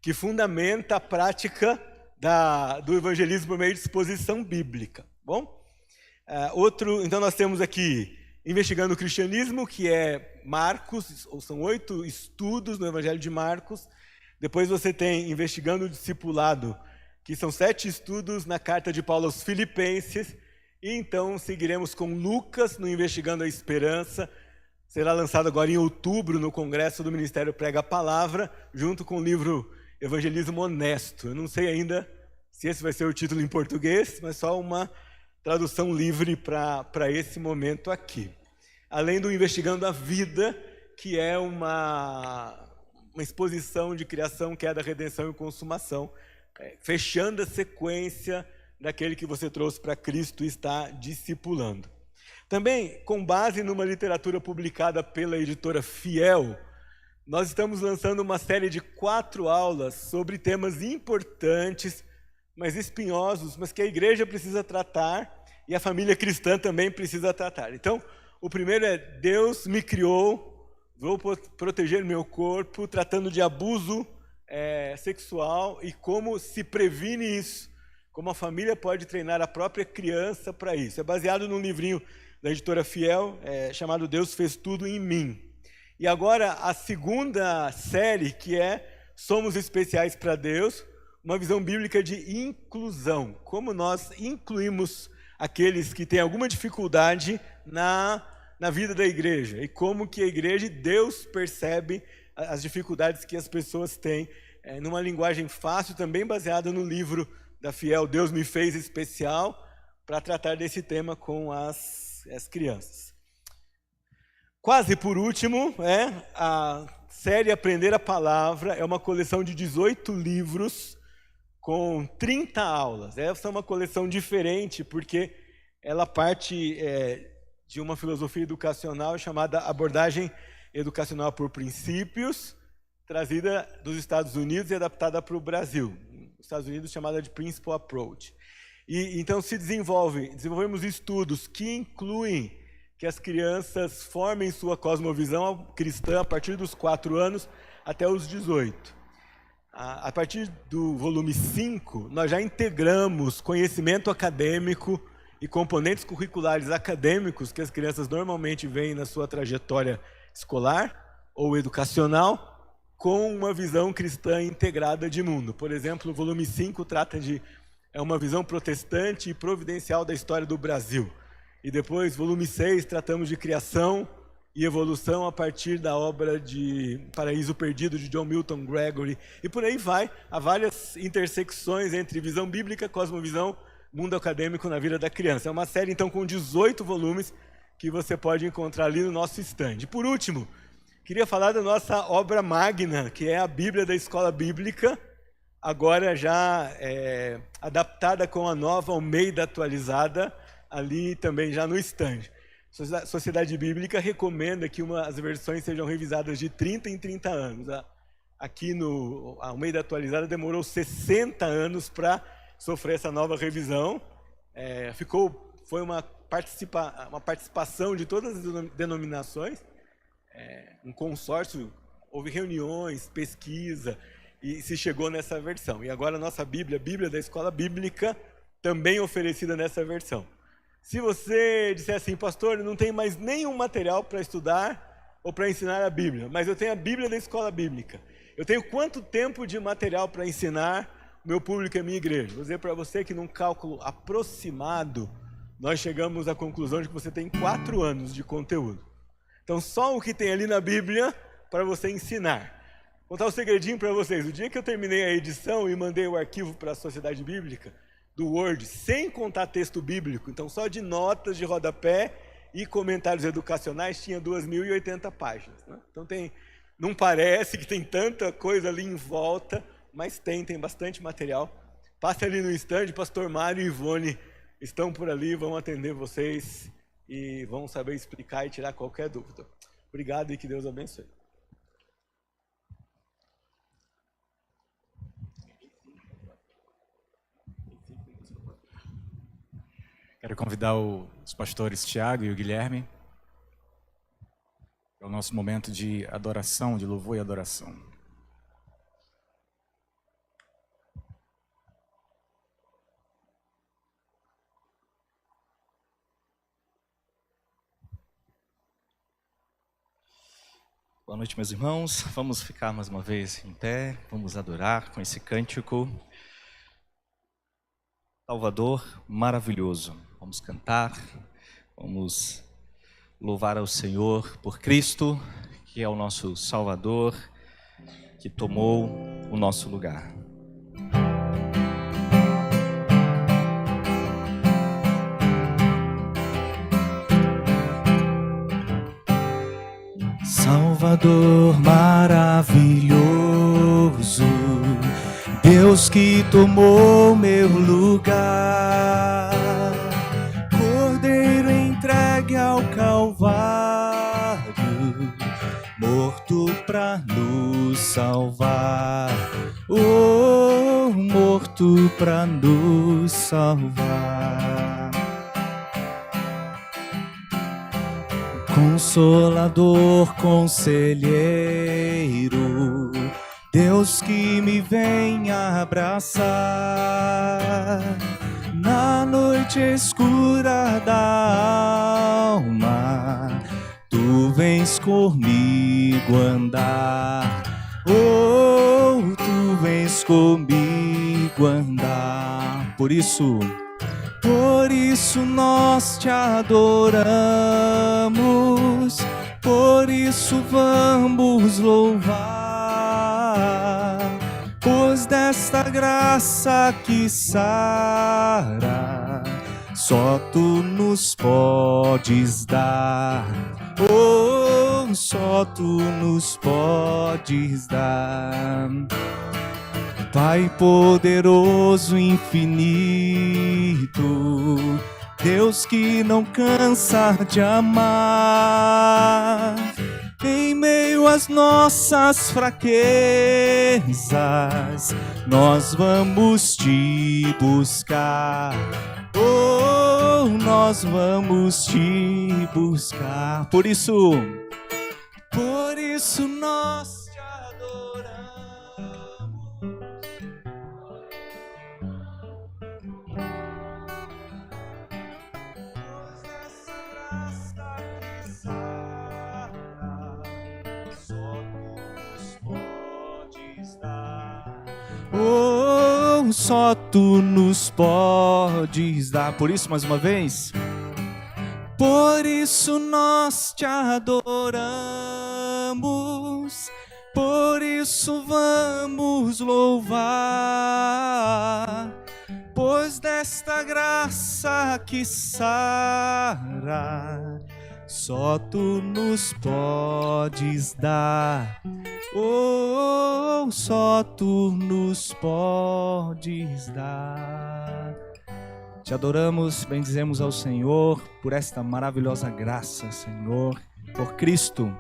que fundamenta a prática do evangelismo por meio de exposição bíblica. Bom? Então nós temos aqui Investigando o Cristianismo, que é Marcos, ou são 8 estudos no Evangelho de Marcos. Depois você tem Investigando o Discipulado, que são 7 estudos na carta de Paulo aos Filipenses. E então seguiremos com Lucas no Investigando a Esperança. Será lançado agora em outubro no Congresso do Ministério Prega a Palavra, junto com o livro Evangelismo Honesto. Eu não sei ainda se esse vai ser o título em português, mas só uma tradução livre para esse momento aqui. Além do Investigando a Vida, que é uma exposição de criação, queda, redenção e consumação, fechando a sequência daquele que você trouxe para Cristo e está discipulando. Também, com base numa literatura publicada pela editora Fiel, nós estamos lançando uma série de 4 aulas sobre temas importantes, mas espinhosos, mas que a igreja precisa tratar e a família cristã também precisa tratar. Então, o primeiro é Deus me criou, vou proteger meu corpo, tratando de abuso sexual e como se previne isso, como a família pode treinar a própria criança para isso. É baseado num livrinho da editora Fiel, chamado Deus Fez Tudo em Mim. E agora a segunda série, que é Somos Especiais para Deus, uma visão bíblica de inclusão, como nós incluímos aqueles que têm alguma dificuldade na vida da igreja, e como que a igreja e Deus percebe as dificuldades que as pessoas têm, numa linguagem fácil, também baseada no livro da Fiel, Deus Me Fez Especial, para tratar desse tema com as crianças. Quase por último, a série Aprender a Palavra é uma coleção de 18 livros com 30 aulas. Essa é uma coleção diferente porque ela parte de uma filosofia educacional chamada abordagem educacional por princípios, trazida dos Estados Unidos e adaptada para o Brasil. Nos Estados Unidos chamada de Principal Approach. E então desenvolvemos estudos que incluem que as crianças formem sua cosmovisão cristã a partir dos 4 anos até os 18. A partir do volume 5, nós já integramos conhecimento acadêmico e componentes curriculares acadêmicos que as crianças normalmente veem na sua trajetória escolar ou educacional, com uma visão cristã integrada de mundo. Por exemplo, o volume 5 trata de uma visão protestante e providencial da história do Brasil. E depois, volume 6, tratamos de criação e evolução a partir da obra de Paraíso Perdido, de John Milton Gregory. E por aí vai, há várias intersecções entre visão bíblica, cosmovisão, mundo acadêmico na vida da criança. É uma série, então, com 18 volumes que você pode encontrar ali no nosso stand. E por último, queria falar da nossa obra magna, que é a Bíblia da Escola Bíblica, agora já adaptada com a nova Almeida atualizada, ali também já no stand. A Sociedade Bíblica recomenda que as versões sejam revisadas de 30 em 30 anos. Aqui no Almeida atualizada demorou 60 anos para sofrer essa nova revisão. Foi uma participação de todas as denominações, um consórcio, houve reuniões, pesquisa, e se chegou nessa versão. E agora a nossa Bíblia, a Bíblia da Escola Bíblica, também oferecida nessa versão. Se você disser assim, pastor, não tem mais nenhum material para estudar ou para ensinar a Bíblia, mas eu tenho a Bíblia da Escola Bíblica. Eu tenho quanto tempo de material para ensinar o meu público e a minha igreja? Vou dizer para você que num cálculo aproximado, nós chegamos à conclusão de que você tem 4 anos de conteúdo. Então, só o que tem ali na Bíblia para você ensinar. Vou contar um segredinho para vocês. O dia que eu terminei a edição e mandei o arquivo para a Sociedade Bíblica, do Word, sem contar texto bíblico, então só de notas de rodapé e comentários educacionais, tinha 2.080 páginas. Né? Então não parece que tem tanta coisa ali em volta, mas tem bastante material. Passe ali no stand, pastor Mário e Ivone estão por ali, vão atender vocês e vão saber explicar e tirar qualquer dúvida. Obrigado e que Deus abençoe. Quero convidar os pastores Tiago e o Guilherme para o nosso momento de adoração, de louvor e adoração. Boa noite, meus irmãos. Vamos ficar mais uma vez em pé, vamos adorar com esse cântico. Salvador maravilhoso. Vamos cantar, vamos louvar ao Senhor por Cristo, que é o nosso Salvador, que tomou o nosso lugar. Salvador maravilhoso, Deus que tomou meu lugar, Cordeiro entregue ao Calvário, morto pra nos salvar, oh, morto pra nos salvar. Consolador, conselheiro, Deus que me vem abraçar, na noite escura da alma, tu vens comigo andar, oh, tu vens comigo andar. Por isso nós te adoramos, por isso vamos louvar, pois desta graça que sara, só tu nos podes dar, oh, só tu nos podes dar. Pai poderoso, infinito, Deus que não cansa de amar, em meio às nossas fraquezas, nós vamos te buscar, oh, nós vamos te buscar. Por isso nós te adoramos. Oh, só tu nos podes dar. Por isso, mais uma vez, por isso nós te adoramos, por isso vamos louvar, pois desta graça que sara, só tu nos podes dar, oh, só tu nos podes dar. Te adoramos, bendizemos ao Senhor por esta maravilhosa graça, Senhor, por Cristo,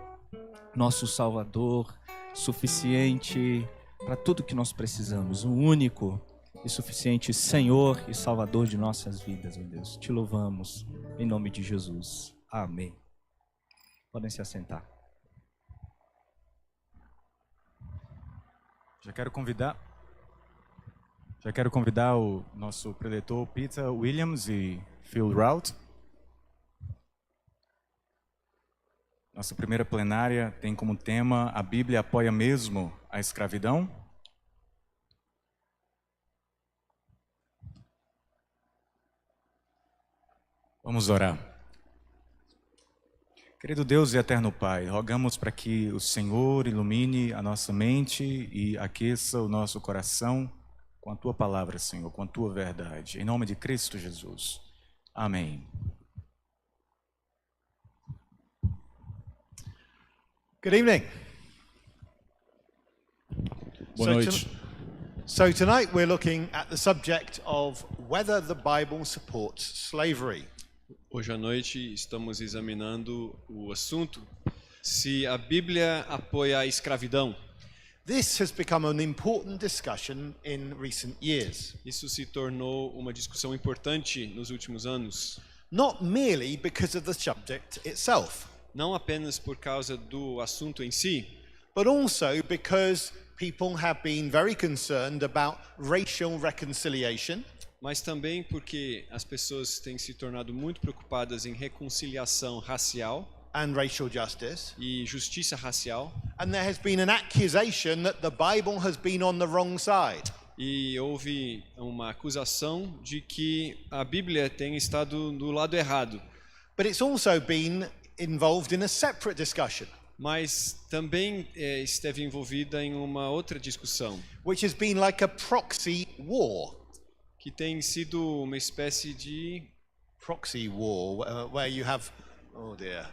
nosso Salvador, suficiente para tudo que nós precisamos, o único e suficiente Senhor e Salvador de nossas vidas, meu Deus. Te louvamos, em nome de Jesus. Amém. Podem se assentar. Já quero convidar o nosso preletor Peter Williams e Phil Rout. Nossa primeira plenária tem como tema: a Bíblia apoia mesmo a escravidão? Vamos orar. Querido Deus e eterno Pai, rogamos para que o Senhor ilumine a nossa mente e aqueça o nosso coração com a Tua palavra, Senhor, com a Tua verdade. Em nome de Cristo Jesus. Amém. Good evening. Boa noite. So tonight we're looking at the subject of whether the Bible supports slavery. Hoje à noite estamos examinando o assunto se a Bíblia apoia a escravidão. This has become an important discussion in recent years. Isso se tornou uma discussão importante nos últimos anos. Not merely because of the subject itself, Não apenas por causa do assunto em si, but also because people have been very concerned about racial reconciliation, mas também porque as pessoas têm se tornado muito preocupadas em reconciliação racial and racial justice. e justiça racial. And there has been an accusation that the Bible has been on the wrong side. E houve uma acusação de que a Bíblia tem estado do lado errado. But it's also been involved in a separate discussion, Mas também esteve envolvida em uma outra discussão, which has been like a proxy war. que tem sido uma espécie de Proxy war, where you have, oh dear,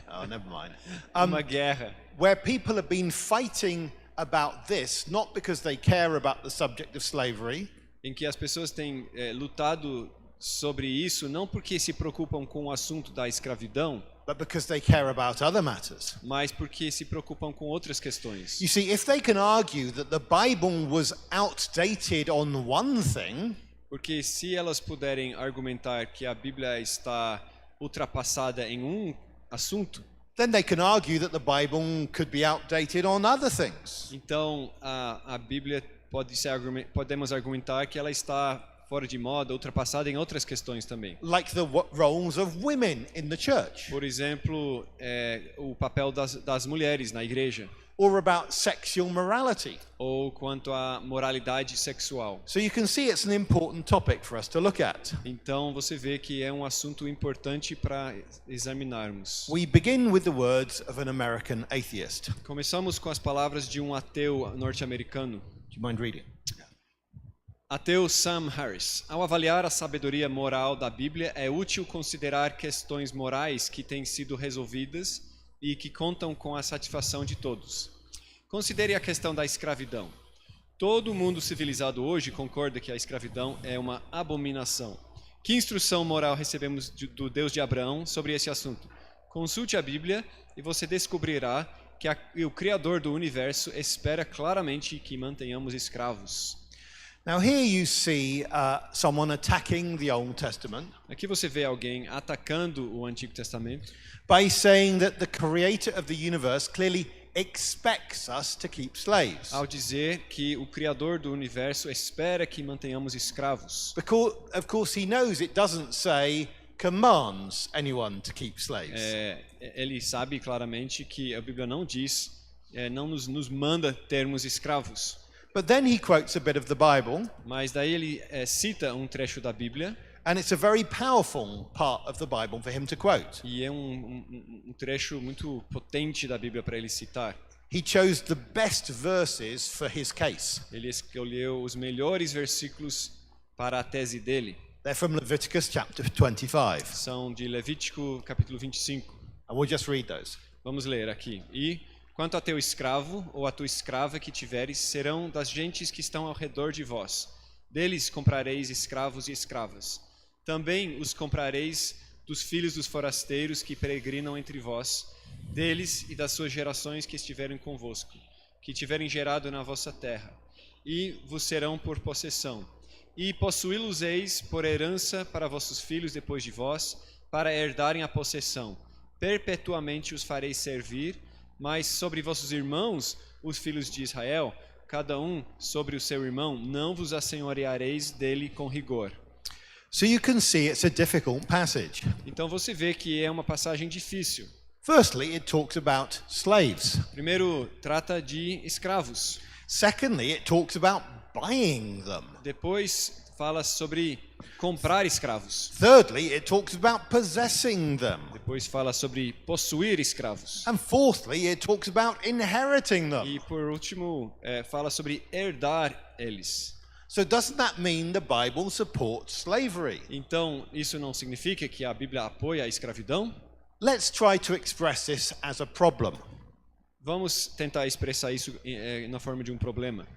oh never mind. uma guerra, Where people have been fighting about this, not because they care about the subject of slavery, em que as pessoas têm lutado sobre isso, não porque se preocupam com o assunto da escravidão, but because they care about other matters. mas porque se preocupam com outras questões. You see, if they can argue that the Bible was outdated on one thing, Porque se elas puderem argumentar que a Bíblia está ultrapassada em um assunto, then they can argue that the Bible could be outdated on other things. então a Bíblia podemos argumentar que ela está fora de moda, ultrapassada em outras questões também. Like the roles of women in the church, Por exemplo, o papel das mulheres na igreja, or about sexual morality. ou quanto à moralidade sexual. So you can see it's an important topic for us to look at. Então você vê que é um assunto importante para examinarmos. We begin with the words of an American atheist. Começamos com as palavras de um ateu norte-americano. Do you mind reading? Ateu Sam Harris. Ao avaliar a sabedoria moral da Bíblia, é útil considerar questões morais que têm sido resolvidas e que contam com a satisfação de todos. Considere a questão da escravidão. Todo mundo civilizado hoje concorda que a escravidão é uma abominação. Que instrução moral recebemos do Deus de Abraão sobre esse assunto? Consulte a Bíblia e você descobrirá que o Criador do universo espera claramente que mantenhamos escravos. Now here you see someone attacking the Old Testament Aqui você vê alguém atacando o Antigo Testamento, by saying that the creator of the universe clearly expects us to keep slaves. ao dizer que o Criador do universo espera que mantenhamos escravos. Because, of course, he knows it doesn't say commands anyone to keep slaves. Ele sabe claramente que a Bíblia não diz, não nos manda termos escravos. But then he quotes a bit of the Bible, Mas daí ele cita um trecho da Bíblia, and it's a very powerful part of the Bible for him to quote. e é um trecho muito potente da Bíblia para ele citar. He chose the best verses for his case. Ele escolheu os melhores versículos para a tese dele. They're from Leviticus chapter 25. São de Levítico capítulo 25. And we'll just read those. Vamos ler aqui. E quanto a teu escravo ou a tua escrava que tiveres, serão das gentes que estão ao redor de vós. Deles comprareis escravos e escravas. Também os comprareis dos filhos dos forasteiros que peregrinam entre vós, deles e das suas gerações que estiverem convosco, que tiverem gerado na vossa terra, e vos serão por possessão. E possuí-los-eis por herança para vossos filhos depois de vós, para herdarem a possessão. Perpetuamente os fareis servir, mas sobre vossos irmãos, os filhos de Israel, cada um sobre o seu irmão, não vos assenhoreareis dele com rigor. So you can see it's a difficult passage. Então você vê que é uma passagem difícil. Firstly, it talks about slaves. Primeiro, trata de escravos. Secondly, it talks about buying them. Depois, fala sobre comprar escravos. Thirdly, it talks about possessing them. Depois, fala sobre possuir escravos. And fourthly, it talks about inheriting them. E, por último, fala sobre herdar eles. So doesn't that mean the Bible supports slavery? Então, isso não significa que a Bíblia apoia a escravidão? Let's try to express this as a problem. Vamos tentar expressar isso na forma de um problema.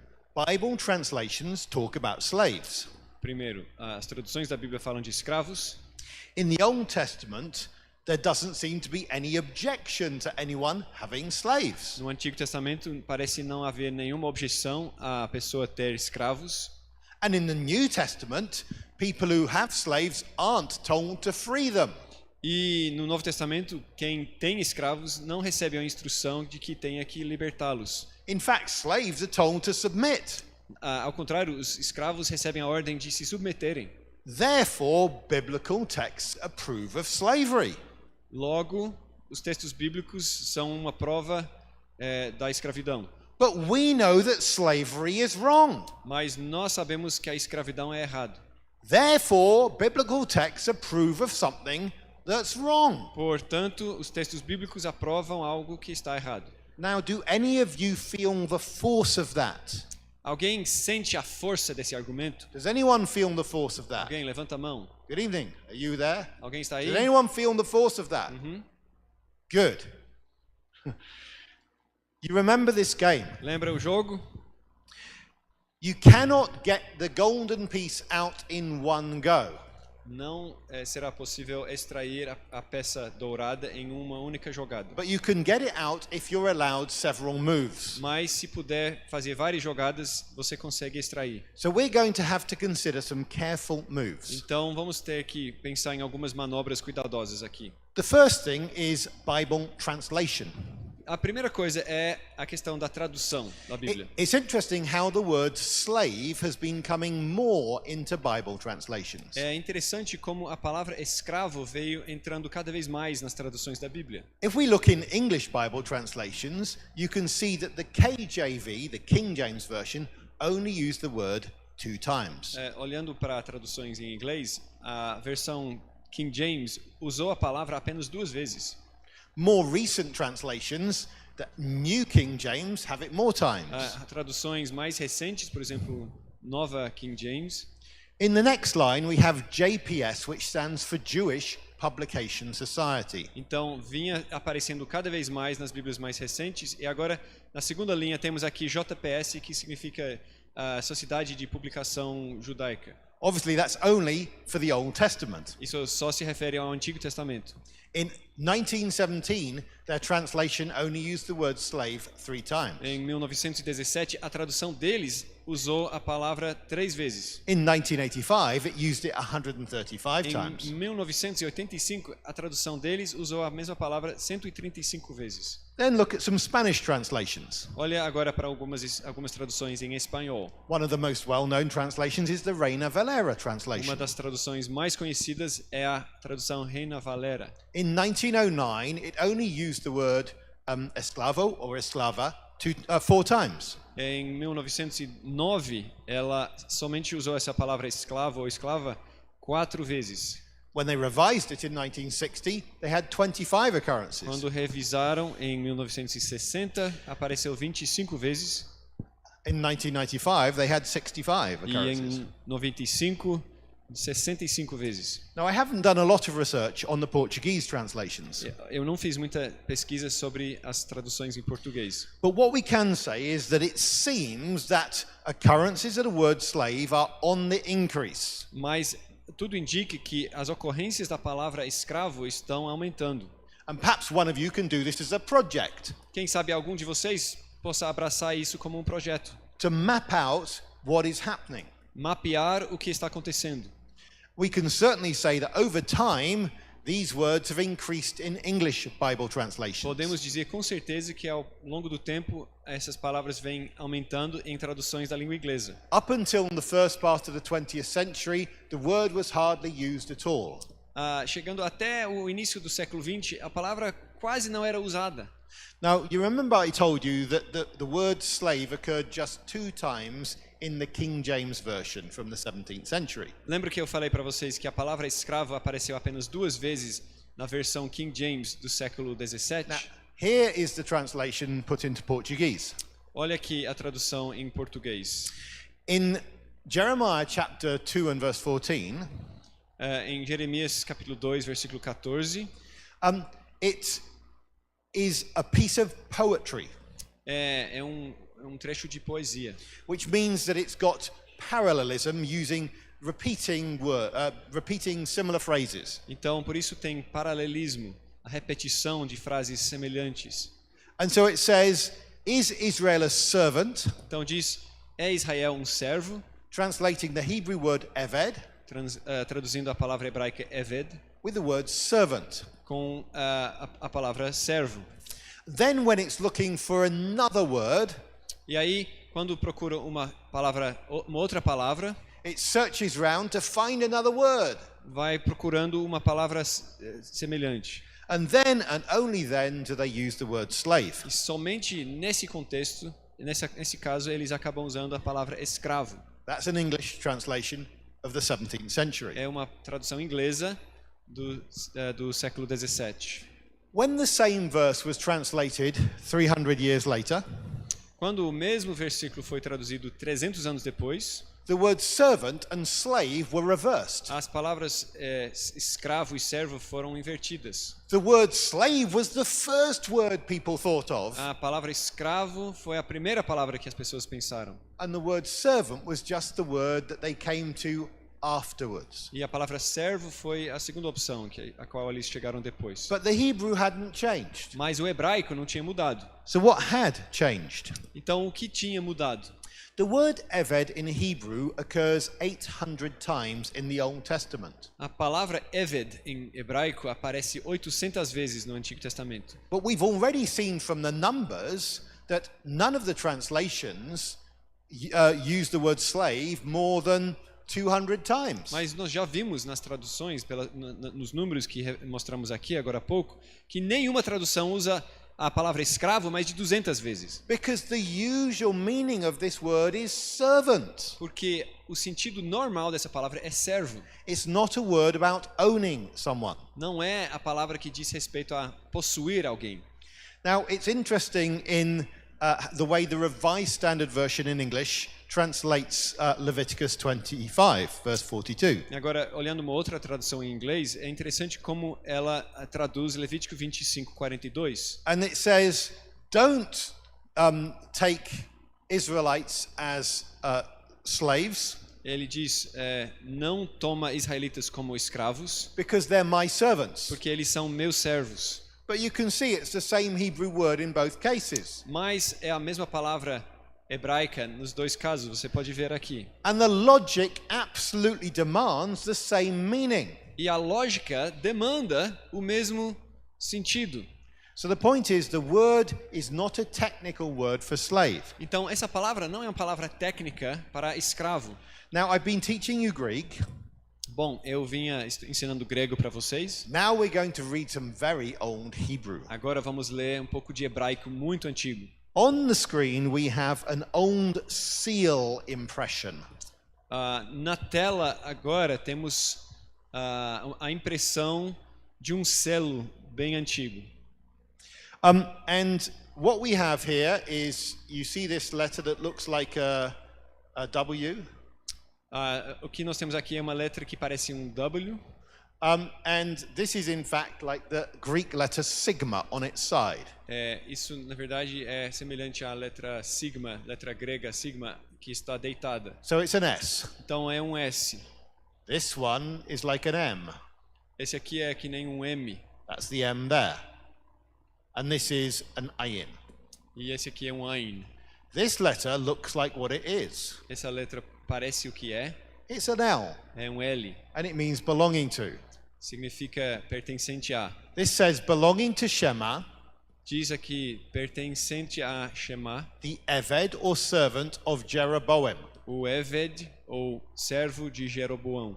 Bible translations talk about slaves. Primeiro, as traduções da Bíblia falam de escravos. In the Old Testament, there doesn't seem to be any objection to anyone having slaves. No Antigo Testamento, parece não haver nenhuma objeção à pessoa ter escravos. And in the New Testament, people who have slaves aren't told to free them. E no Novo Testamento, quem tem escravos não recebe a instrução de que tenha que libertá-los. In fact, slaves are told to submit. Ao contrário, os escravos recebem a ordem de se submeterem. Therefore, biblical texts approve of slavery. Logo, os textos bíblicos são uma prova da escravidão. But we know that slavery is wrong. Mas nós sabemos que a escravidão é errado. Therefore, biblical texts approve of something that's wrong. Portanto, os textos bíblicos aprovam algo que está errado. Now, do any of you feel the force of that? Alguém sente a força desse argumento? Does anyone feel the force of that? Alguém levanta a mão. Good evening. Are you there? Alguém está aí? Does anyone feel the force of that? Good. You remember this game? Lembra o jogo? You cannot get the golden piece out in one go. Não será possível extrair a peça dourada em uma única jogada. But you can get it out if you're allowed several moves. Mas se puder fazer várias jogadas, você consegue extrair. So we're going to have to consider some careful moves. Então vamos ter que pensar em algumas manobras cuidadosas aqui. The first thing is Bible translation. A primeira coisa é a questão da tradução da Bíblia. It's interesting how the word slave has been coming more into Bible translations. É interessante como a palavra escravo veio entrando cada vez mais nas traduções da Bíblia. If we look in English Bible translations, you can see that the KJV, the King James Version, only used the word 2 times. Olhando para traduções em inglês, a versão King James usou a palavra apenas 2 vezes. More recent translations, the New King James, have it more times. Traduções mais recentes, por exemplo, Nova King James. In the next line, we have JPS, which stands for Jewish Publication Society. Então, vinha aparecendo cada vez mais nas Bíblias mais recentes. E agora, na segunda linha, temos aqui JPS, que significa Sociedade de Publicação Judaica. Obviously, that's only for the Old Testament. Isso só se refere ao Antigo Testamento. In 1917, their translation only used the word slave 3 times. Em 1917, a tradução deles usou a palavra 3 vezes. In 1985, it used it 135 times. Em 1985, a tradução deles usou a mesma palavra 135 vezes. Then look at some Spanish translations. Olha agora para algumas traduções em espanhol. One of the most well-known translations is the Reina Valera translation. Uma das traduções mais conhecidas é a tradução Reina Valera. In 1909, it only used the word esclavo or esclava 4 times. Em 1909, ela somente usou essa palavra esclavo ou esclava 4 vezes. When they revised it in 1960, they had 25 occurrences. Quando revisaram em 1960, apareceu 25 vezes. In 1995, they had 65 E occurrences. em 95, 65 vezes. Now, I haven't done a lot of research on the Portuguese translations. Eu não fiz muita pesquisa sobre as traduções em português. But what we can say is that it seems that occurrences of the word slave are on the increase. Mas tudo indica que as ocorrências da palavra escravo estão aumentando. And perhaps one of you can do this as a project Quem sabe algum de vocês possa abraçar isso como um projeto. to map out what is happening. Mapear o que está acontecendo. We can certainly say that over time, these words have increased in English Bible translations. Podemos dizer com certeza que ao longo do tempo essas palavras vêm aumentando em traduções da língua inglesa. Up until the first part of the 20th century, the word was hardly used at all. Chegando até o início do século XX, a palavra quase não era usada. Now, you remember I told you that the word slave occurred just 2 times in the King James Version from the 17th century. Lembra que eu falei para vocês que a palavra escravo apareceu apenas 2 vezes na versão King James do século XVII? Now, here is the translation put into Portuguese. Olha aqui a tradução em português. In Jeremiah chapter 2 and verse 14, Em Jeremias capítulo 2, versículo 14, it is a piece of poetry, é um trecho de poesia. which means that it's got parallelism using repeating similar phrases. Então, por isso tem paralelismo, a repetição de frases semelhantes. And so it says, is Israel a servant? Então diz, é Israel um servo? Translating the Hebrew word eved Traduzindo a palavra hebraica eved, with the word servant. com a palavra servo. Then when it's looking for another word, E aí, quando procura uma outra palavra, it searches round to find another word. vai procurando uma palavra semelhante. And then and only then do they use the word slave. E somente nesse contexto, nesse caso, eles acabam usando a palavra escravo. That's an English translation of the 17th century. É uma tradução inglesa do século 17. When the same verse was translated 300 years later, Quando o mesmo versículo foi traduzido 300 anos depois, the words servant and slave were reversed. as palavras escravo e servo foram invertidas. The word slave was the first word people thought of, A palavra escravo foi a primeira palavra que as pessoas pensaram. and the word servant was just the word that they came to afterwards. E a palavra servo foi a segunda opção, a qual eles chegaram depois. But the Hebrew hadn't changed. Mas o hebraico não tinha mudado. So what had changed? Então, o que tinha mudado? The word eved in Hebrew occurs 800 times in the Old Testament. A palavra eved em hebraico aparece 800 vezes no Antigo Testamento. But we've already seen from the numbers that none of the translations use the word slave more than 200 times. Mas nós já vimos nas traduções, nos números que mostramos aqui agora há pouco, que nenhuma tradução usa a palavra escravo mais de 200 vezes. Because the usual meaning of this word is servant. Porque o sentido normal dessa palavra é servo. It's not a word about owning someone. Não é a palavra que diz respeito a possuir alguém. Now, it's interesting in the way the Revised Standard Version in English translates Leviticus 25, verse 42. Agora, olhando uma outra tradução em inglês, é interessante como ela traduz Levítico 25:42. And it says, don't take Israelites as slaves, Ele diz, não toma israelitas como escravos, because they're my servants. porque eles são meus servos. But you can see it's the same Hebrew word in both cases. Mas é a mesma palavra hebraica nos dois casos, você pode ver aqui. And the logic absolutely demands the same meaning. E a lógica demanda o mesmo sentido. So the point is, the word is not a technical word for slave. Então, essa palavra não é uma palavra técnica para escravo. Now, I've been teaching you Greek. Bom, eu vinha ensinando grego para vocês. Now we're going to read some very old Hebrew. Agora vamos ler um pouco de hebraico muito antigo. On the screen, we have an old seal impression. Na tela agora temos a impressão de um selo bem antigo. And what we have here is, you see this letter that looks like a W? O que nós temos aqui é uma letra que parece um W. And this is in fact like the Greek letter sigma on its side. Isso, na verdade, é semelhante à letra sigma, letra grega sigma, que está deitada. So it's an S. Então é um S. This one is like an M. Esse aqui é que nem um M. That's the M there. And this is an ayin. E esse aqui é um Ain. This letter looks like what it is. Essa letra parece o que é. It's an L. É um L. And it means belonging to. Significa pertencente a. This says belonging to Shema, Diz aqui pertencente a Shema, the Eved or servant of Jeroboam. o Eved ou servo de Jeroboão.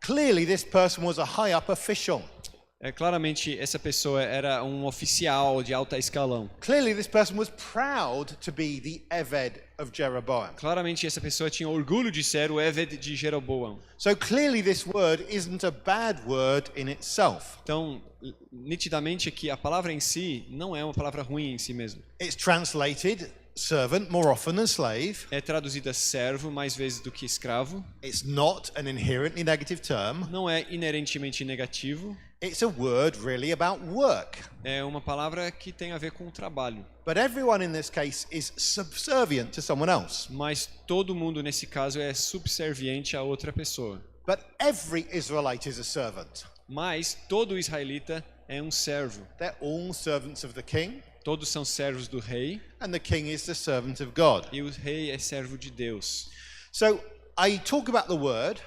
Clearly, this person was a high up official. Claramente essa pessoa era um oficial de alta escalão. Clearly, this person was proud to be the Eved of Jeroboam. Claramente essa pessoa tinha orgulho de ser o Eved de Jeroboão. So clearly, this word isn't a bad word in itself. Então, nitidamente aqui a palavra em si não é uma palavra ruim em si mesmo. It's translated servant more often than slave. É traduzida servo mais vezes do que escravo. It's not an inherently negative term. Não é inerentemente negativo. It's a word really about work. É uma palavra que tem a ver com o trabalho. But everyone in this case is subservient to someone else. Mas todo mundo nesse caso é subserviente a outra pessoa. But every Israelite is a servant. Mas todo israelita é um servo. They're all servants of the king, Todos são servos do rei and the king is the servant of God. e o rei é servo de Deus. So I talk about the word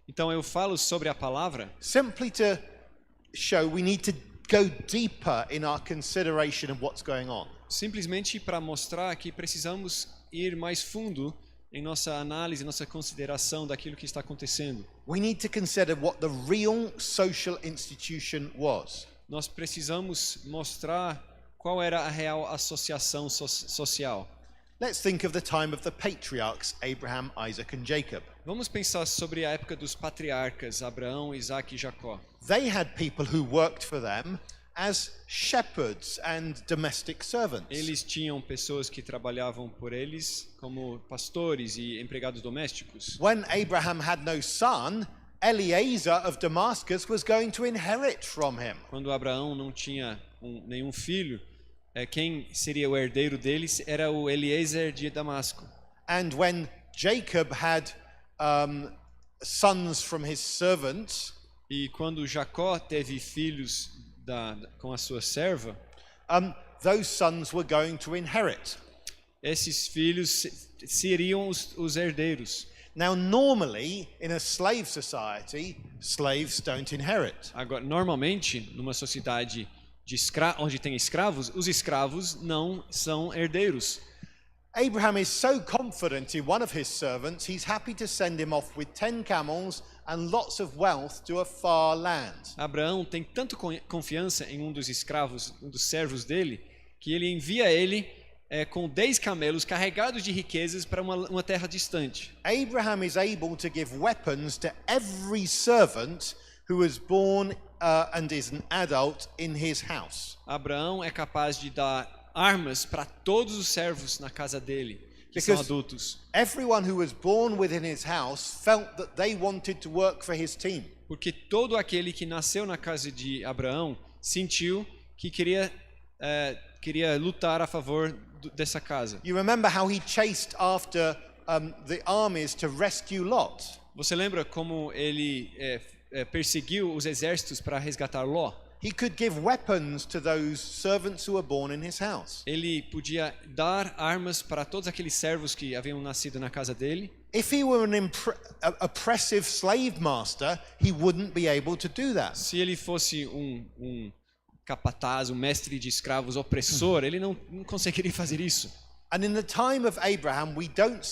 Então eu falo sobre a palavra simply to show we need to go deeper in our consideration of what's going on. simplesmente para mostrar que precisamos ir mais fundo em nossa análise, nossa consideração daquilo que está acontecendo. We need to consider what the real social institution was. nós precisamos mostrar qual era a real associação social. Let's think of the time of the patriarchs, Abraham, Isaac and Jacob. Vamos pensar sobre a época dos patriarcas, Abraão, Isaac e Jacó. They had people who worked for them as shepherds and domestic servants. Eles tinham pessoas que trabalhavam por eles como pastores e empregados domésticos. When Abraham had no son, Eliezer of Damascus was going to inherit from him. Quando Abraão não tinha nenhum filho, quem seria o herdeiro deles era o Eliezer de Damasco. And when Jacob had sons from his servants, e quando Jacó teve filhos com a sua serva, those sons were going to inherit. Esses filhos seriam os herdeiros. Now, normally, in a slave society, slaves don't inherit. Agora, normalmente, numa sociedade onde tem escravos, os escravos não são herdeiros. Abraham is so confident in one of his servants, he's happy to send him off with 10 camels and lots of wealth to a far land. Abraão tem tanto confiança em um dos escravos, um dos servos dele, que ele envia ele com 10 camelos carregados de riquezas para uma terra distante. Abraham is able to give weapons to every servant who was born and is an adult in his house. Abraão é capaz de dar armas para todos os servos na casa dele, que são adultos. Everyone who was born within his house felt that they wanted to work for his team. Porque todo aquele que nasceu na casa de Abraão sentiu que queria lutar a favor dessa casa. You remember how he chased after the armies to rescue Lot? Você lembra como ele perseguiu os exércitos para resgatar Ló? He could give weapons to those servants who were born in his house. Ele podia dar armas para todos aqueles servos que haviam nascido na casa dele. If he were an oppressive slave master, he wouldn't be able to do that. Se ele fosse um capataz, um mestre de escravos opressor, ele não conseguiria fazer isso. And in the time of Abraham, we don't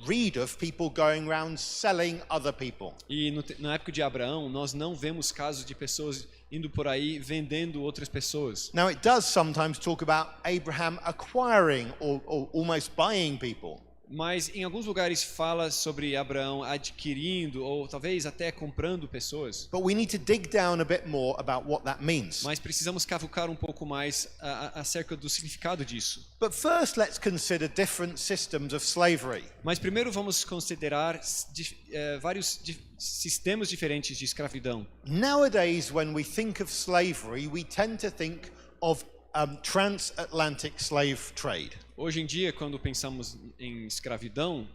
read of people going around selling other people. E na época de Abraão, nós não vemos casos de pessoas indo por aí vendendo outras pessoas. Now it does sometimes talk about Abraham acquiring or almost buying people. Mas em alguns lugares fala sobre Abraão adquirindo ou talvez até comprando pessoas. But we need to dig down a bit more about what that means. Mas precisamos cavucar um pouco mais acerca do significado disso. But first let's consider different systems of slavery. Mas primeiro vamos considerar vários sistemas diferentes de escravidão. Nowadays, when we think of slavery, we tend to think of transatlantic slave trade. Hoje em dia, quando pensamos em escravidão,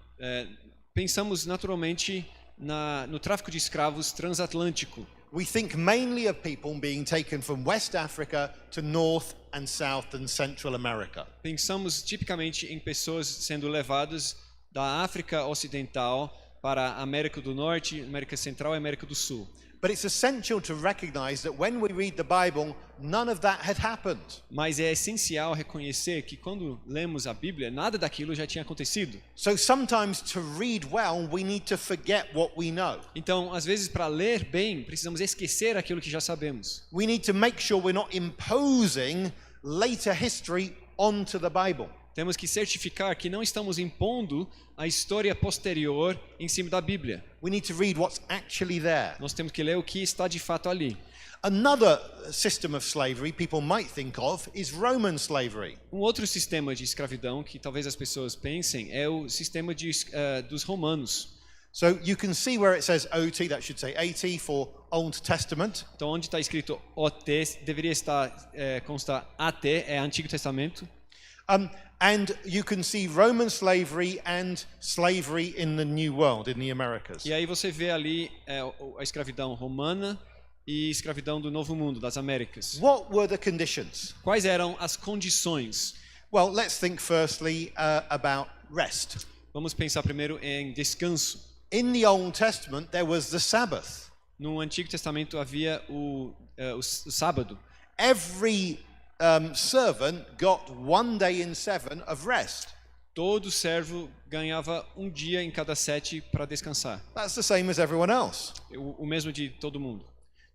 pensamos naturalmente no tráfico de escravos transatlântico. We think mainly of people being taken from West Africa to North and South and Central America. Pensamos tipicamente em pessoas sendo levadas da África Ocidental para a América do Norte, América Central e América do Sul. But it's essential to recognize that when we read the Bible, none of that had happened. Mas é essencial reconhecer que quando lemos a Bíblia, nada daquilo já tinha acontecido. So sometimes to read well, we need to forget what we know. Então, às vezes para ler bem, precisamos esquecer aquilo que já sabemos. We need to make sure we're not imposing later history onto the Bible. Temos que certificar que não estamos impondo a história posterior em cima da Bíblia. We need to read what's actually there. Nós temos que ler o que está de fato ali. Another system of slavery people might think of is Roman slavery. Um outro sistema de escravidão que talvez as pessoas pensem é o sistema dos romanos. So you can see where it says OT, that should say AT for Old Testament. Então onde está escrito OT, deveria constar AT, é Antigo Testamento. And you can see Roman slavery and slavery in the New World, in the Americas. E aí você vê ali a escravidão romana e escravidão do Novo Mundo, das Américas. What were the conditions? Quais eram as condições? Well, let's think firstly about rest. Vamos pensar primeiro em descanso. In the Old Testament, there was the Sabbath. No Antigo Testamento havia o sábado. Every servant got 1 day in 7 of rest. Todo servo ganhava um dia em cada 7 para descansar. That's the same as everyone else. O mesmo de todo mundo.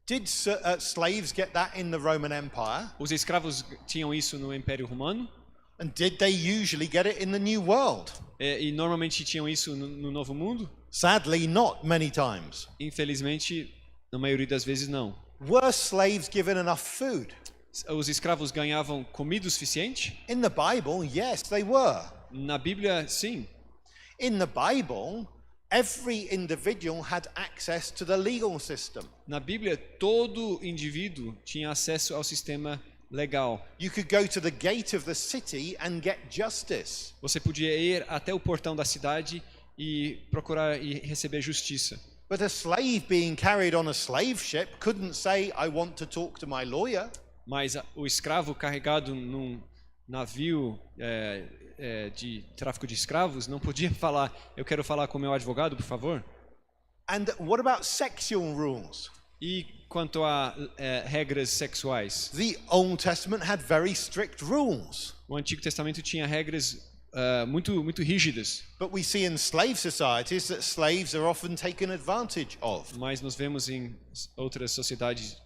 Did slaves get that in the Roman Empire? Os escravos tinham isso no Império Romano And did they usually get it in the New World? e normalmente tinham isso no Novo Mundo? Sadly, not many times. Infelizmente, na maioria das vezes não. Were slaves given enough food? Os escravos ganhavam comida o suficiente? In the Bible, yes, they were. Na Bíblia, sim. In the Bible, every individual had access to the legal system. Na Bíblia, todo indivíduo tinha acesso ao sistema legal. You could go to the gate of the city and get justice. Você podia ir até o portão da cidade e procurar e receber justiça. But a slave being carried on a slave ship couldn't say, I want to talk to my lawyer. Mas o escravo carregado num navio de tráfico de escravos não podia falar, eu quero falar com o meu advogado, por favor. And what about sexual rules? E quanto a regras sexuais? The Old Testament had very strict rules. O Antigo Testamento tinha regras muito rígidas. But we see in slave societies that slaves are often taken advantage of. Mas nós vemos em outras sociedades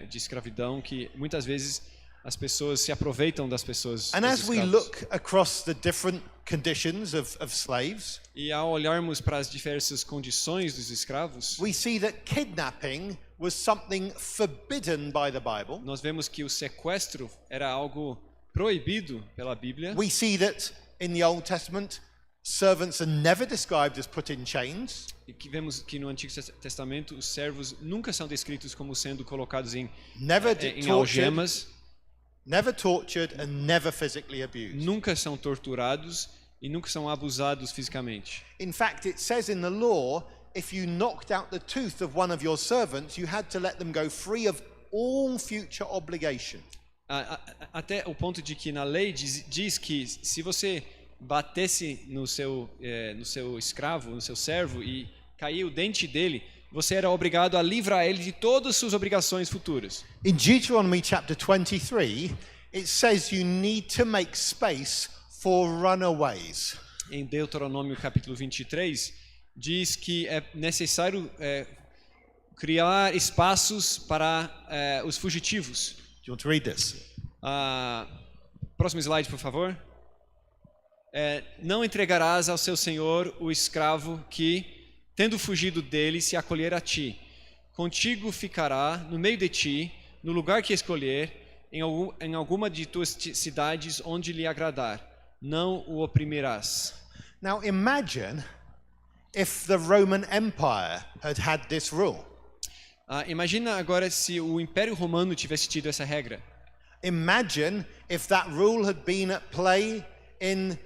de escravidão que muitas vezes as pessoas se aproveitam das pessoas. And as we look across the different conditions of slaves, E ao olharmos para as diversas condições dos escravos, we see that kidnapping was something forbidden by the Bible. nós vemos que o sequestro era algo proibido pela Bíblia. We see that in the Old Testament, servants are never described as put in chains. E que vemos que no Antigo Testamento os servos nunca são descritos como sendo colocados em algemas, never tortured and never physically abused. nunca são torturados e nunca são abusados fisicamente. In fact, it says in the law, if you knocked out the tooth of one of your servants, you had to let them go free of all future obligation. Até o ponto de que na lei diz que se você batesse no seu escravo, no seu servo e cair o dente dele, você era obrigado a livrar ele de todas as suas obrigações futuras. In Deuteronomy chapter 23, it says you need to make space for runaways. Em Deuteronômio capítulo 23, diz que é necessário criar espaços para os fugitivos. Do you want to read this? Próximo slide, por favor. Não entregarás ao seu senhor o escravo que, tendo fugido dele, se acolher a ti. Contigo ficará no meio de ti, no lugar que escolher, em alguma de tuas cidades onde lhe agradar. Não o oprimirás. Now imagine if the Roman Empire had this rule. Imagina agora se o Império Romano tivesse tido essa regra. Imagine if that rule had been at play in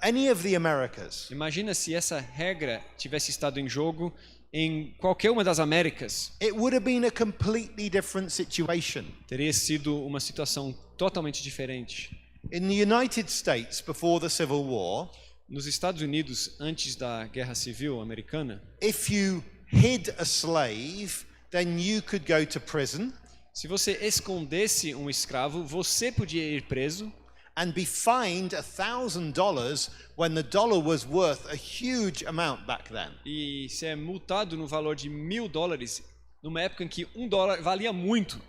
any of the Americas. Imagina se essa regra tivesse estado em jogo em qualquer uma das Américas. It would have been a completely different situation. Teria sido uma situação totalmente diferente. In the United States before the Civil War, nos Estados Unidos antes da Guerra Civil Americana, if you hid a slave, then you could go to prison. Se você escondesse um escravo, você podia ir preso. And be fined $1,000 when the dollar was worth a huge amount back then. E ser multado no valor de $1.000 numa época em que $1 valia muito.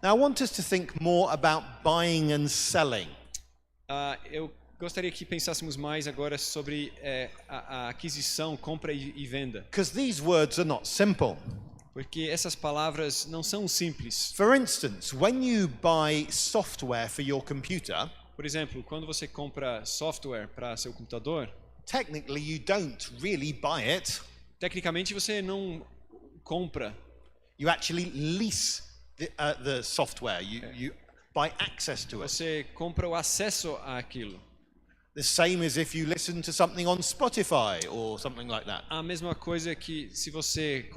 Now I want us to think more about buying and selling. Eu gostaria que pensássemos mais agora sobre a aquisição, compra e venda. Because these words are not simple. Porque essas palavras não são simples. For instance, when you buy software for your computer, por exemplo, quando você compra software para seu computador, technically you don't really buy it. Tecnicamente você não compra. You actually lease the software. You buy access to it. Você compra o acesso àquilo. The same as if you listen to something on Spotify or something like that. A mesma coisa que se você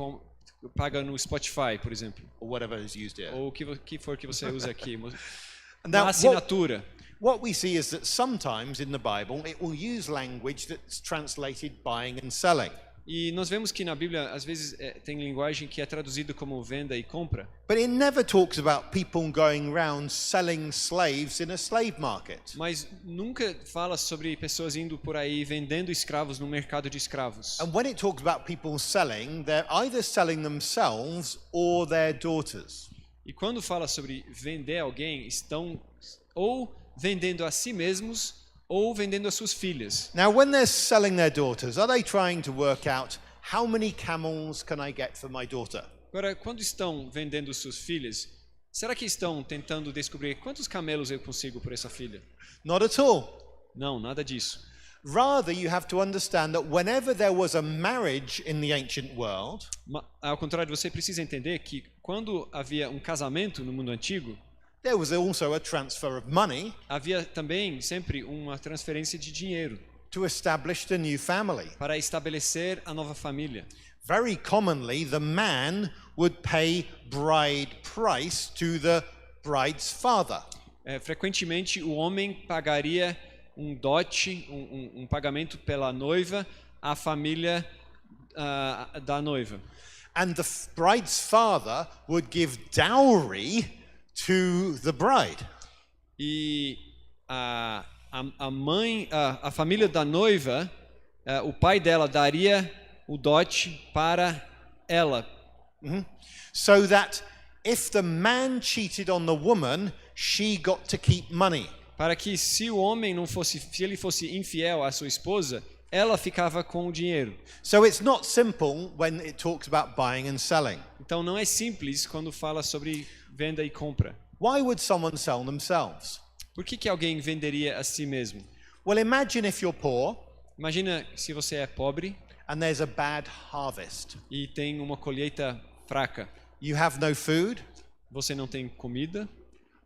paga no Spotify, por exemplo. Or whatever is used here. Ou o que for que você usa aqui. Now, uma assinatura. What we see is that sometimes in the Bible it will use language that's translated buying and selling. E nós vemos que na Bíblia, às vezes, tem linguagem que é traduzido como venda e compra. But it never talks about people going around selling slaves in a slave market. Mas nunca fala sobre pessoas indo por aí vendendo escravos no mercado de escravos. And when it talks about people selling, they're either selling themselves or their daughters. E quando fala sobre vender alguém, estão ou vendendo a si mesmos ou vendendo as suas filhas. Now, when they're selling their daughters, are they trying to work out how many camels can I get for my daughter? Agora, quando estão vendendo suas filhas, será que estão tentando descobrir quantos camelos eu consigo por essa filha? Not at all. Não, nada disso. Rather, you have to understand that whenever there was a marriage in the ancient world, Ao contrário, você precisa entender que quando havia um casamento no mundo antigo, there was also a transfer of money havia também sempre uma transferência de dinheiro to establish the new family. para estabelecer a nova família. Very commonly, the man would pay bride price to the bride's father. Frequentemente, o homem pagaria um dote, um pagamento pela noiva à família da noiva. And the bride's father would give dowry to the bride. E a mãe, a família da noiva, o pai dela daria o dote para ela. So that if the man cheated on the woman, she got to keep money. Para que se o homem se ele fosse infiel à sua esposa, ela ficava com o dinheiro. So it's not simple when it talks about buying and selling. Então não é simples quando fala sobre venda e compra. Why would someone sell themselves? Por que alguém venderia a si mesmo? Well, imagine if you're poor Imagina se você é pobre and there's a bad harvest. e tem uma colheita fraca. You have no food. Você não tem comida.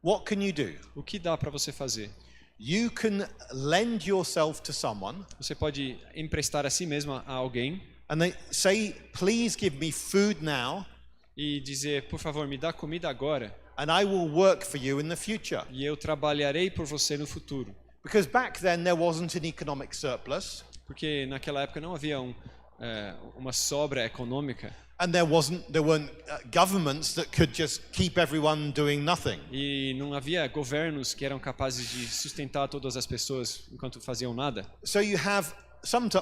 What can you do? O que dá para você fazer? You can lend yourself to someone Você pode emprestar a si mesmo a alguém and they say, please give me food now e dizer, por favor, me dá comida agora and I will work for you in the future. e eu trabalharei por você no futuro. Because back then there wasn't an economic surplus Porque naquela época não havia uma sobra econômica and there weren't governments that could just keep everyone doing nothing. e não havia governos que eram capazes de sustentar todas as pessoas enquanto faziam nada. So you have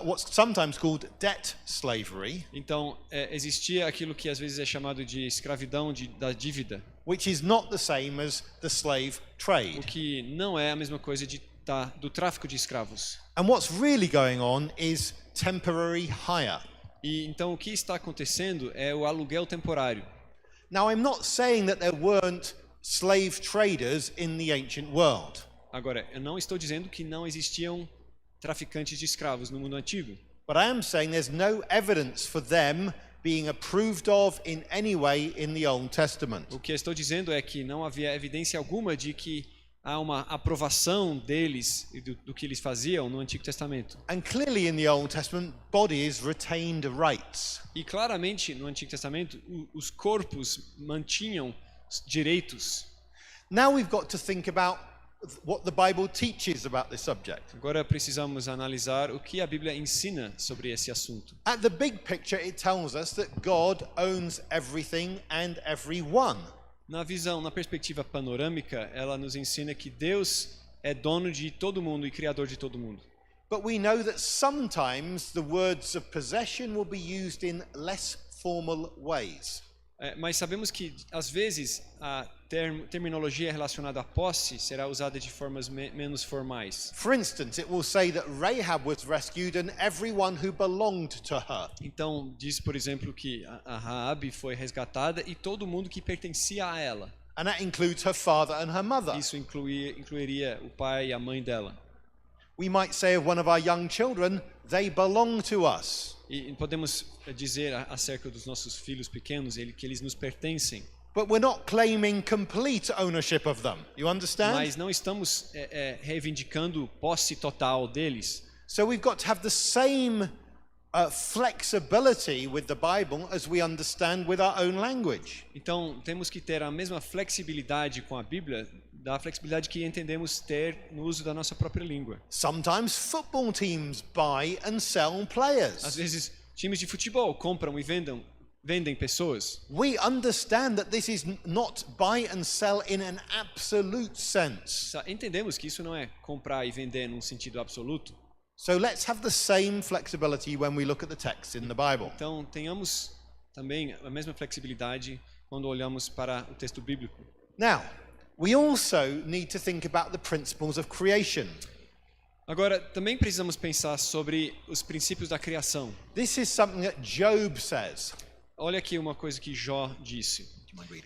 what's sometimes called debt slavery, Então existia aquilo que às vezes é chamado de escravidão da dívida, which is not the same as the slave o trade. que não é a mesma coisa do tráfico de escravos. And what's really going on is temporary hire. E então o que está acontecendo é o aluguel temporário. Now, I'm not saying that there weren't slave traders in the ancient world. Agora, eu não estou dizendo que não existiam traficantes de escravos no mundo antigo. But I am saying there's no evidence for them being approved of in any way in the Old Testament. O que eu estou dizendo é que não havia evidência alguma de que há uma aprovação deles e do que eles faziam no Antigo Testamento. And clearly in the Old Testament, bodies retained rights. E claramente no Antigo Testamento os corpos mantinham direitos. Now we've got to think about what the Bible teaches about this subject. Agora precisamos analisar o que a Bíblia ensina sobre esse assunto. At the big picture, it tells us that God owns everything and everyone. Na perspectiva panorâmica, ela nos ensina que Deus é dono de todo mundo e criador de todo mundo. But we know that sometimes the words of possession will be used in less formal ways. Mas sabemos que, às vezes, a terminologia relacionada à posse será usada de formas menos formais. For instance, it will say that Rahab was rescued and everyone who belonged to her. Então, diz, por exemplo, que a Raabe foi resgatada e todo mundo que pertencia a ela. And that includes her father and her mother. Isso incluiria o pai e a mãe dela. We might say of one of our young children, they belong to us. E podemos dizer acerca dos nossos filhos pequenos que eles nos pertencem. But we're not claiming complete ownership of them. You understand? Mas não estamos reivindicando posse total deles. So we've got to have the same flexibility with the Bible as we understand with our own language. Então temos que ter a mesma flexibilidade com a Bíblia, da flexibilidade que entendemos ter no uso da nossa própria língua. Sometimes football teams buy and sell players. Às vezes Times de futebol compram e vendem pessoas. We understand that this is not buy and sell in an absolute sense. Entendemos que isso não é comprar e vender num sentido absoluto. So let's have the same flexibility when we look at the text in the Bible. Então, tenhamos também a mesma flexibilidade quando olhamos para o texto bíblico. Now, we also need to think about the principles of creation. Agora, também precisamos pensar sobre os princípios da criação. This is something that Job says. Olha aqui uma coisa que Jó disse.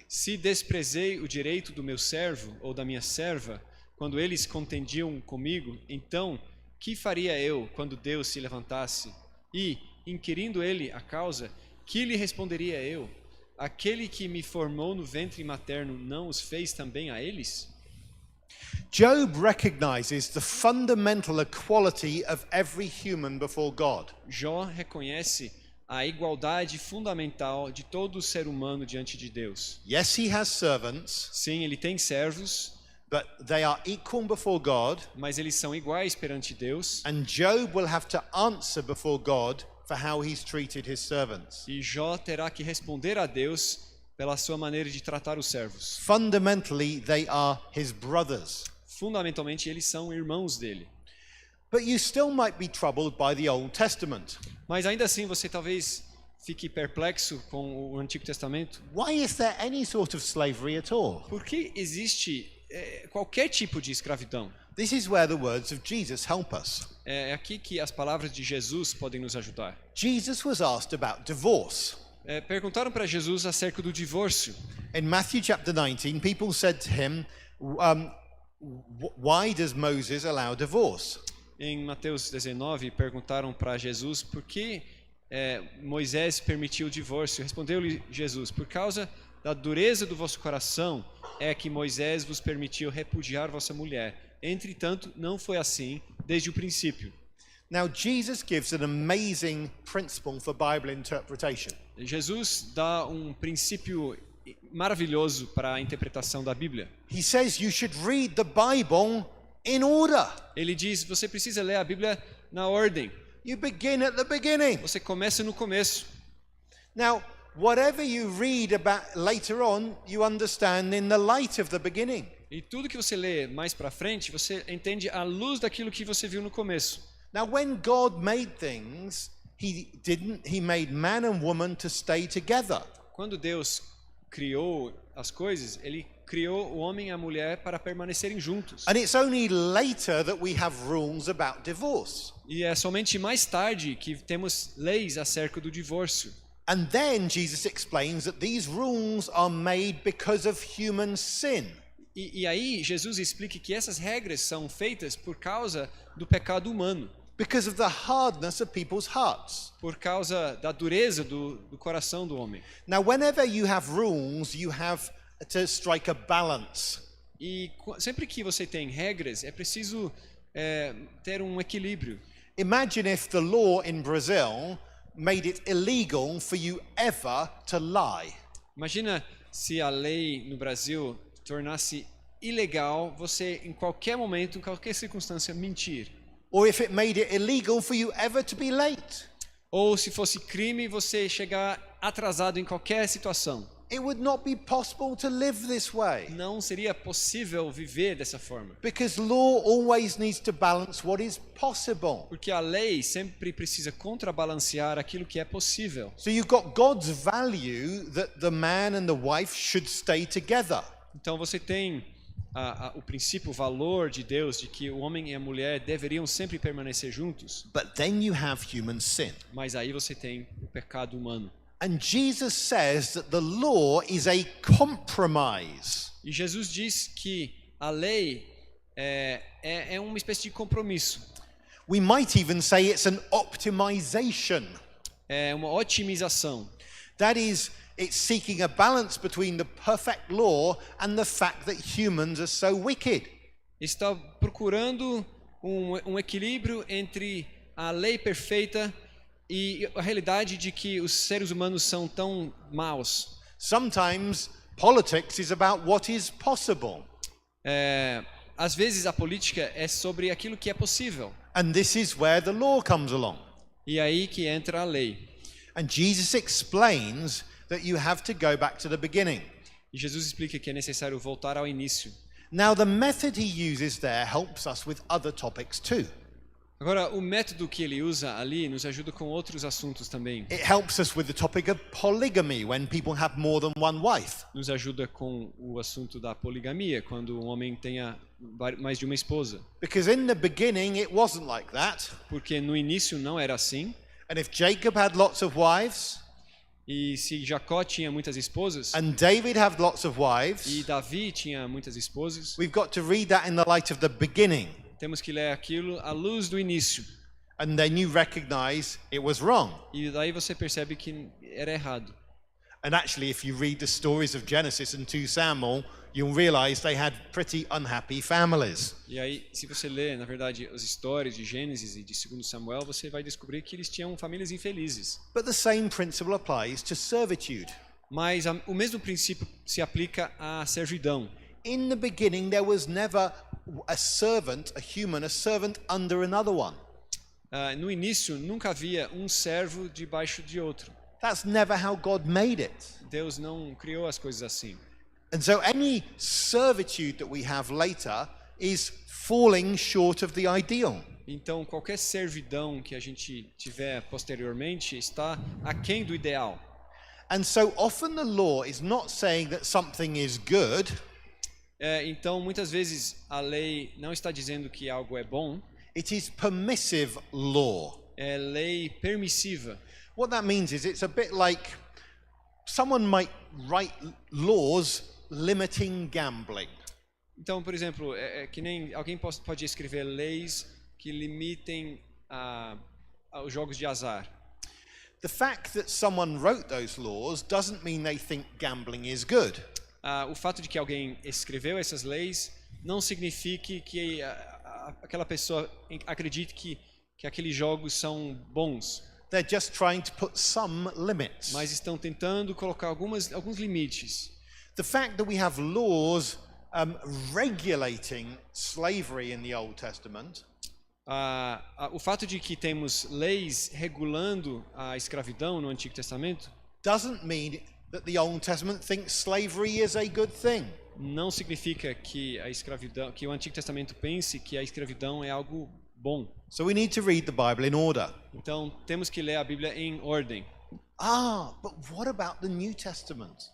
Se desprezei o direito do meu servo ou da minha serva, quando eles contendiam comigo, então, que faria eu quando Deus se levantasse? E, inquirindo ele a causa, que lhe responderia eu? Aquele que me formou no ventre materno não os fez também a eles? Job recognizes the fundamental equality of every human before God. Jó reconhece a igualdade fundamental de todo ser humano diante de Deus. Yes, he has servants, Sim, ele tem servos, but they are equal before God, mas eles são iguais perante Deus. and Job will have to answer before God for how he's treated his servants. E Jó terá que responder a Deus pela sua maneira de tratar os servos. Fundamentally, they are his brothers. Fundamentalmente, eles são irmãos dele. But you still might be troubled by the Old Testament. Mas ainda assim, você talvez fique perplexo com o Antigo Testamento. Why is there any sort of slavery at all? Por que existe qualquer tipo de escravidão? This is where the words of Jesus help us. É aqui que as palavras de Jesus podem nos ajudar. Jesus was asked about divorce. Perguntaram para Jesus acerca do divórcio. In Matthew chapter 19, people said to him, why does Moses allow divorce? Em Mateus 19, perguntaram para Jesus por que Moisés permitiu o divórcio. Respondeu-lhe Jesus, por causa da dureza do vosso coração é que Moisés vos permitiu repudiar vossa mulher. Entretanto, não foi assim desde o princípio. Now, Jesus gives an amazing principle for Bible interpretation. Jesus dá um princípio maravilhoso para a interpretação da Bíblia. He says you should read the Bible in order. Ele diz, você precisa ler a Bíblia na ordem. You begin at the beginning. Você começa no começo. Now, whatever you read about later on, you understand in the light of the beginning. E tudo que você lê mais para frente, você entende à luz daquilo que você viu no começo. Now, when God made things, he made man and woman to stay together. Quando Deus criou as coisas, ele criou o homem e a mulher para permanecerem juntos. And it's only later that we have rules about divorce. E é somente mais tarde que temos leis acerca do divórcio. And then Jesus explains that these rules are made because of human sin. E aí Jesus explica que essas regras são feitas por causa do pecado humano. Because of the hardness of people's hearts. Por causa da dureza do coração do homem. Now, whenever you have rules, you have to strike a balance. E sempre que você tem regras, é preciso ter um equilíbrio. Imagine if the law in Brazil made it illegal for you ever to lie. Imagina se a lei no Brasil tornasse ilegal você em qualquer momento, em qualquer circunstância mentir. Or if it made it illegal for you ever to be late. Ou se fosse crime você chegar atrasado em qualquer situação. It would not be possible to live this way. Não seria possível viver dessa forma. Because law always needs to balance what is possible. Porque a lei sempre precisa contrabalancear aquilo que é possível. So you've got God's value that the man and the wife should stay together. Então você tem o princípio, o valor de Deus de que o homem e a mulher deveriam sempre permanecer juntos. But then you have human sin. Mas aí você tem o pecado humano. And Jesus says that the law is a compromise. E Jesus diz que a lei é uma espécie de compromisso. We might even say it's an optimization. É uma otimização. That is, it's seeking a balance between the perfect law and the fact that humans are so wicked. Está procurando um equilíbrio entre a lei perfeita e a realidade de que os seres humanos são tão maus. Sometimes politics is about what is possible. Às vezes a política é sobre aquilo que é possível. And this is where the law comes along. E aí que entra a lei. And Jesus explains that you have to go back to the beginning. E Jesus explica que é necessário voltar ao início. Now, the method he uses there helps us with other topics too. Agora, o método que ele usa ali nos ajuda com outros assuntos também. It helps us with the topic of polygamy, when people have more than one wife. Nos ajuda com o assunto da poligamia, quando um homem tenha mais de uma esposa. Because in the beginning it wasn't like that. Porque no início não era assim. And if Jacob had lots of wives, E se Jacó tinha muitas esposas, and David had lots of e wives, Davi tinha muitas esposas, we've got to read that in the light of the beginning. temos que ler aquilo à luz do início. And then you recognize it was wrong. E daí você percebe que era errado. And actually, if you read the stories of Genesis and 2 Samuel, you'll realize they had pretty unhappy families. E aí, se você ler, na verdade, as histórias de Gênesis e de 2 Samuel, você vai descobrir que eles tinham famílias infelizes. But the same principle applies to servitude. Mas o mesmo princípio se aplica à servidão. In the beginning, there was never a servant under another one. No início, nunca havia um servo debaixo de outro. That's never how God made it. Deus não criou as coisas assim. And so any servitude that we have later is falling short of the ideal. Então, qualquer servidão que a gente tiver posteriormente está aquém do ideal. And so often the law is not saying that something is good. Então, muitas vezes, a lei não está dizendo que algo é bom. It is permissive law. É lei permissiva. What that means is it's a bit like someone might write laws limiting gambling. Então, por exemplo, é que nem alguém pode escrever leis que limitem os jogos de azar. The fact that someone wrote those laws doesn't mean they think gambling is good. O fato de que alguém escreveu essas leis não significa que aquela pessoa acredite que aqueles jogos são bons. They're just trying to put some limits. Mas estão tentando colocar alguns limites. The fact that we have laws regulating slavery in the Old Testament O fato de que temos leis regulando a escravidão no Antigo Testamento doesn't mean that the Old Testament thinks slavery is a good thing. não significa que que o Antigo Testamento pense que a escravidão é algo bom. So we need to read the Bible in order. Então temos que ler a Bíblia em ordem. But what about the New Testament?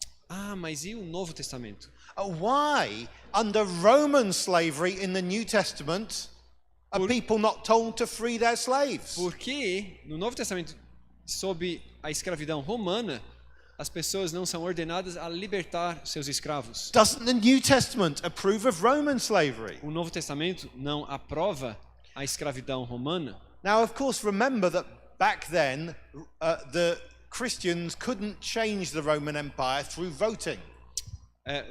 Mas e o Novo Testamento? Why, under Roman slavery in the New Testament, are people not told to free their slaves? Porque no Novo Testamento, sob a escravidão romana, as pessoas não são ordenadas a libertar seus escravos. Doesn't the New Testament approve of Roman slavery? O Novo Testamento não aprova a escravidão romana. Now, of course, remember that back then, the Christians couldn't change the Roman Empire through voting.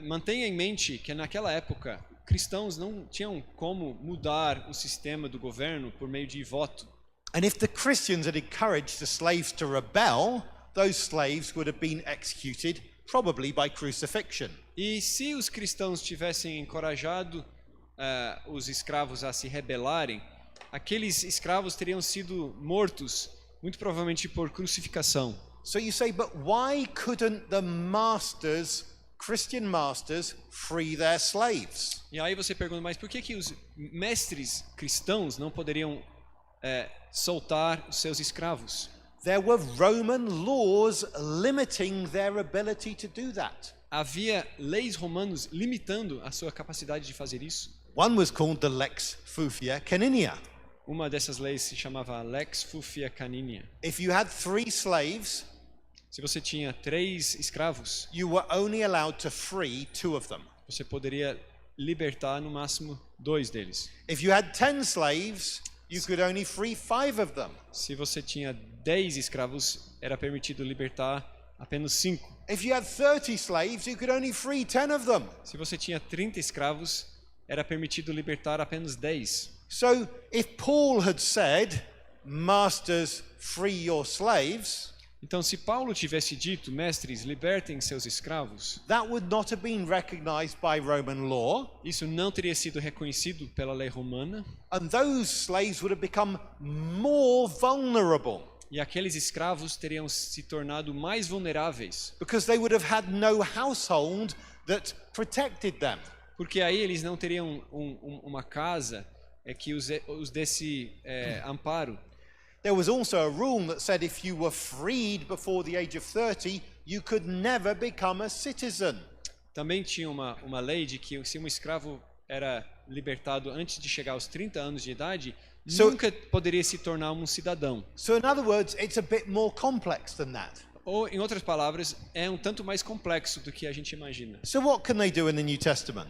Mantenha em mente que naquela época cristãos não tinham como mudar o sistema do governo por meio de voto. And if the Christians had encouraged the slaves to rebel, those slaves would have been executed, probably by crucifixion. E se os cristãos tivessem encorajado os escravos a se rebelarem, aqueles escravos teriam sido mortos, muito provavelmente por crucificação. So you say, but why couldn't the Christian masters, free their slaves? E aí você pergunta, mas por que os mestres cristãos não poderiam soltar os seus escravos? There were Roman laws limiting their ability to do that. Havia leis romanos limitando a sua capacidade de fazer isso. One was called the Lex Fufia Caninia. Uma dessas leis se chamava Lex Fufia Caninia. If you had 3 slaves, se você tinha 3 escravos, you were only allowed to free 2 of them. Você poderia libertar no máximo 2 deles. If you had 10 slaves, you could only free 5 of them. Se você tinha 10 escravos, era permitido libertar apenas 5. If you had 30 slaves, you could only free 10 of them. Se você tinha 30 escravos, era permitido libertar apenas 10. So, if Paul had said, "Masters, free your slaves," então, se Paulo tivesse dito, mestres, libertem seus escravos, that would not have been recognized by Roman law. Isso não teria sido reconhecido pela lei romana. And those slaves would have become more vulnerable. E aqueles escravos teriam se tornado mais vulneráveis, because they would have had no household that protected them. porque aí eles não teriam uma casa que os desse amparo. There was also a rule that said if you were freed before the age of 30, you could never become a citizen. Também tinha uma lei de que se um escravo era libertado antes de chegar aos 30 anos de idade, nunca poderia se tornar um cidadão. So in other words, it's a bit more complex than that. Ou, em outras palavras, é um tanto mais complexo do que a gente imagina. So what can they do in the New Testament?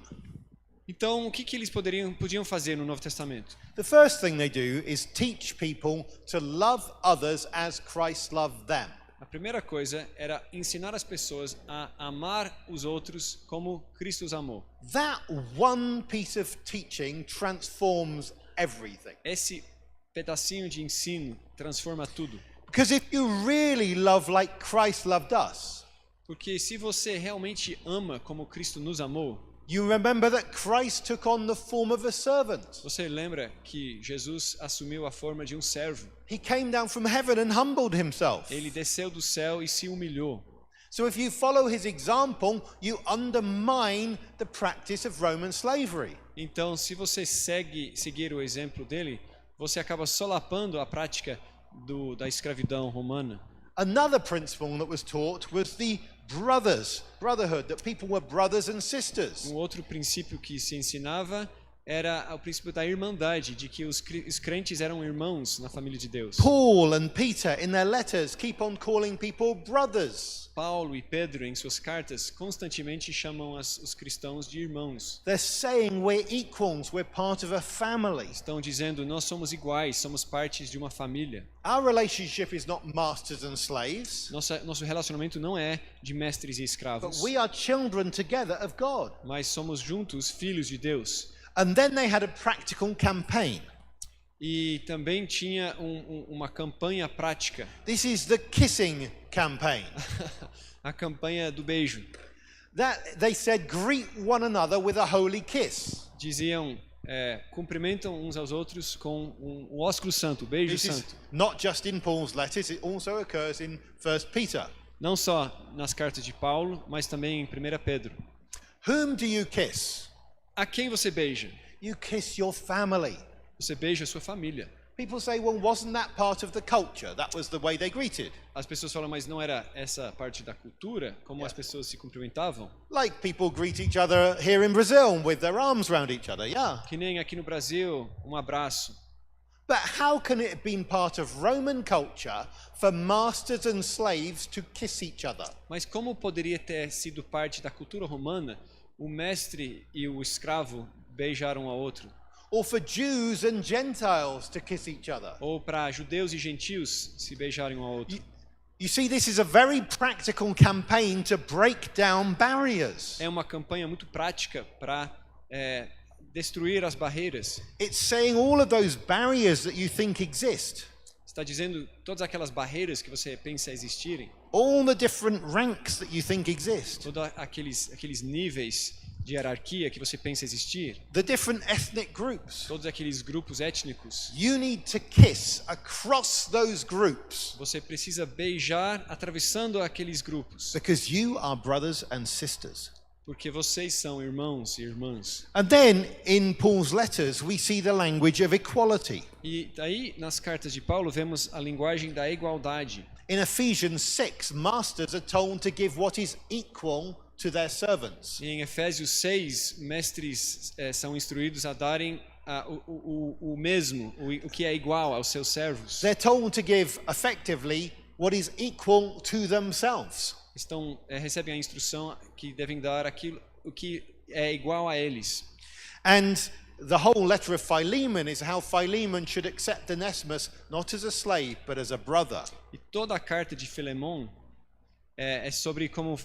Então, o que eles podiam fazer no Novo Testamento? The first thing they do is teach people to love others as Christ loved them. A primeira coisa era ensinar as pessoas a amar os outros como Cristo os amou. That one piece of teaching transforms everything. Esse pedacinho de ensino transforma tudo. Because if you really love like Christ loved us, Porque se você realmente ama como Cristo nos amou, you remember that Christ took on the form of a servant. você lembra que Jesus assumiu a forma de um servo. He came down from heaven and humbled himself. Ele desceu do céu e se humilhou. So if you follow his example, you undermine the practice of Roman slavery. Então, se você seguir o exemplo dele, você acaba solapando a prática da escravidão romana. Another principle that was taught was the brotherhood, that people were brothers and sisters. Um outro princípio que se ensinava era o princípio da irmandade, de que os crentes eram irmãos na família de Deus. Paul and Peter in their letters keep on calling people brothers. Paulo e Pedro, em suas cartas, constantemente chamam os cristãos de irmãos. They're saying we're equals, we're part of a family. Estão dizendo, nós somos iguais, somos partes de uma família. Our relationship is not masters and slaves, Nosso relacionamento não é de mestres e but escravos, we are children together of God. mas somos juntos filhos de Deus. And then they had a practical campaign. E também tinha uma campanha prática, This is the kissing campaign. a campanha do beijo. That they said, greet one another with a holy kiss. Diziam, cumprimentam uns aos outros com um ósculo santo, beijo This is santo. not just in Paul's letters, it also occurs in 1 Peter. Não só nas cartas de Paulo, mas também em 1 Pedro. Whom do you kiss? A quem você beija? You kiss your family. Você beija a sua família. People say, well, wasn't that part of the culture? That was the way they greeted. As pessoas falam, mas não era essa parte da cultura? Como as pessoas se cumprimentavam? Like people greet each other here in Brazil with their arms around each other, yeah. Que nem aqui no Brasil, um abraço. But how can it have been part of Roman culture for masters and slaves to kiss each other? Mas como poderia ter sido parte da cultura romana o mestre e o escravo beijaram um ao outro? Or for Jews and Gentiles to kiss each other? Ou para judeus e gentios se beijarem um ao outro? You see, this is a very practical campaign to break down barriers. É uma campanha muito prática para destruir as barreiras. It's saying all of those barriers that you think exist, Está dizendo todas aquelas barreiras que você pensa existirem, all the different ranks that you think exist, todos aqueles níveis de hierarquia que você pensa existir, the different ethnic groups. todos aqueles grupos étnicos. You need to kiss across those groups Você precisa beijar atravessando aqueles grupos, because you are brothers and sisters. porque vocês são irmãos e irmãs. And then in Paul's letters, we see the language of equality. E aí, nas cartas de Paulo, vemos a linguagem da igualdade. In Ephesians 6, masters are told to give what is equal to their servants. E em Efésios 6, mestres são instruídos a darem o mesmo, o que é igual aos seus servos. They're told to give effectively what is equal to themselves. Recebem a instrução que devem dar o que é igual a eles. And the whole letter of Philemon is how Philemon should accept Onesimus not as a slave but as a brother. E toda a carta de Filemon é sobre como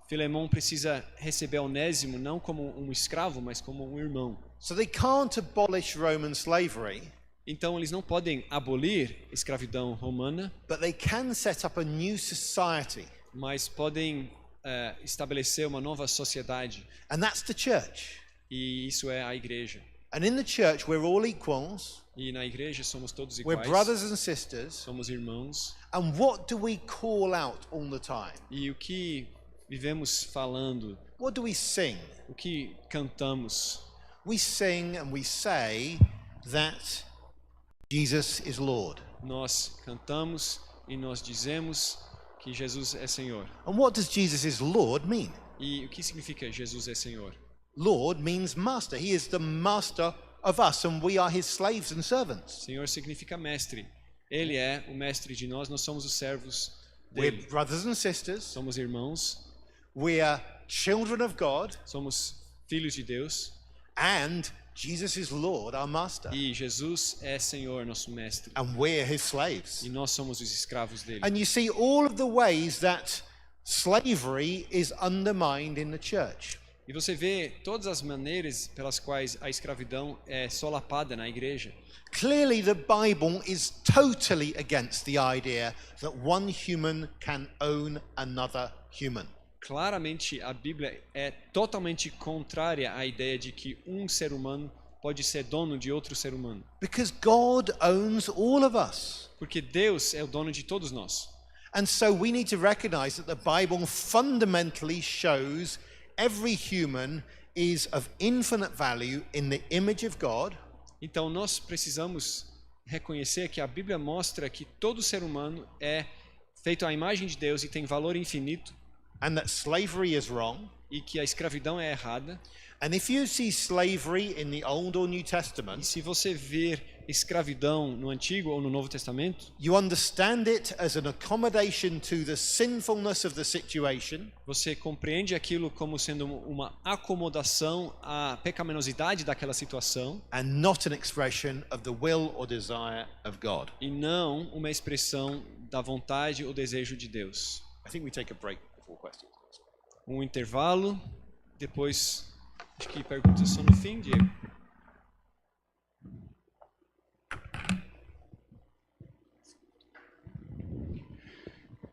Filemon precisa receber Onésimo não como um escravo, mas como um irmão. So they can't abolish Roman slavery, Então eles não podem abolir a escravidão romana, but they can set up a new society. mas podem estabelecer uma nova sociedade. And that's the church. E isso é a igreja. And in the church, we're all equals. E na igreja somos todos We're iguais. brothers and sisters. Somos irmãos. And what do we call out all the time? E o que vivemos falando? What do we sing? O que cantamos? We sing and we say that Jesus is Lord. Nós cantamos e nós dizemos que Jesus é Senhor. And what does Jesus is Lord mean? E o que significa Jesus é Senhor? Lord means master. He is the master of us and we are his slaves and servants. Senhor significa mestre. Ele é o mestre de nós somos os servos We're dele. brothers and sisters. Somos irmãos, We are children of God. somos filhos de Deus And Jesus is Lord, our master. e Jesus é Senhor, nosso mestre. And we're his slaves. E nós somos os escravos dele. And you see all of the ways that slavery is undermined in the church. E você vê todas as maneiras pelas quais a escravidão é solapada na igreja. Clearly, the Bible is totally against the idea that one human can own another human. Claramente, a Bíblia é totalmente contrária à ideia de que um ser humano pode ser dono de outro ser humano. Because God owns all of us. Porque Deus é o dono de todos nós. And so we need to recognize that the Bible fundamentally shows every human is of infinite value in the image of God. Então, nós precisamos reconhecer que a Bíblia mostra que todo ser humano é feito à imagem de Deus e tem valor infinito. And that slavery is wrong. E que a escravidão é errada. And if you see slavery in the Old or New E Testament, se você ver escravidão no Antigo ou no Novo Testamento, you understand it as an accommodation to the sinfulness of the situation, você compreende aquilo como sendo uma acomodação à pecaminosidade daquela situação and not an expression of the will or desire of God. e não uma expressão da vontade ou desejo de Deus. I think we take a break before questions. Um intervalo, depois acho que perguntas são no fim, Diego.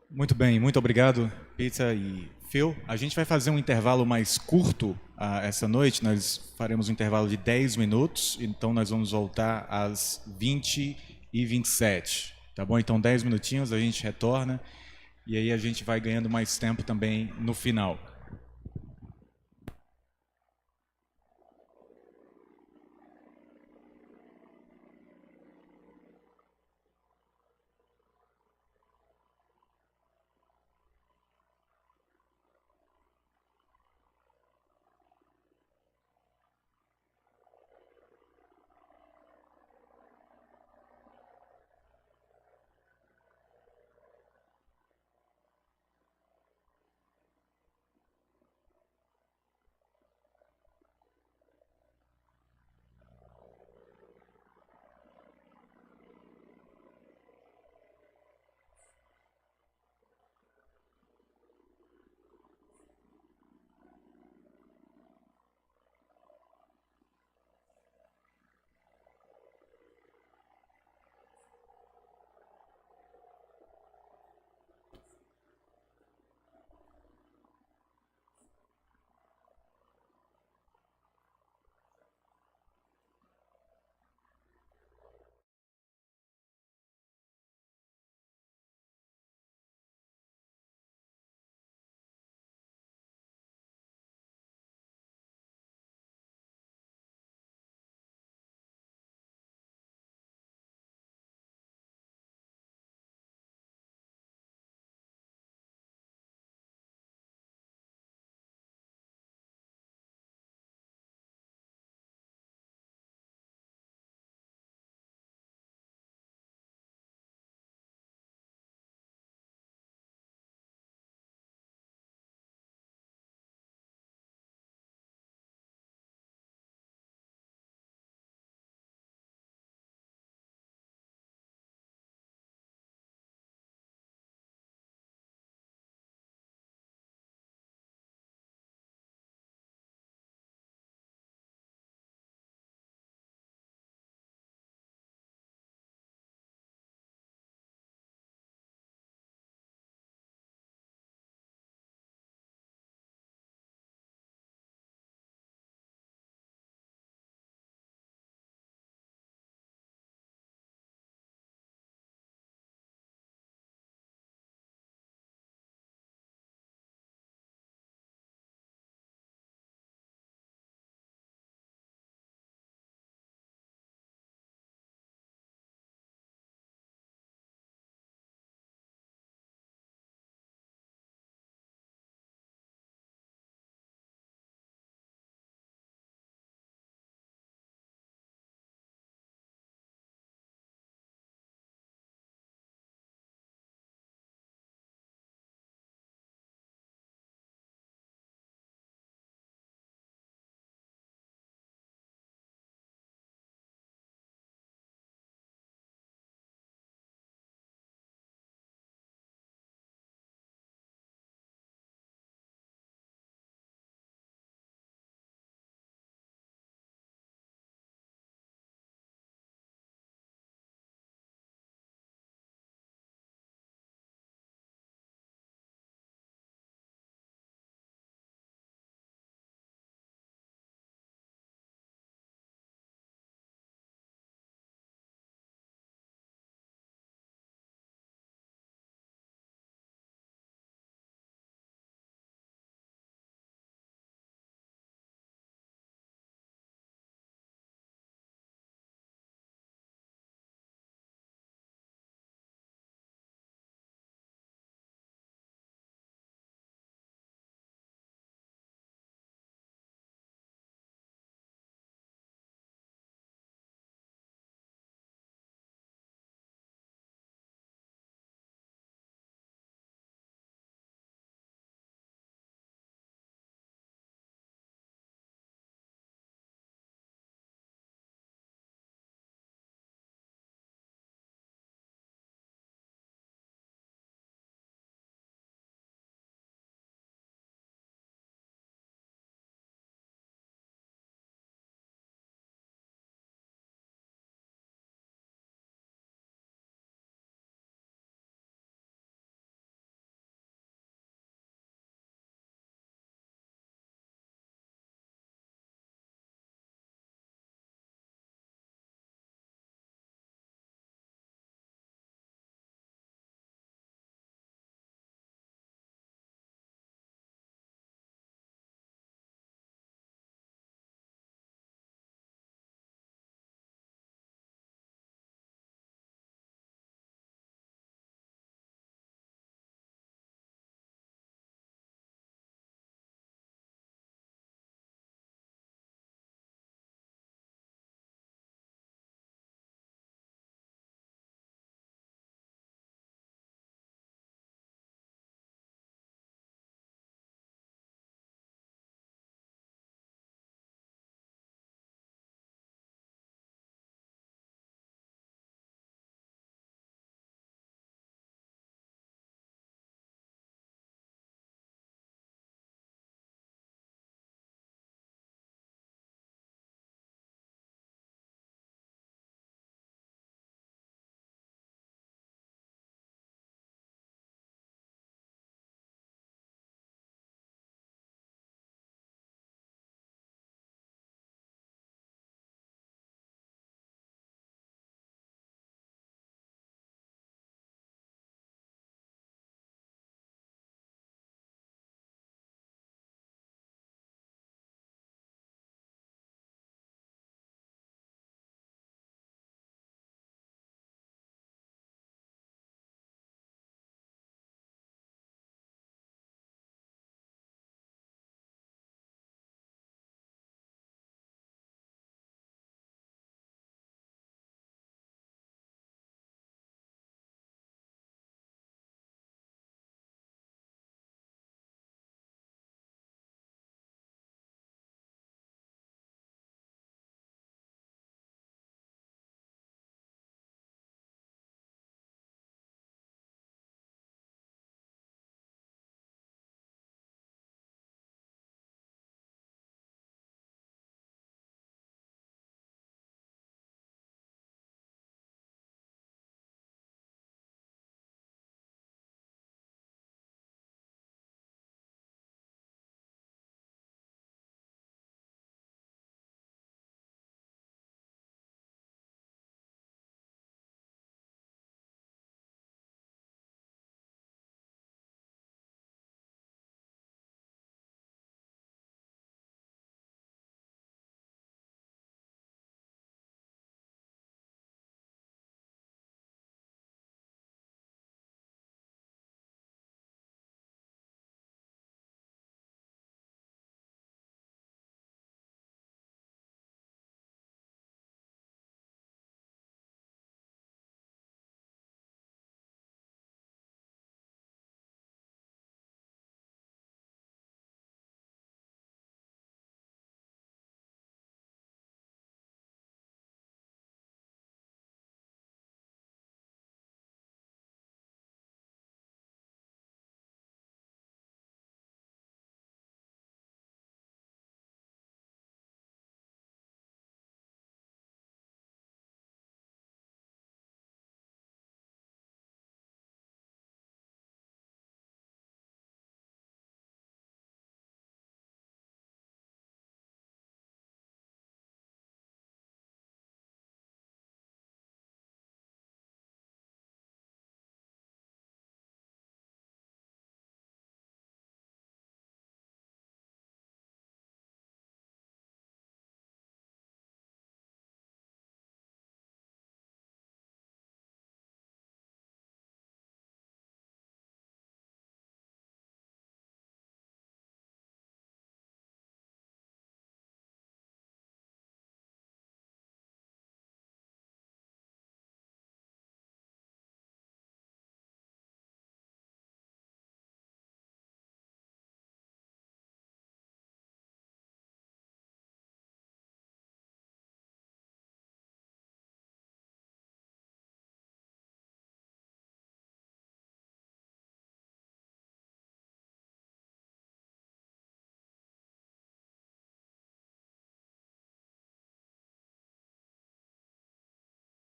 Muito bem, muito obrigado, Peter e Phil. A gente vai fazer um intervalo mais curto essa noite. Nós faremos um intervalo de 10 minutos, então nós vamos voltar às 20h27. Tá bom? Então 10 minutinhos, a gente retorna e aí a gente vai ganhando mais tempo também no final.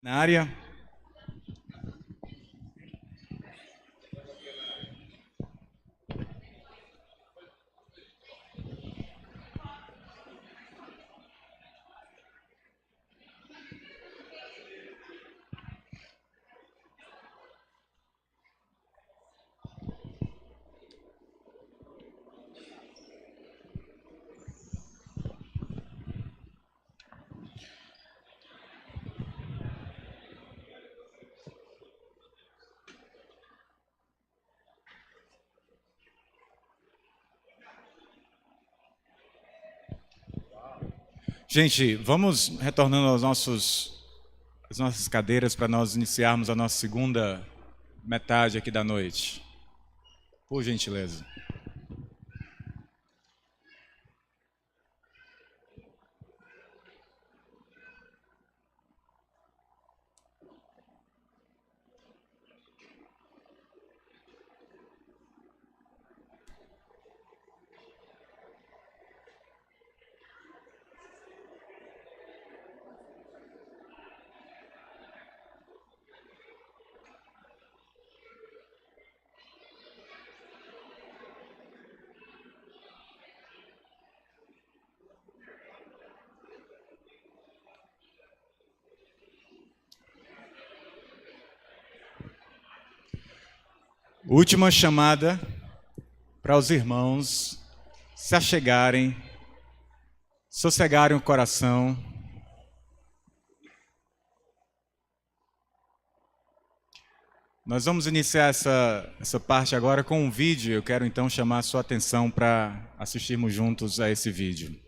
Na área. Gente, vamos retornando às nossas cadeiras para nós iniciarmos a nossa segunda metade aqui da noite. Por gentileza. Última chamada para os irmãos se achegarem, sossegarem o coração. Nós vamos iniciar essa parte agora com um vídeo. Eu quero então chamar a sua atenção para assistirmos juntos a esse vídeo.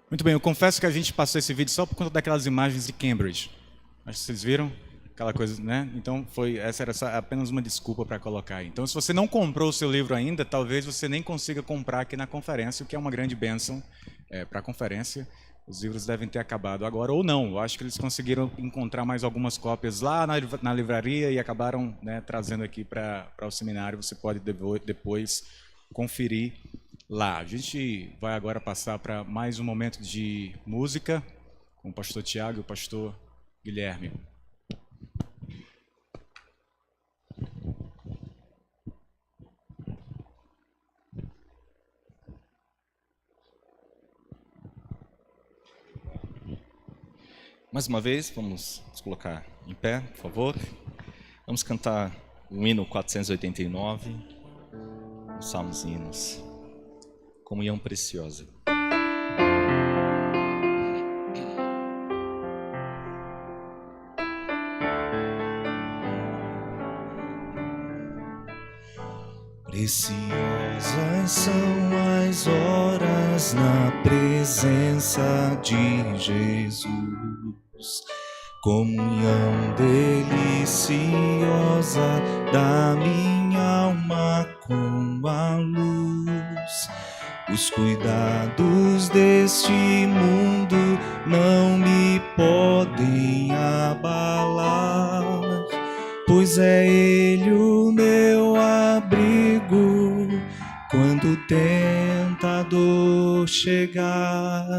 Muito bem, eu confesso que a gente passou esse vídeo só por conta daquelas imagens de Cambridge. Acho que vocês viram aquela coisa, né? Então, essa era apenas uma desculpa para colocar aí. Então, se você não comprou o seu livro ainda, talvez você nem consiga comprar aqui na conferência, o que é uma grande bênção para a conferência. Os livros devem ter acabado agora, ou não. Eu acho que eles conseguiram encontrar mais algumas cópias lá na livraria e acabaram, né, trazendo aqui para o seminário. Você pode depois conferir lá. A gente vai agora passar para mais um momento de música com o pastor Tiago e o pastor Guilherme. Mais uma vez, vamos nos colocar em pé, por favor. Vamos cantar o hino 489, os Salmos e Hinos. Comunhão preciosa. Preciosas são as horas na presença de Jesus, comunhão deliciosa da minha alma com a luz. Os cuidados deste mundo não me podem abalar, pois é Ele o meu abrigo quando o tentador chegar,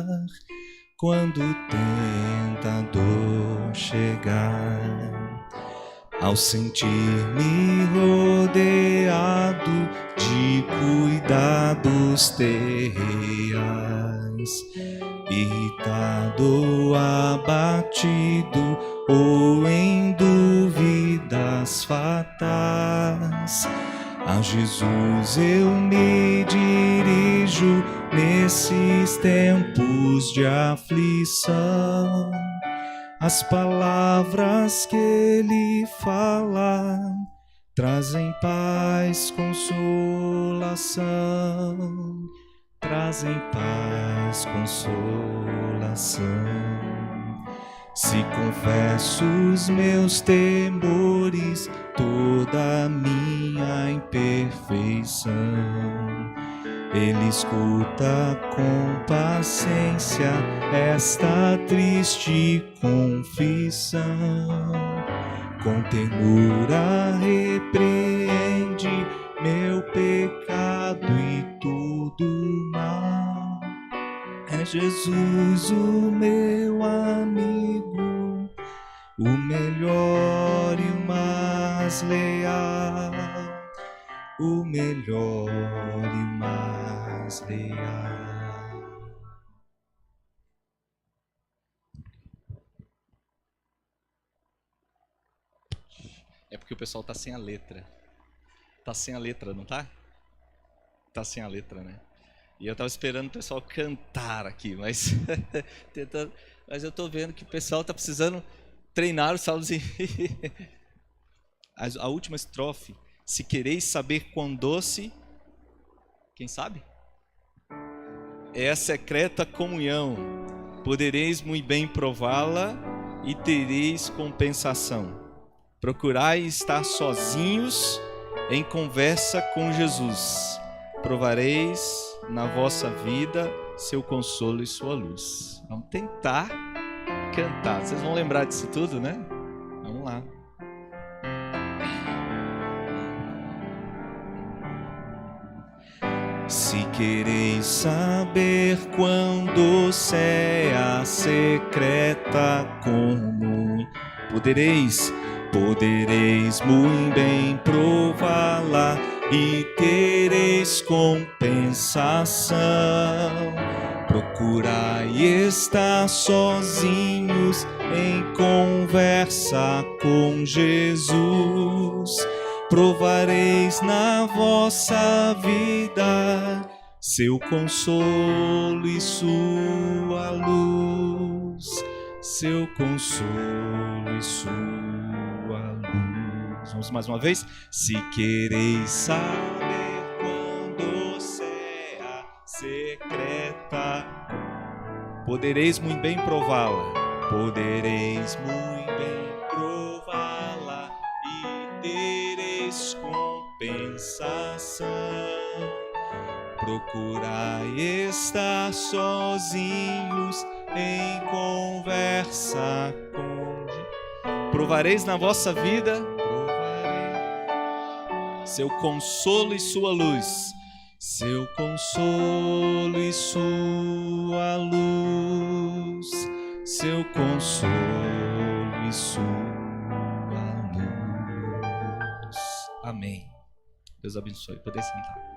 quando o tentador chegar. Ao sentir-me rodeado de cuidados terreais, irritado, abatido ou em dúvidas fatais, a Jesus eu me dirijo nesses tempos de aflição. As palavras que Ele fala trazem paz, consolação, trazem paz, consolação. Se confesso os meus temores, toda a minha imperfeição, Ele escuta com paciência esta triste confissão. Com ternura repreende meu pecado e tudo mal. É Jesus o meu amigo, o melhor e o mais leal, o melhor e o mais leal. É porque o pessoal tá sem a letra. Tá sem a letra, não tá? Tá sem a letra, né? E eu tava esperando o pessoal cantar aqui, mas mas eu tô vendo que o pessoal tá precisando treinar os salmos. A última estrofe: se quereis saber quão doce, quem sabe? É a secreta comunhão, podereis muito bem prová-la e tereis compensação. Procurai estar sozinhos em conversa com Jesus. Provareis na vossa vida seu consolo e sua luz. Vamos tentar cantar. Vocês vão lembrar disso tudo, né? Vamos lá. Se quereis saber quão doce é a secreta comunhão, podereis muito bem prová-la e tereis compensação. Procurai estar sozinhos em conversa com Jesus. Provareis na vossa vida seu consolo e sua luz, seu consolo e sua luz. Vamos mais uma vez. Se quereis saber quando é a secreta, podereis muito bem prová-la, podereis muito bem prová-la e tereis compensação. Procurai estar sozinhos em conversa com Deus. Provareis na vossa vida seu consolo e sua luz, seu consolo e sua luz, seu consolo e sua luz. Amém. Deus abençoe. Poder sentar.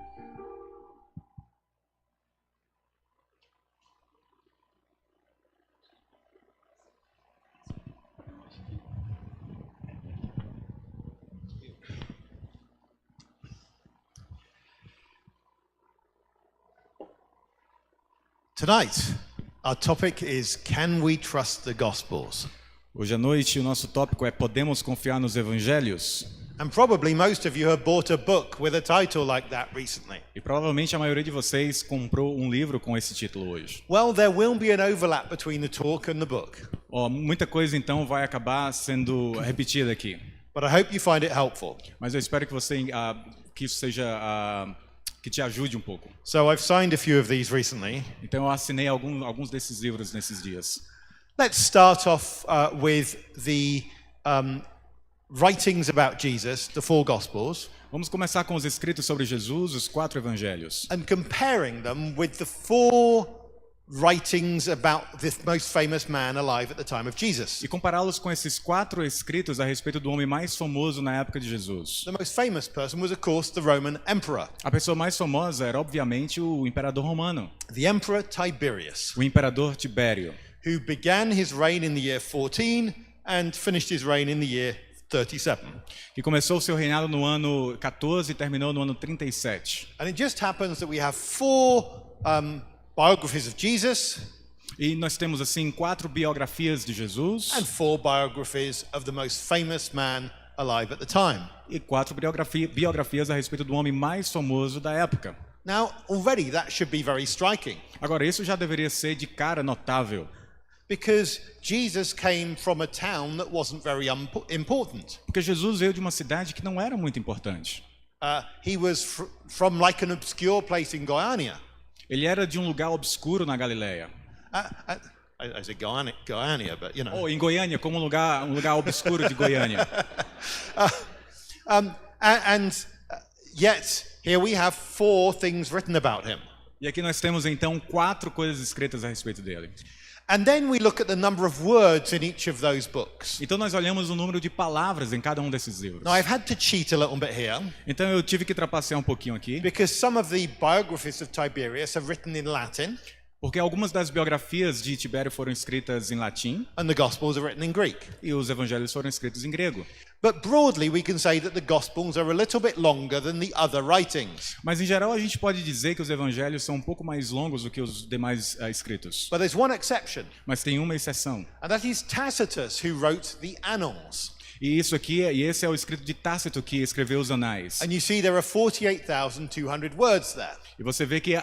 Tonight, our topic is, can we trust the Gospels? Hoje à noite o nosso tópico é: podemos confiar nos evangelhos? And probably most of you have bought a book with a title like that recently. E provavelmente a maioria de vocês comprou um livro com esse título hoje. Well, there will be an overlap between the talk and the book, Muita coisa então vai acabar sendo repetida aqui. but I hope you find it helpful. Mas eu espero que você que isso seja que te ajude um pouco. So I've signed a few of these recently. Então eu assinei alguns desses livros nesses dias. Let's start off with the writings about Jesus, the 4 Gospels, Vamos começar com os escritos sobre Jesus, os 4 evangelhos. and comparing them with the 4 writings about the most famous man alive at the time of Jesus. E compará-los com esses 4 escritos a respeito do homem mais famoso na época de Jesus. The most famous person was, of course, the Roman emperor, A pessoa mais famosa era, obviamente, o imperador romano, the Emperor Tiberius, o imperador Tibério, who began his reign in the year 14 and finished his reign in the year 37. que começou o seu reinado no ano 14 e terminou no ano 37. And it just happens that we have 4 biographies of Jesus E nós temos, assim, 4 biografias de Jesus and 4 biographies of the most famous man alive at the time. e 4 biografias a respeito do homem mais famoso da época. Now, already that should be very striking, Agora, isso já deveria ser de cara notável, because Jesus came from a town that wasn't very important. porque Jesus veio de uma cidade que não era muito importante. He was from like an obscure place in Guyana. Ele era de um lugar obscuro na Galileia. I say Guyana, but you know. Ou em Goiânia, como um lugar obscuro de Goiânia. Yet here we have 4 things written about him. E aqui nós temos então 4 coisas escritas a respeito dele. And then we look at the number of words in each of those books. Então nós olhamos o número de palavras em cada um desses livros. Now I've had to cheat a little bit here, Então eu tive que trapacear um pouquinho aqui, because some of the biographies of Tiberius are written in Latin porque algumas das biografias de Tibério foram escritas em latim and the Gospels are written in Greek. e os evangelhos foram escritos em grego. But broadly we can say that the Gospels are a little bit longer than the other writings. Mas em geral a gente pode dizer que os evangelhos são um pouco mais longos do que os demais escritos. But there's one exception, Mas tem uma exceção. and that is Tacitus, who wrote the Annals. E esse é o escrito de Tácito que escreveu os Anais. And you see there are 48,200 words there. E você vê que há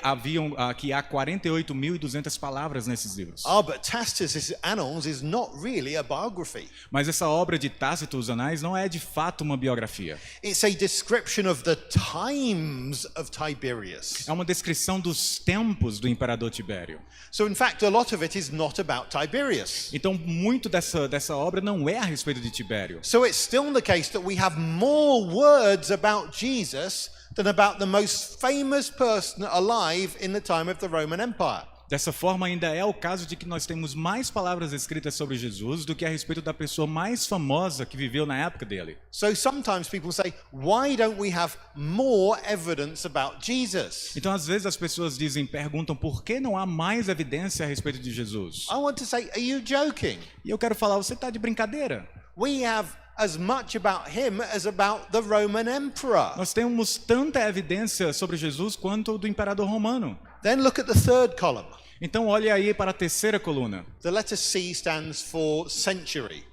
48.200 palavras nesses livros. But Tacitus' Annals is not really a biography. Mas essa obra de Tácito, os Anais, não é de fato uma biografia. It's a description of the times of Tiberius. É uma descrição dos tempos do imperador Tibério. So in fact, a lot of it is not about Tiberius. Então, muito dessa obra não é a respeito de Tibério. So it's still the case that we have more words about Jesus than about the most famous person alive in the time of the Roman Empire. Dessa forma, ainda é o caso de que nós temos mais palavras escritas sobre Jesus do que a respeito da pessoa mais famosa que viveu na época dele. So sometimes people say, why don't we have more evidence about Jesus? Então, às vezes as pessoas perguntam por que não há mais evidência a respeito de Jesus. I want to say, are you joking? E eu quero falar, você está de brincadeira? We have as much about him as about the Roman emperor. Nós temos tanta evidência sobre Jesus quanto do imperador romano. Then look at the 3rd column. Então olhe aí para a terceira coluna. The letter C stands for century.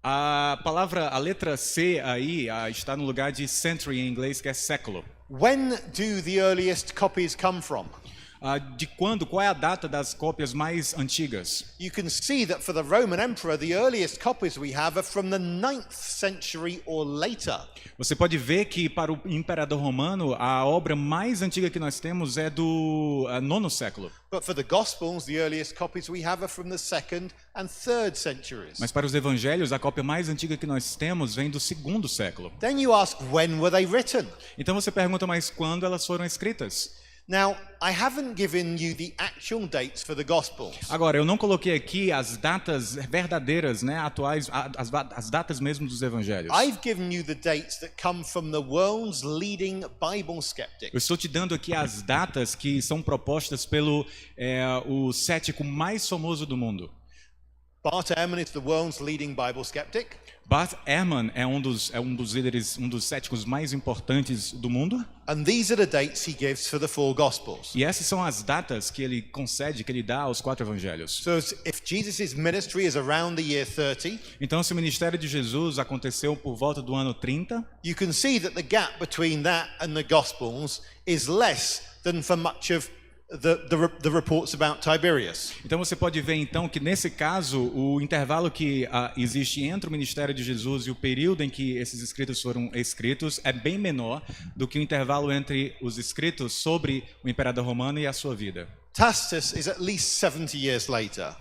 A letra C aí está no lugar de century em inglês, que é século. When do the earliest copies come from? De quando? Qual é a data das cópias mais antigas? You can see that for the Roman emperor, the earliest copies we have are from the 9th century or later. Você pode ver que para o imperador romano, a obra mais antiga que nós temos é do 9º século. But for the Gospels, the earliest copies we have are from the 2nd and 3rd centuries. Mas para os evangelhos, a cópia mais antiga que nós temos vem do 2º século. Then you ask, when were they written? Então você pergunta, mas quando elas foram escritas? Now, I haven't given you the actual dates for the Gospels. Agora, eu não coloquei aqui as datas verdadeiras, né, atuais, as datas mesmo dos evangelhos. I've given you the dates that come from the world's leading Bible Eu skeptics. estou te dando aqui as datas que são propostas pelo o cético mais famoso do mundo. Bart Ehrman is the world's leading Bible skeptic. Bart Ehrman é um dos líderes, um dos céticos mais importantes do mundo. And these are the dates he gives for the 4 Gospels. E essas são as datas que ele concede, que ele dá aos 4 evangelhos. So if Jesus' ministry is around the year 30, Então, se o ministério de Jesus aconteceu por volta do ano 30, you can see that the gap between that and the Gospels is less than for much of the reports about Tiberius. então você pode ver então que nesse caso o intervalo que existe entre o ministério de Jesus e o período em que esses escritos foram escritos é bem menor do que o intervalo entre os escritos sobre o imperador romano e a sua vida. Tacitus is at least 70 years later.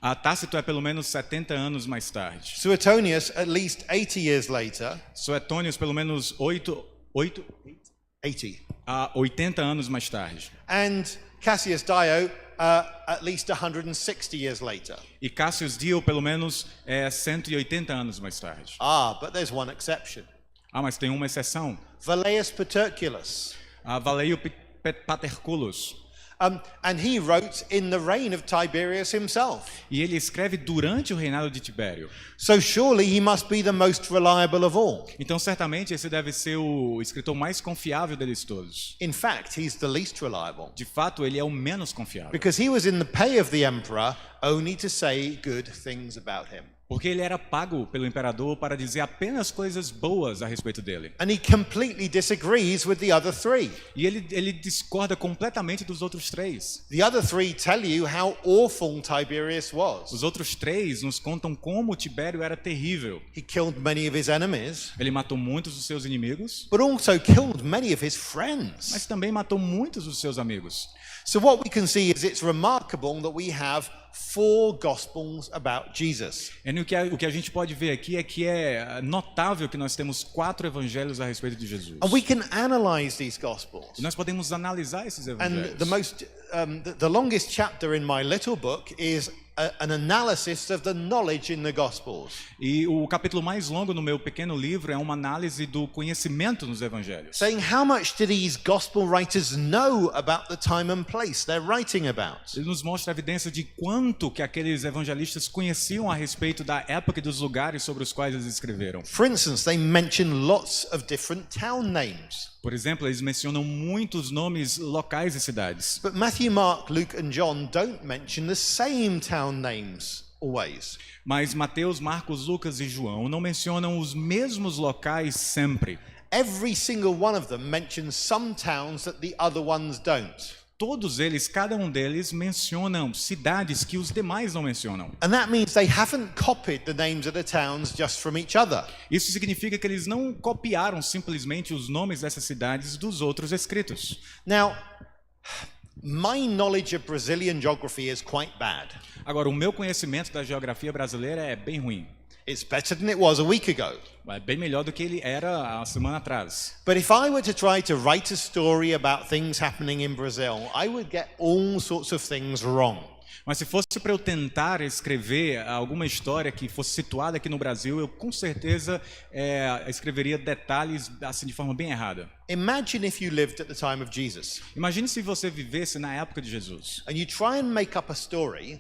A Tácito é pelo menos 70 anos mais tarde. Suetonius at least 80 years later. Suetônios pelo menos 80 anos mais tarde. And Cassius Dio at least 160 years later. E Cassius Dio pelo menos 180 anos mais tarde. But there's one exception. Mas tem uma exceção. Valerius Paterculus. Valeio Paterculus. And he wrote in the reign of Tiberius himself. E ele escreve durante o reinado de Tibério. So surely he must be the most reliable of all. Então certamente esse deve ser o escritor mais confiável deles todos. In fact, he's the least reliable. De fato, ele é o menos confiável. Because he was in the pay of the emperor only to say good things about him. Porque ele era pago pelo imperador para dizer apenas coisas boas a respeito dele. And he completely disagrees with the other 3. E ele discorda completamente dos outros 3. The other 3 tell you how awful Tiberius was. Os outros 3 nos contam como Tibério era terrível. He killed many of his enemies, Ele matou muitos dos seus inimigos, but also killed many of his friends. mas também matou muitos dos seus amigos. So what we can see is it's remarkable that we have 4 Gospels about Jesus. E o que a gente pode ver aqui é que é notável que nós temos 4 evangelhos a respeito de Jesus. And we can analyze these Gospels. E nós podemos analisar esses evangelhos. And the longest chapter in my little book is an analysis of the knowledge in the Gospels. E o capítulo mais longo no meu pequeno livro é uma análise do conhecimento nos evangelhos. Saying how much do these gospel writers know about the time and place they're writing about? Ele nos mostra a evidência de quanto que aqueles evangelistas conheciam a respeito da época e dos lugares sobre os quais eles escreveram. For instance, they mention lots of different town names. Por exemplo, eles mencionam muitos nomes locais e cidades. But Matthew, Mark, Luke and John don't mention the same town names always. Mas Mateus, Marcos, Lucas e João não mencionam os mesmos locais sempre. Every single one of them mentions some towns that the other ones don't. Todos eles, cada um deles, mencionam cidades que os demais não mencionam. And that means they haven't copied the names of the towns just from each other. Isso significa que eles não copiaram simplesmente os nomes dessas cidades dos outros escritos. Now, my knowledge of Brazilian geography is quite bad. Agora, o meu conhecimento da geografia brasileira é bem ruim. It's better than it was a week ago. É bem melhor do que ele era a semana atrás. But if I were to try to write a story about things happening in Brazil, I would get all sorts of things wrong. Mas se fosse para eu tentar escrever alguma história que fosse situada aqui no Brasil, eu com certeza escreveria detalhes assim de forma bem errada. Imagine if you lived at the time of Jesus. Imagine se você vivesse na época de Jesus. And you try and make up a story.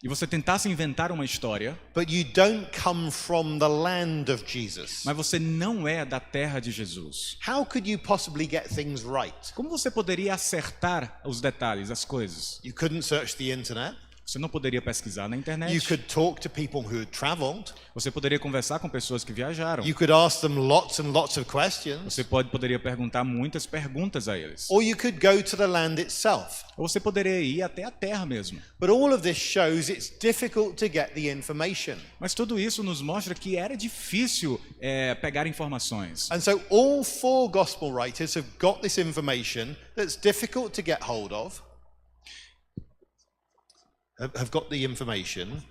E você tentasse inventar uma história, but you don't come from the land of Jesus. Mas você não é da terra de Jesus. How could you possibly get things right? Como você poderia acertar os detalhes, as coisas? You couldn't search the internet. Você não poderia pesquisar na internet. You could talk to people who had traveled. Você poderia conversar com pessoas que viajaram. You could ask them lots and lots of questions. Você poderia perguntar muitas perguntas a eles. Or you could go to the land itself. Ou você poderia ir até a terra mesmo. But all of this shows it's difficult to get the information. Mas tudo isso nos mostra que era difícil pegar informações. And so all 4 gospel writers have got this information that's difficult to get hold of. Have got the information.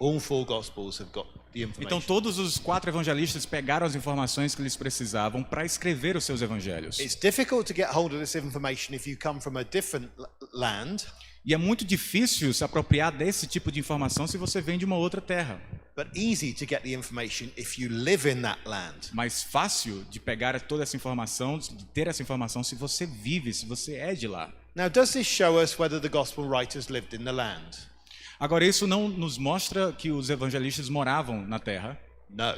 All 4 gospels have got the information. Então todos os 4 evangelistas pegaram as informações que eles precisavam para escrever os seus evangelhos. It's difficult to get hold of this information if you come from a different land. E é muito difícil se apropriar desse tipo de informação se você vem de uma outra terra. But easy to get the information if you live in that land. Mais fácil de pegar toda essa informação, de ter essa informação se você vive, se você é de lá. Now, does this show us whether the gospel writers lived in the land? Agora, isso não nos mostra que os evangelistas moravam na terra. No.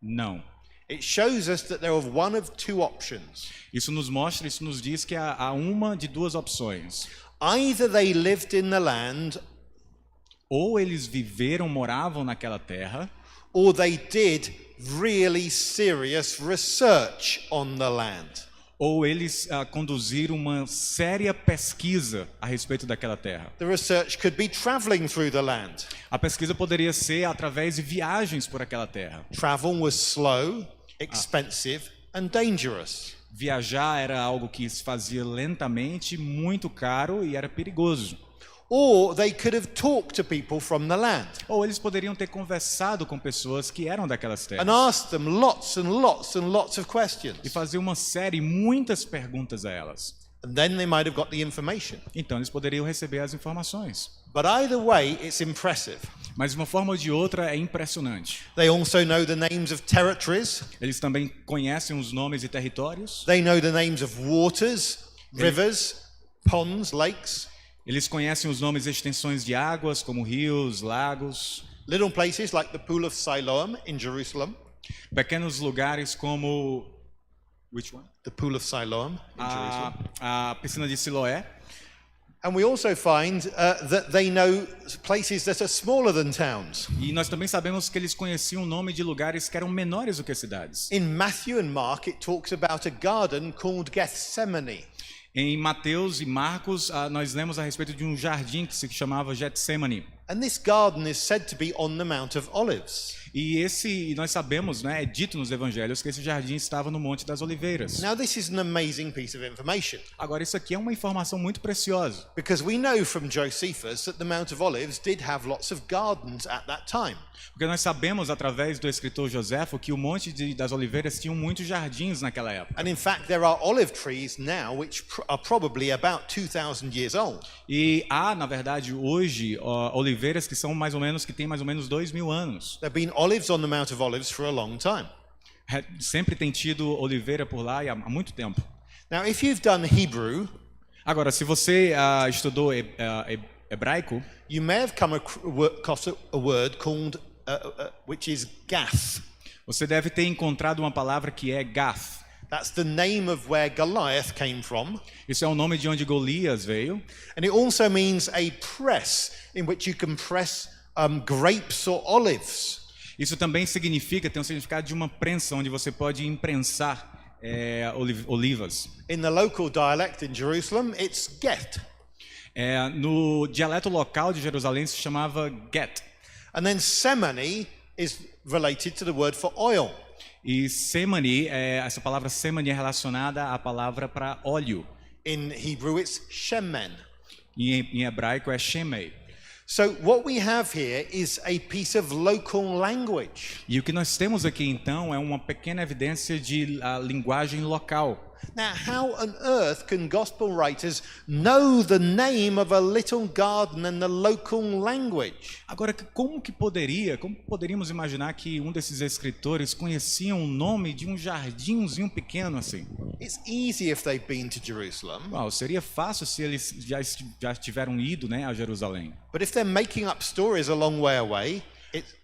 Não. It shows us that there are one of two options. Isso nos diz que há uma de duas opções. Either they lived in the land, Ou eles moravam naquela terra, or they did really serious research on the land. ou eles conduziram uma séria pesquisa a respeito daquela terra. The research could be traveling through the land. A pesquisa poderia ser através de viagens por aquela terra. Travel was slow, expensive, and dangerous. Viajar era algo que se fazia lentamente, muito caro e era perigoso. Or they could have talked to people from the land Ou eles poderiam ter conversado com pessoas que eram daquelas terras. and asked them lots and lots and lots of questions. E fazer uma série, muitas perguntas a elas. And then they might have got the information. Então eles poderiam receber as informações. But either way, it's impressive. Mas de uma forma ou de outra é impressionante. They also know the names of territories. Eles também conhecem os nomes de territórios. They know the names of waters, rivers, ponds, lakes. Eles conhecem os nomes e extensões de águas, como rios, lagos. Little places like the Pool of Siloam in Jerusalem. Pequenos lugares como... Which one? The Pool of Siloam in Jerusalem. A piscina de Siloé. And we also find that they know places that are smaller than towns. E nós também sabemos que eles conheciam o nome de lugares que eram menores do que cidades. In Matthew and Mark, it talks about a garden called Gethsemane. Em Mateus e Marcos, nós lemos a respeito de um jardim que se chamava Getsemane. And this garden is said to be on the Mount of Olives. E nós sabemos, né, é dito nos evangelhos que esse jardim estava no Monte das Oliveiras. Now, this is an amazing piece of information Agora, isso aqui é uma informação muito preciosa. because we know from Josephus that the Mount of Olives did have lots of gardens at that time. Porque nós sabemos, através do escritor Joséfo, que o Monte das Oliveiras tinha muitos jardins naquela época. And in fact, there are olive trees now which are probably about 2,000 years old. E há, na verdade, hoje, oliveiras que têm mais ou menos 2.000 anos. There have been olives on the Mount of Olives for a long time. Sempre tem tido oliveira por lá e há muito tempo. Now, if you've done Hebrew, Agora, se você estudou hebraico, you may have come across a word called, which is gath. você deve ter encontrado uma palavra que é gath. That's the name of where Goliath came from. Isso é o nome de onde Golias veio. And it also means a press in which you can press grapes or olives. Isso também tem um significado de uma prensa, onde você pode imprensar olivas. In the local dialect in Jerusalem, it's get. No dialeto local de Jerusalém se chamava get. And then semani is related to the word for oil. E semani, essa palavra semani é relacionada à palavra para óleo. In Hebrew, it's shemen. E em hebraico é shemei. So what we have here is a piece of local language. E o que nós temos aqui então é uma pequena evidência de linguagem local. Now, how on earth can gospel writers know the name of a little garden and the local language? Agora, como poderíamos imaginar que um desses escritores conhecia o nome de um jardinzinho pequeno assim? It's easy if they've been to Jerusalem. Seria fácil se eles já tiveram ido, né, a Jerusalém. But if they're making up stories a long way away,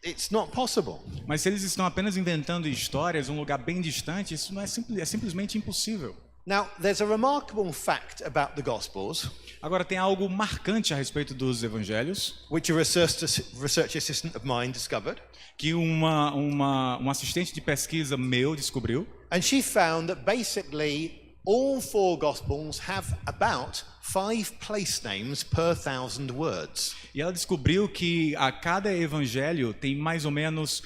it's not possible. Mas se eles estão apenas inventando histórias, um lugar bem distante, isso não é simplesmente impossível. Now, there's a remarkable fact about the Gospels, Agora, tem algo marcante a respeito dos evangelhos, which a research assistant of mine discovered. que um assistente de pesquisa meu descobriu. And she found that basically all four Gospels have about 5 place names per 1,000 words. E ela descobriu que a cada evangelho tem mais ou menos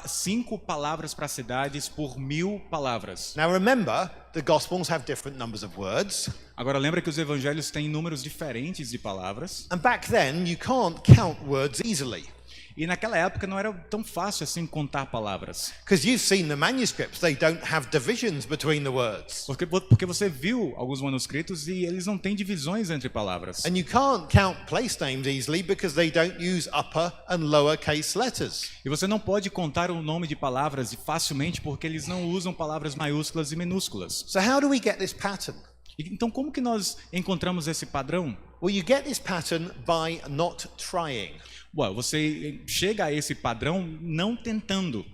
5 palavras para cidades por 1.000 palavras. Now remember, the Gospels have different numbers of words. Agora lembra que os evangelhos têm números diferentes de palavras. And back then, you can't count words easily. E naquela época não era tão fácil assim contar palavras. Because you've seen the manuscripts, they don't have divisions between the words. Porque você viu alguns manuscritos e eles não têm divisões entre palavras. And you can't count place names easily because they don't use upper and lower case letters. E você não pode contar o nome de palavras facilmente porque eles não usam palavras maiúsculas e minúsculas. So how do we get this pattern? Então como que nós encontramos esse padrão? Well, you get this pattern by not trying. Bom, você chega a esse padrão não tentando.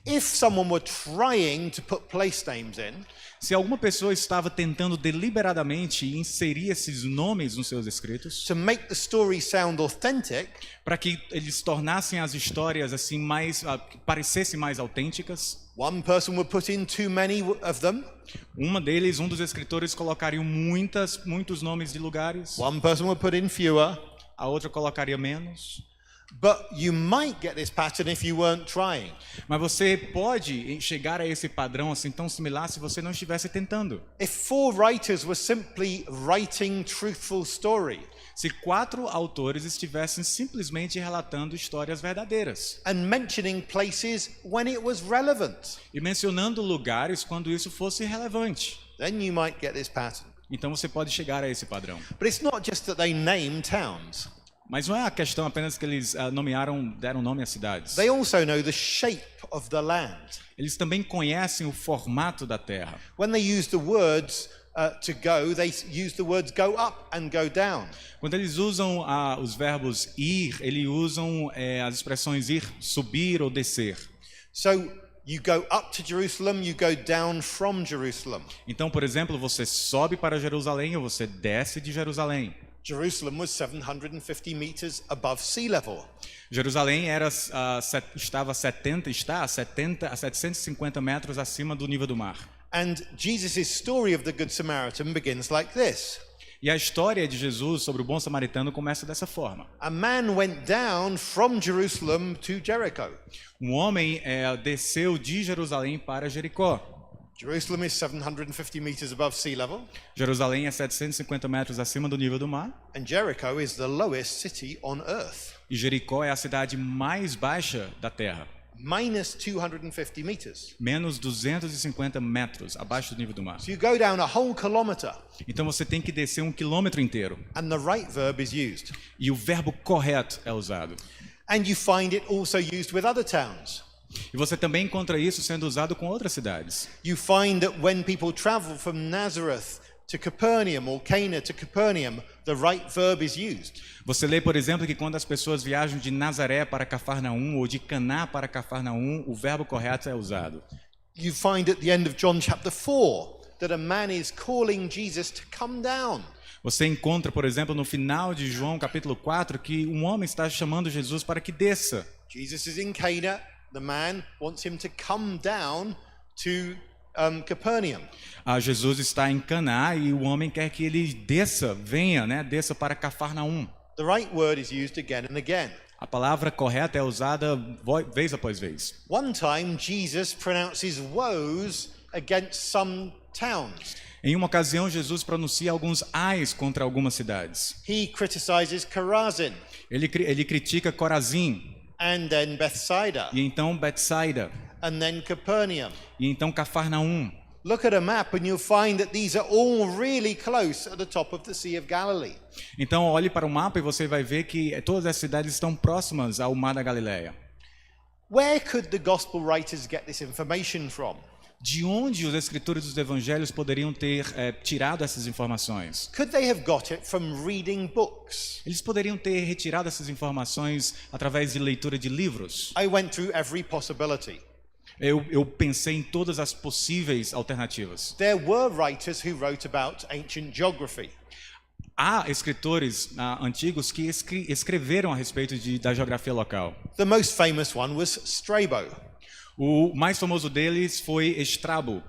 If someone were trying to put place names in, Se alguma pessoa estava tentando deliberadamente inserir esses nomes nos seus escritos, to make the story sound authentic, para que eles tornassem as histórias assim mais parecessem mais autênticas, one person would put in too many of them, um dos escritores colocaria muitos nomes de lugares, one person would put in fewer, a outra colocaria menos. but you might get this pattern if you weren't trying. Mas você pode chegar a esse padrão assim tão similar se você não estivesse tentando. If 4 writers were simply writing truthful story Se 4 autores estivessem simplesmente relatando histórias verdadeiras and mentioning places when it was relevant, e mencionando lugares quando isso fosse relevante, then you might get this pattern. então você pode chegar a esse padrão. But it's not just that they name towns. Mas não é a questão apenas que eles deram nome às cidades. They also know the shape of the land. Eles também conhecem o formato da terra. When they use the words to go, they use the words go up and go down. Quando eles usam os verbos ir, eles usam as expressões ir, subir ou descer. So you go up to Jerusalem, you go down from Jerusalem. Então, por exemplo, você sobe para Jerusalém ou você desce de Jerusalém. Jerusalem was 750 meters above sea level. Jerusalém está a 750 metros acima do nível do mar. And Jesus' story of the Good Samaritan begins like this. E a história de Jesus sobre o bom samaritano começa dessa forma. A man went down from Jerusalem to Jericho. Um homem desceu de Jerusalém para Jericó. Jerusalem is 750 meters above sea level, Jerusalém é 750 metros acima do nível do mar. and Jericho is the lowest city on earth, E Jericó é a cidade mais baixa da terra. minus 250 meters. Menos 250 metros abaixo do nível do mar. So you go down a whole kilometer, Então você tem que descer 1 quilômetro inteiro. and the right verb is used. E o verbo correto é usado. And you find it also used with other towns. E você também encontra isso sendo usado com outras cidades. You find that when people travel from Nazareth to Capernaum or Cana to Capernaum, the right verb is used. Você lê, por exemplo, que quando as pessoas viajam de Nazaré para Cafarnaum ou de Caná para Cafarnaum, o verbo correto é usado. You find at the end of John chapter 4 that a man is calling Jesus to come down. Você encontra, por exemplo, no final de João capítulo 4, que um homem está chamando Jesus para que desça. Jesus is in Cana. The man wants him to come down to Capernaum. Jesus está em Caná e o homem quer que ele desça para Cafarnaum. The right word is used again and again. A palavra correta é usada vez após vez. One time, Jesus pronounces woes against some towns. Em uma ocasião, Jesus pronuncia alguns ais contra algumas cidades. He criticizes Chorazin Ele critica Corazim, and then Bethsaida e então Betsaida, and then Capernaum. e então Cafarnaum. Look at a map and you'll find that these are all really close at the top of the Sea of Galilee. Então olhe para o mapa e você vai ver que todas as cidades estão próximas ao Mar da Galileia. Where could the gospel writers get this information from? De onde os escritores dos evangelhos poderiam ter tirado essas informações? Could they have got it from reading books? Eles poderiam ter retirado essas informações através de leitura de livros. I went through every possibility. Eu pensei em todas as possíveis alternativas. There were writers who wrote about ancient geography. Há escritores antigos que escreveram a respeito da geografia local. The most famous one was Strabo. O mais famoso deles foi Estrabo.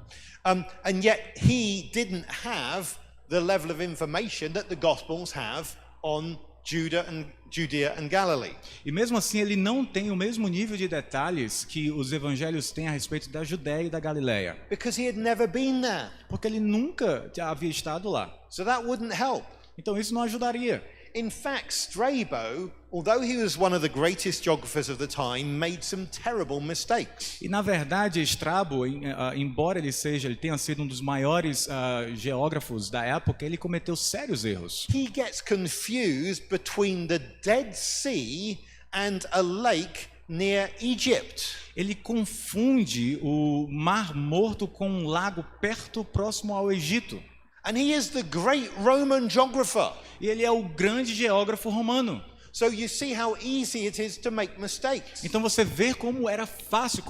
And yet he didn't have the level of information that the Gospels have on Judea and Galilee. E mesmo assim ele não tem o mesmo nível de detalhes que os evangelhos têm a respeito da Judéia e da Galileia. Because he had never been there. Porque ele nunca havia estado lá. So that wouldn't help. Então isso não ajudaria. In fact, Strabo, although he was one of the greatest geographers of the time, made some terrible mistakes. E na verdade, Estrabo, embora ele tenha sido um dos maiores geógrafos da época, ele cometeu sérios erros. He gets confused between the Dead Sea and a lake near Egypt. Ele confunde o Mar Morto com um lago próximo ao Egito. And he is the great Roman geographer. E ele é o grande geógrafo romano. So you see how easy it is to make mistakes. Então você vê como é fácil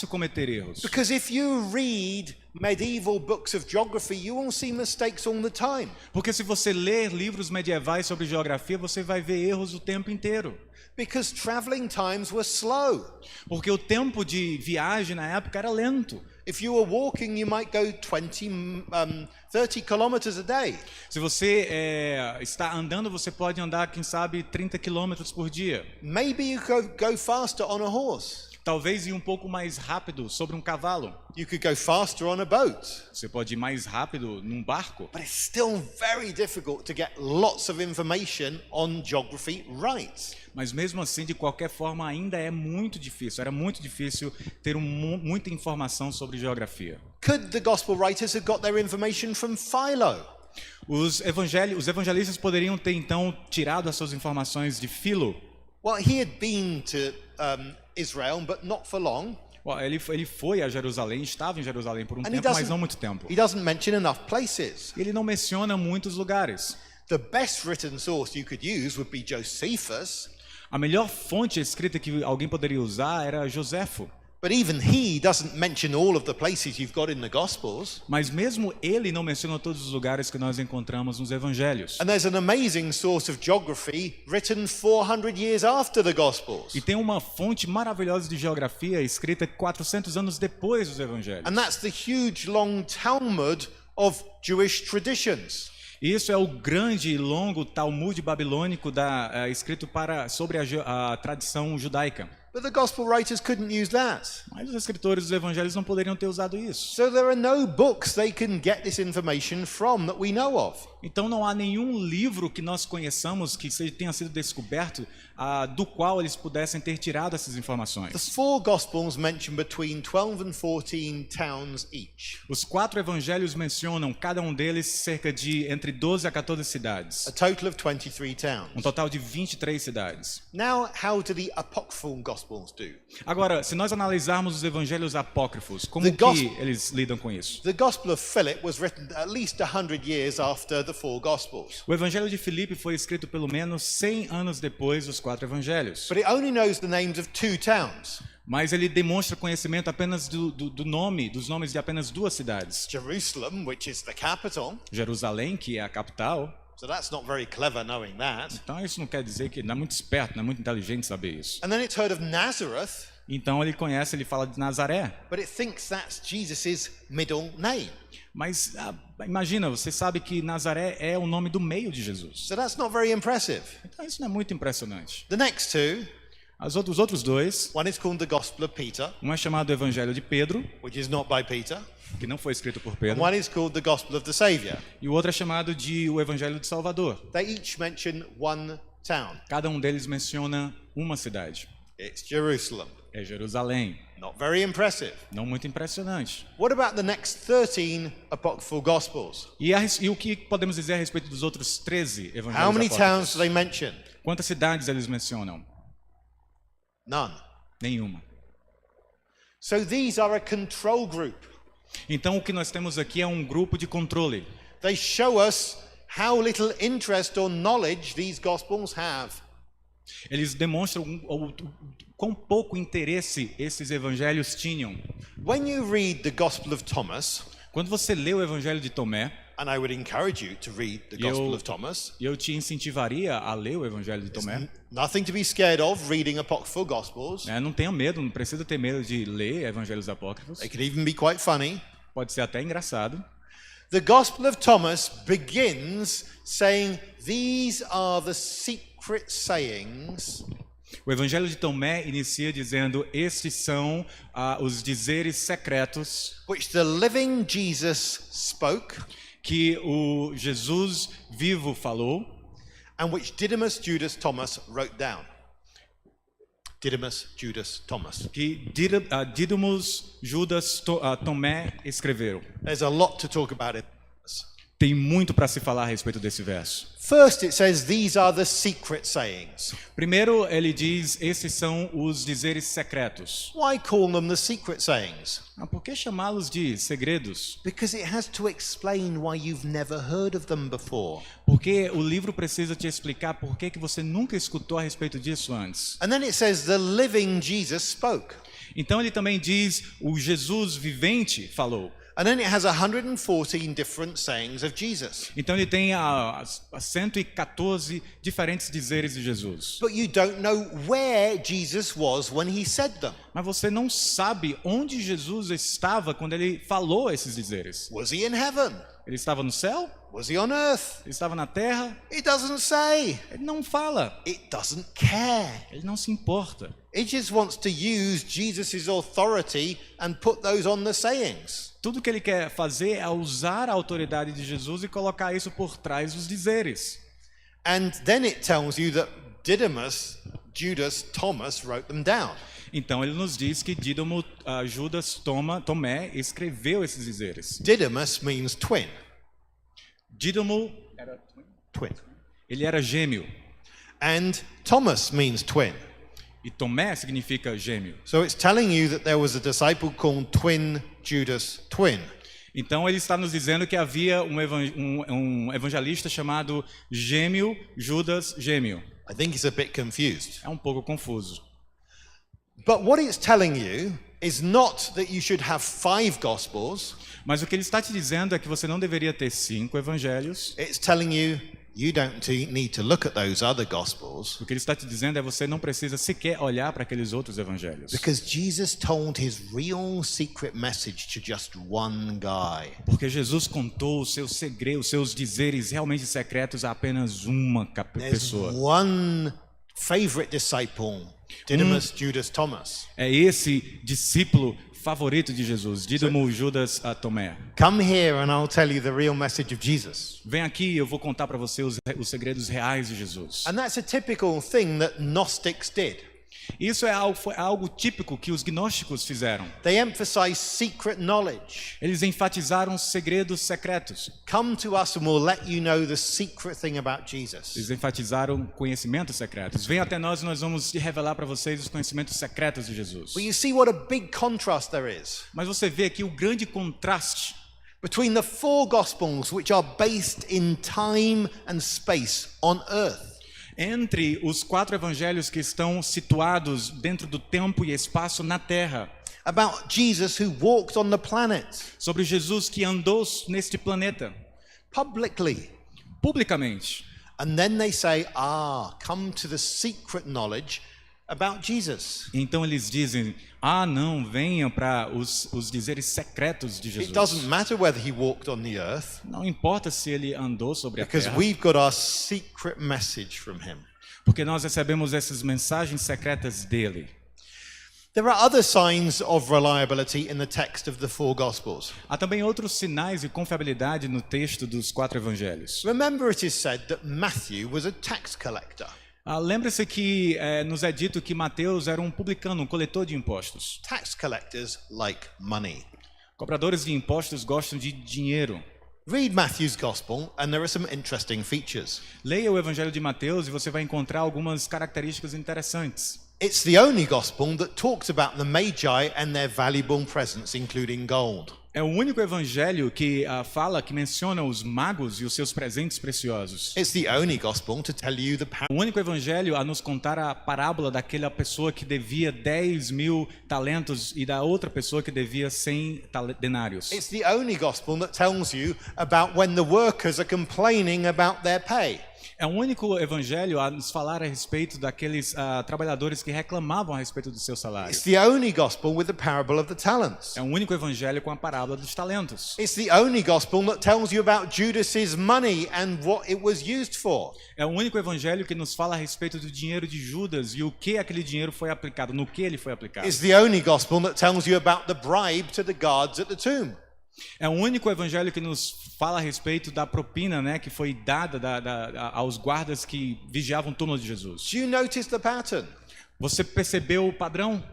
cometer erros. Because if you read medieval books of geography, you will see mistakes all the time. Porque se você ler livros medievais sobre geografia, você vai ver erros o tempo inteiro. Because traveling times were slow. Porque o tempo de viagem na época era lento. If you were walking, you might go 30 kilometers a day. Se você está andando, você pode andar, quem sabe, 30 quilômetros por dia. Maybe you could go faster on a horse. Talvez ir um pouco mais rápido sobre um cavalo. You could go faster on a boat. Você pode ir mais rápido num barco. But it's still very difficult to get lots of information on geography right. Mas mesmo assim, de qualquer forma, ainda é muito difícil. Era muito difícil ter muita informação sobre geografia. Could the gospel writers have got their information from Philo? Os evangelistas poderiam ter então tirado as suas informações de Filo. Well, he had been to Israel, but not for long. Ele foi a Jerusalém, estava em Jerusalém por um And tempo, mas não muito tempo. He doesn't mention enough places. Ele não menciona muitos lugares. The best written source you could use would be Josephus. A melhor fonte escrita que alguém poderia usar era Joséfo. But even he doesn't mention all of the places you've got in the Gospels. Mas mesmo ele não menciona todos os lugares que nós encontramos nos evangelhos. And there's an amazing source of geography written 400 years after the Gospels. E tem uma fonte maravilhosa de geografia escrita 400 anos depois dos evangelhos. And that's the huge long Talmud of Jewish traditions. Isso é o grande e longo Talmud babilônico escrito sobre a tradição judaica. But the gospel writers couldn't use that. Mas os escritores dos evangelhos não poderiam ter usado isso. So there are no books they can get this information from that we know of. Então não há nenhum livro que nós conheçamos que tenha sido descoberto do qual eles pudessem ter tirado essas informações. The four gospels mention between 12 and 14 towns each. Os 4 evangelhos mencionam, cada um deles, cerca de entre 12 a 14 cidades. A total of 23 towns. Um total de 23 cidades. Now, how do the apocryphal gospels do? Agora, se nós analisarmos os evangelhos apócrifos, como que eles lidam com isso? The Gospel of Philip was written at least 100 years after the four gospels. O evangelho de Filipe foi escrito pelo menos 100 anos depois dos 4 evangelhos. But it only knows the names of 2 towns. Mas ele demonstra conhecimento apenas dos nomes de apenas 2 cidades. Jerusalem, which is the capital. Jerusalém, que é a capital. So that's not very clever knowing that. Então isso não quer dizer que não é muito esperto, não é muito inteligente saber isso. And then it's heard of Nazareth. Então ele fala de Nazaré. But it thinks that's Jesus's middle name. Mas imagina, você sabe que Nazaré é o nome do meio de Jesus. So that's not very impressive. Então isso não é muito impressionante. The next two. Os outros 2. One is called the Gospel of Peter. Um é chamado Evangelho de Pedro, Which is not by Peter. que não foi escrito por And Pedro. one is called the Gospel of the Savior. E o outro é chamado de o Evangelho de Salvador. They each mention one town. Cada um deles menciona uma cidade. It's Jerusalem. É Jerusalém. Not very impressive. Não muito impressionante. What about the next 13 apocryphal Gospels? E o que podemos dizer a respeito dos outros 13 How evangelhos many apócrifos? towns do they mention? Quantas cidades eles mencionam? None. Nenhuma. So these are a control group. Então o que nós temos aqui é um grupo de controle. They show us how little interest or knowledge these Gospels have. Eles demonstram quão pouco interesse esses evangelhos tinham. When you read the Gospel of Thomas, Quando você lê o Evangelho de Tomé, and I would encourage you to read the Gospel of Thomas, eu te incentivaria a ler o Evangelho de Tomé. nothing to be scared of reading apocryphal Gospels. Não tenha medo, não precisa ter medo de ler evangelhos apócrifos. They can even be quite funny. Pode ser até engraçado. The Gospel of Thomas begins saying, "These are the secret sayings." O Evangelho de Tomé inicia dizendo: estes são os dizeres secretos Which the living Jesus spoke, que o Jesus vivo falou and which Didymus Judas Thomas wrote down. Didymus Judas Thomas. que Dídimos, Judas, Tomé escreveram. There's a lot to talk about it. Tem muito para se falar a respeito desse verso. First, it says, these are the secret sayings. Primeiro, ele diz, esses são os dizeres secretos. Why call them the secret sayings? Por que chamá-los de segredos? Because it has to explain why you've never heard of them before. Porque o livro precisa te explicar por que você nunca escutou a respeito disso antes. And then it says, the living Jesus spoke. Então ele também diz, o Jesus vivente falou. And then it has 114 different sayings of Jesus. Então ele tem 114 diferentes dizeres de Jesus. But you don't know where Jesus was when he said them. Mas você não sabe onde Jesus estava quando ele falou esses dizeres. Was he in heaven? Ele estava no céu? Was he on earth? Ele estava na terra? It doesn't say. Ele não fala. It doesn't care. Ele não se importa. It just wants to use Jesus' authority and put those on the sayings. Tudo que ele quer fazer é usar a autoridade de Jesus e colocar isso por trás dos dizeres. And then it tells you that Didymus, Judas, Thomas wrote them down. Então ele nos diz que Dídimo, Judas, Tomé escreveu esses dizeres. Didymus means twin. Dídimo Twin. ele era gêmeo And Thomas means twin. e Tomé significa gêmeo. So it's telling you that there was a disciple called Twin Judas Twin. Então ele está nos dizendo que havia um evangelista chamado Gêmeo Judas Gêmeo. I think it's a bit confused. É um pouco confuso. But what it's telling you is not that you should have 5 gospels. Mas o que ele está te dizendo é que você não deveria ter 5 evangelhos. It's telling you you don't need to look at those other gospels. O que ele está te dizendo é que você não precisa sequer olhar para aqueles outros evangelhos. Because Jesus told his real secret message to just one guy. Porque Jesus contou os seus segredos, os seus dizeres realmente secretos a apenas uma There's pessoa. one favorite disciple, Didymus Judas Thomas. É esse discípulo favorito de Jesus, Dídimo Judas Tomé. Come here and I'll tell you the real message of Jesus. Vem aqui, eu vou contar para você os segredos reais de Jesus. And that's a typical thing that Gnostics did. Isso foi algo típico que os gnósticos fizeram. They emphasize secret knowledge. Eles enfatizaram segredos secretos. Come to us and we'll let you know the secret thing about Jesus. Eles enfatizaram conhecimentos secretos. Vem até nós e nós vamos te revelar para vocês os conhecimentos secretos de Jesus. But you see what a big contrast there is Mas você vê aqui o grande contraste between the 4 gospels which are based in time and space on earth. entre os 4 evangelhos que estão situados dentro do tempo e espaço na Terra. About Jesus who walked on the planet Sobre Jesus que andou neste planeta, publicly. publicamente. And then they say, come to the secret knowledge about Jesus. Então eles dizem, não, venham para os dizeres secretos de Jesus. It doesn't matter whether he walked on the earth Não importa se ele andou sobre a because terra, we've got our secret message from him. porque nós recebemos essas mensagens secretas dele. There are other signs of reliability in the text of the 4 Gospels. Há também outros sinais de confiabilidade no texto dos 4 evangelhos. Remember, it is said that Matthew was a tax collector. Lembre-se que nos é dito que Mateus era um publicano, um coletor de impostos. Tax collectors like money. Cobradores de impostos gostam de dinheiro. Read Matthew's Gospel and there are some interesting features. Leia o Evangelho de Mateus e você vai encontrar algumas características interessantes. It's the only Gospel that talks about the Magi and their valuable presents, including gold. É o único evangelho que menciona os magos e os seus presentes preciosos. It's the only Gospel to tell you the O único evangelho a nos contar a parábola daquela pessoa que devia 10.000 talentos e da outra pessoa que devia 100 denários. It's the only Gospel that tells you about when the workers are complaining about their pay. É o único evangelho a nos falar a respeito daqueles trabalhadores que reclamavam a respeito do seu salário. It's the only Gospel with the parable of the talents. É o único evangelho com a parábola dos talentos. It's the only Gospel that tells you about Judas's money and what it was used for. É o único evangelho que nos fala a respeito do dinheiro de Judas e o que aquele dinheiro foi aplicado, no que ele foi aplicado. It's the only Gospel that tells you about the bribe to the guards at the tomb. É o único evangelho que nos fala a respeito da propina, né, que foi dada aos guardas que vigiavam o túmulo de Jesus. Do you notice the pattern? Você percebeu o padrão?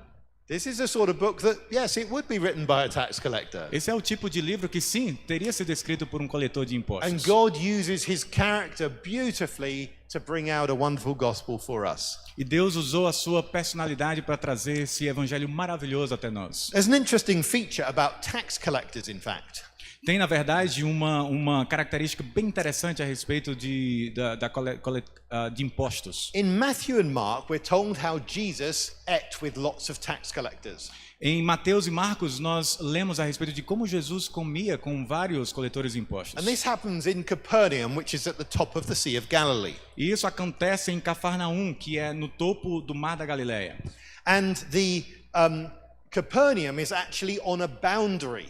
This is a sort of book that, yes, it would be written by a tax collector. Esse é o tipo de livro que, sim, teria sido escrito por um coletor de And impostos. God uses his character beautifully to bring out a wonderful gospel for us. E Deus usou a sua personalidade para trazer esse evangelho maravilhoso até nós. There's an interesting feature about tax collectors, in fact. Tem, na verdade, uma característica bem interessante a respeito de impostos. In Matthew and Mark, we're told how Jesus ate with lots of tax collectors. Em Mateus e Marcos, nós lemos a respeito de como Jesus comia com vários coletores de impostos. And this happens in Capernaum, which is at the top of the Sea of Galilee. E isso acontece em Cafarnaum, que é no topo do Mar da Galileia. And the Capernaum is actually on a boundary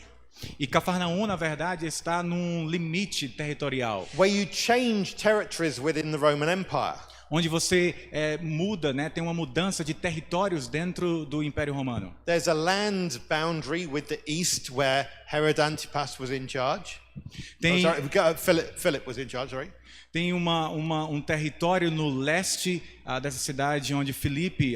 E Cafarnaum, na verdade, está num limite territorial, where you change territories within the Roman Empire. onde você muda, né, tem uma mudança de territórios dentro do Império Romano. There's a land boundary with the east where Herod Antipas was in charge. Tem, Philip was in charge, sorry. tem um território no leste dessa cidade onde Filipe,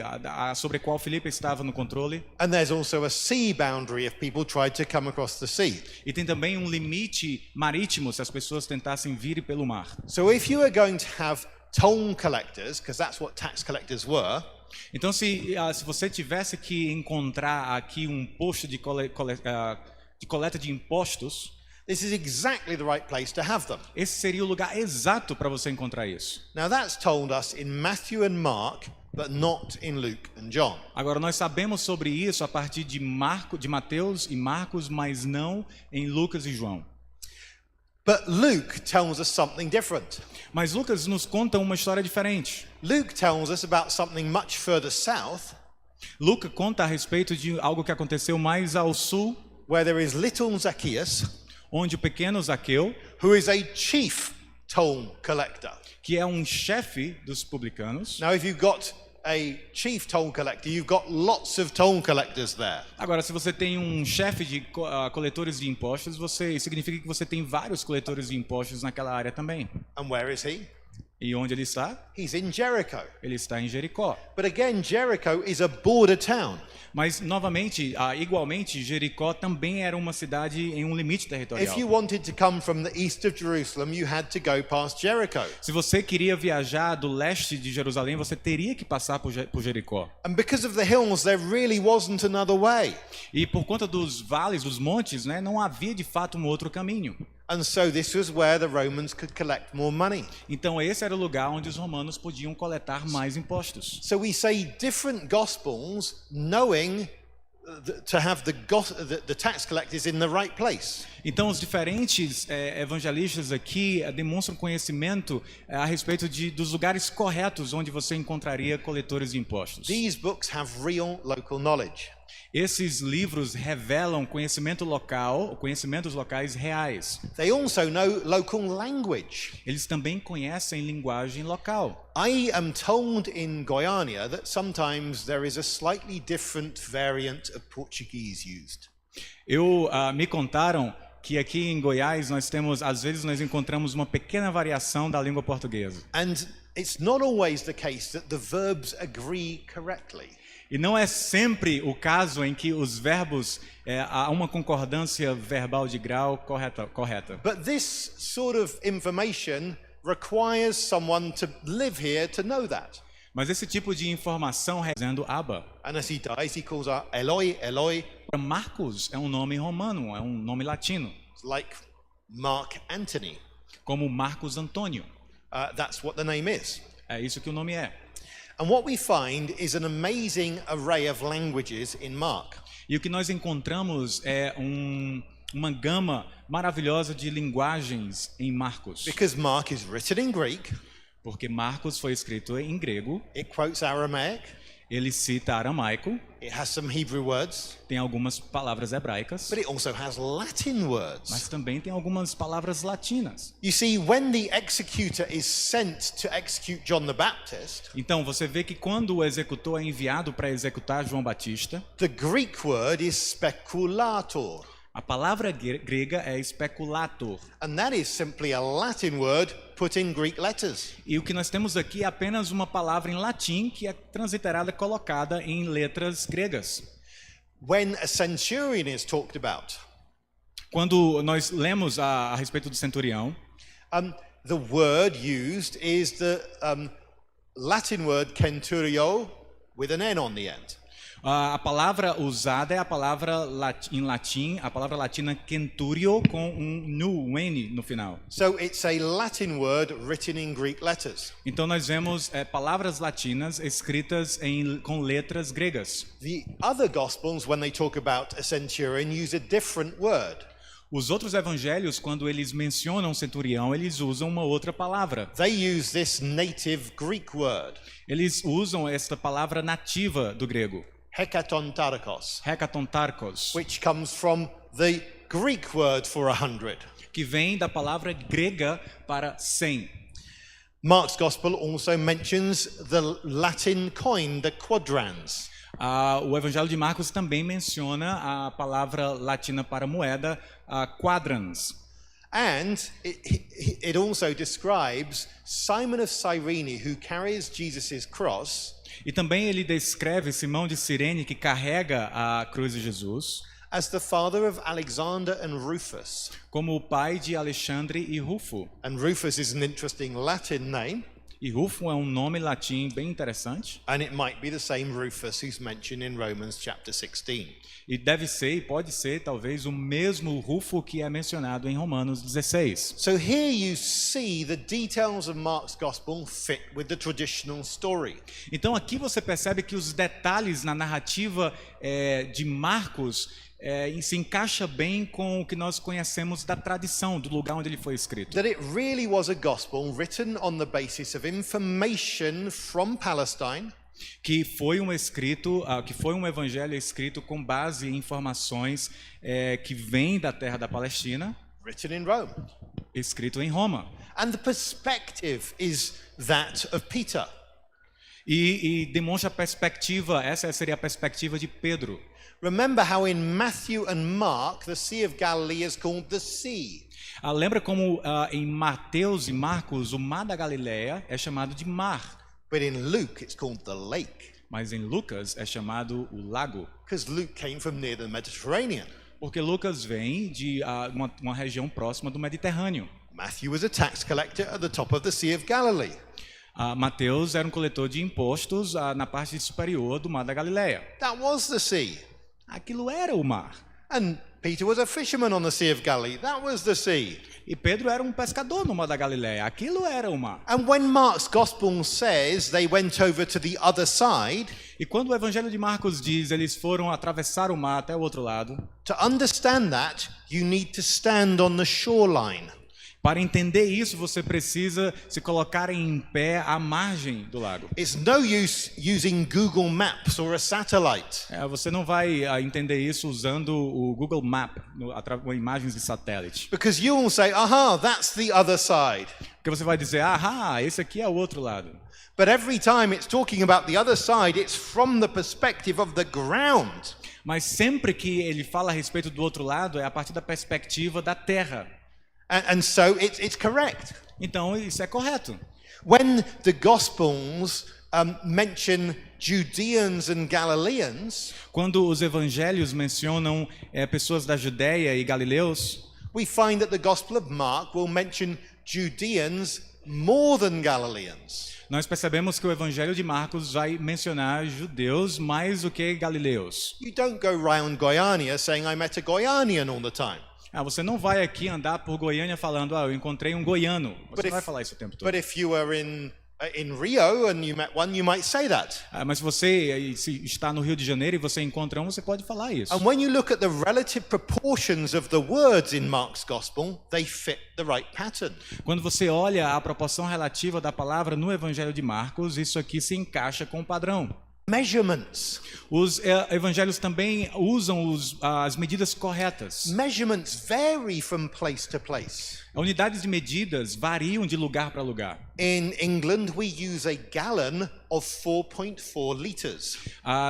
sobre a qual Filipe estava no controle. And there's also a sea boundary if people tried to come across the sea. E tem também um limite marítimo se as pessoas tentassem vir pelo mar. So if you are going to have toll collectors, because that's what tax collectors were, Então, se você tivesse que encontrar aqui um posto de coleta de impostos, this is exactly the right place to have them. esse seria o lugar exato para você encontrar isso. Now that's told us in Matthew and Mark, but not in Luke and John. Agora, nós sabemos sobre isso a partir de Mateus e Marcos, mas não em Lucas e João. But Luke tells us something different. Mas Lucas nos conta uma história diferente. Luke tells us about something much further south, Lucas conta a respeito de algo que aconteceu mais ao sul, where there is little Zacchaeus, onde o pequeno Zaqueu, who is a chief toll collector. que é um chefe dos publicanos. Now, if you've got a chief toll collector, you've got lots of toll collectors there. Agora, se você tem um chefe de coletores de impostos, significa que você tem vários coletores de impostos naquela área também. And where is he? E onde ele está? He's in Jericho. Ele está em Jericó. But again, Jericho is a border town. Mas, novamente, igualmente, Jericó também era uma cidade em um limite territorial. If you wanted to come from the east of Jerusalem, you had to go past Jericho. Se você queria viajar do leste de Jerusalém, você teria que passar por Jericó. And because of the hills, there really wasn't another way. E por conta dos vales, dos montes, né, não havia de fato um outro caminho. And so this was where the Romans could collect more money. Então esse era o lugar onde os romanos podiam coletar mais impostos. So we say different gospels, knowing to have the tax collectors in the right place. Então os diferentes evangelistas aqui demonstram conhecimento a respeito dos lugares corretos onde você encontraria coletores de impostos. These books have real local knowledge. Esses livros revelam conhecimento local, conhecimentos locais reais. They also know local language. Eles também conhecem linguagem local. I am told in Goiânia that sometimes there is a slightly different variant of Portuguese used. Me contaram que aqui em Goiás às vezes nós encontramos uma pequena variação da língua portuguesa. And it's not always the case that the verbs agree correctly. E não é sempre o caso em que os verbos há uma concordância verbal de grau correta. But this sort of information requires someone to live here to know that. Mas esse tipo de informação dizendo Abba. And as he dies, he calls out Eloi, Eloi. Marcos é um nome romano, é um nome latino. It's like Mark Antony. Como Marcos Antônio. That's what the name is. É isso que o nome é. And what we find is an amazing array of languages in Mark. E o que nós encontramos é uma gama maravilhosa de linguagens em Marcos. Because Mark is written in Greek. Porque Marcos foi escrito em grego. It quotes Aramaic. Ele cita aramaico. It has some Hebrew words. Tem algumas palavras hebraicas. But it also has Latin words. Mas também tem algumas palavras latinas. You see, when the executor is sent to execute John the Baptist, então você vê que quando o executor é enviado para executar João Batista, the Greek word is speculator. A palavra grega é speculator. And that is simply a Latin word put in Greek letters. E o que nós temos aqui é apenas uma palavra em latim que é transliterada, colocada em letras gregas. when a centurion is talked about, Quando nós lemos a respeito do centurião, the word used is the Latin word centurio with an N on the end. a palavra usada é a palavra em latim, a palavra latina centurio com um N no final. So it's a Latin word written in Greek letters. Então nós vemos palavras latinas escritas com letras gregas. The other Gospels, when they talk about a centurion, use a different word. Os outros evangelhos, quando eles mencionam centurião, eles usam uma outra palavra. They use this native Greek word, Eles usam esta palavra nativa do grego, hekatontarkos, hekatontarkos, which comes from the Greek word for 100. que vem da palavra grega para 100. Mark's Gospel also mentions the Latin coin, the quadrans. O Evangelho de Marcos também menciona a palavra latina para moeda, quadrans. And it also describes Simon of Cyrene, who carries Jesus' cross, E também ele descreve Simão de Cirene, que carrega a cruz de Jesus, as the father of Alexander and Rufus. como o pai de Alexandre e Rufo. And Rufus is an interesting Latin name, E Rufo é um nome latim bem interessante. and it might be the same Rufus who's mentioned in Romans chapter 16. E deve ser, e pode ser, talvez, o mesmo Rufo que é mencionado em Romanos 16. So here you see the details of Mark's Gospel fit with the traditional story. Então aqui você percebe que os detalhes na narrativa de Marcos se encaixa bem com o que nós conhecemos da tradição, do lugar onde ele foi escrito. That it really was a gospel written on the basis of information from Palestine, Que foi um evangelho escrito com base em informações que vêm da terra da Palestina, written in Rome. escrito em Roma. And the perspective is that of Peter. E demonstra a perspectiva, essa seria a perspectiva de Pedro. Remember how in Matthew and Mark the Sea of Galilee is called the sea. Lembra como em Mateus e Marcos o mar da Galileia é chamado de mar, But in Luke it's called the lake, mas em Lucas é chamado o lago, because Luke came from near the Mediterranean. porque Lucas vem de uma região próxima do Mediterrâneo. Matthew was a tax collector at the top of the Sea of Galilee. Mateus era um coletor de impostos na parte superior do mar da Galileia. That was the sea. Aquilo era o mar. And Peter was a fisherman on the Sea of Galilee. That was the sea. E Pedro era um pescador no mar da Galileia. Aquilo era o mar. And when Mark's Gospel says they went over to the other side, E quando o Evangelho de Marcos diz eles foram atravessar o mar até o outro lado, to understand that, you need to stand on the shoreline. para entender isso você precisa se colocar em pé à margem do lago. It's no use using Google Maps or a satellite. Você não vai entender isso usando o Google Map, com imagens de satélite. Because you will say, aha, that's the other side. Porque você vai dizer, esse aqui é o outro lado. But every time it's talking about the other side, it's from the perspective of the ground. Mas sempre que ele fala a respeito do outro lado, é a partir da perspectiva da terra. And so it's correct. Então, isso é correto. When the Gospels mention Judeans and Galileans, Quando os evangelhos mencionam pessoas da Judéia e Galileus, we find that the Gospel of Mark will mention Judeans more than Galileans. nós percebemos que o evangelho de Marcos vai mencionar judeus mais do que galileus. You don't go round Goiânia saying, I met a Goianian all the time. Você não vai aqui andar por Goiânia falando, eu encontrei um goiano. Você não vai falar isso o tempo todo. But if you were in Rio and you met one, you might say that. Mas se está no Rio de Janeiro e você encontra você pode falar isso. And when you look at the relative proportions of the words in Mark's Gospel, they fit the right pattern. Quando você olha a proporção relativa da palavra no Evangelho de Marcos, isso aqui se encaixa com o padrão. Measurements. Os evangelhos também usam as medidas corretas. Measurements vary from place to place. Unidades de medidas variam de lugar para lugar. In England, we use a gallon of 4.4 liters.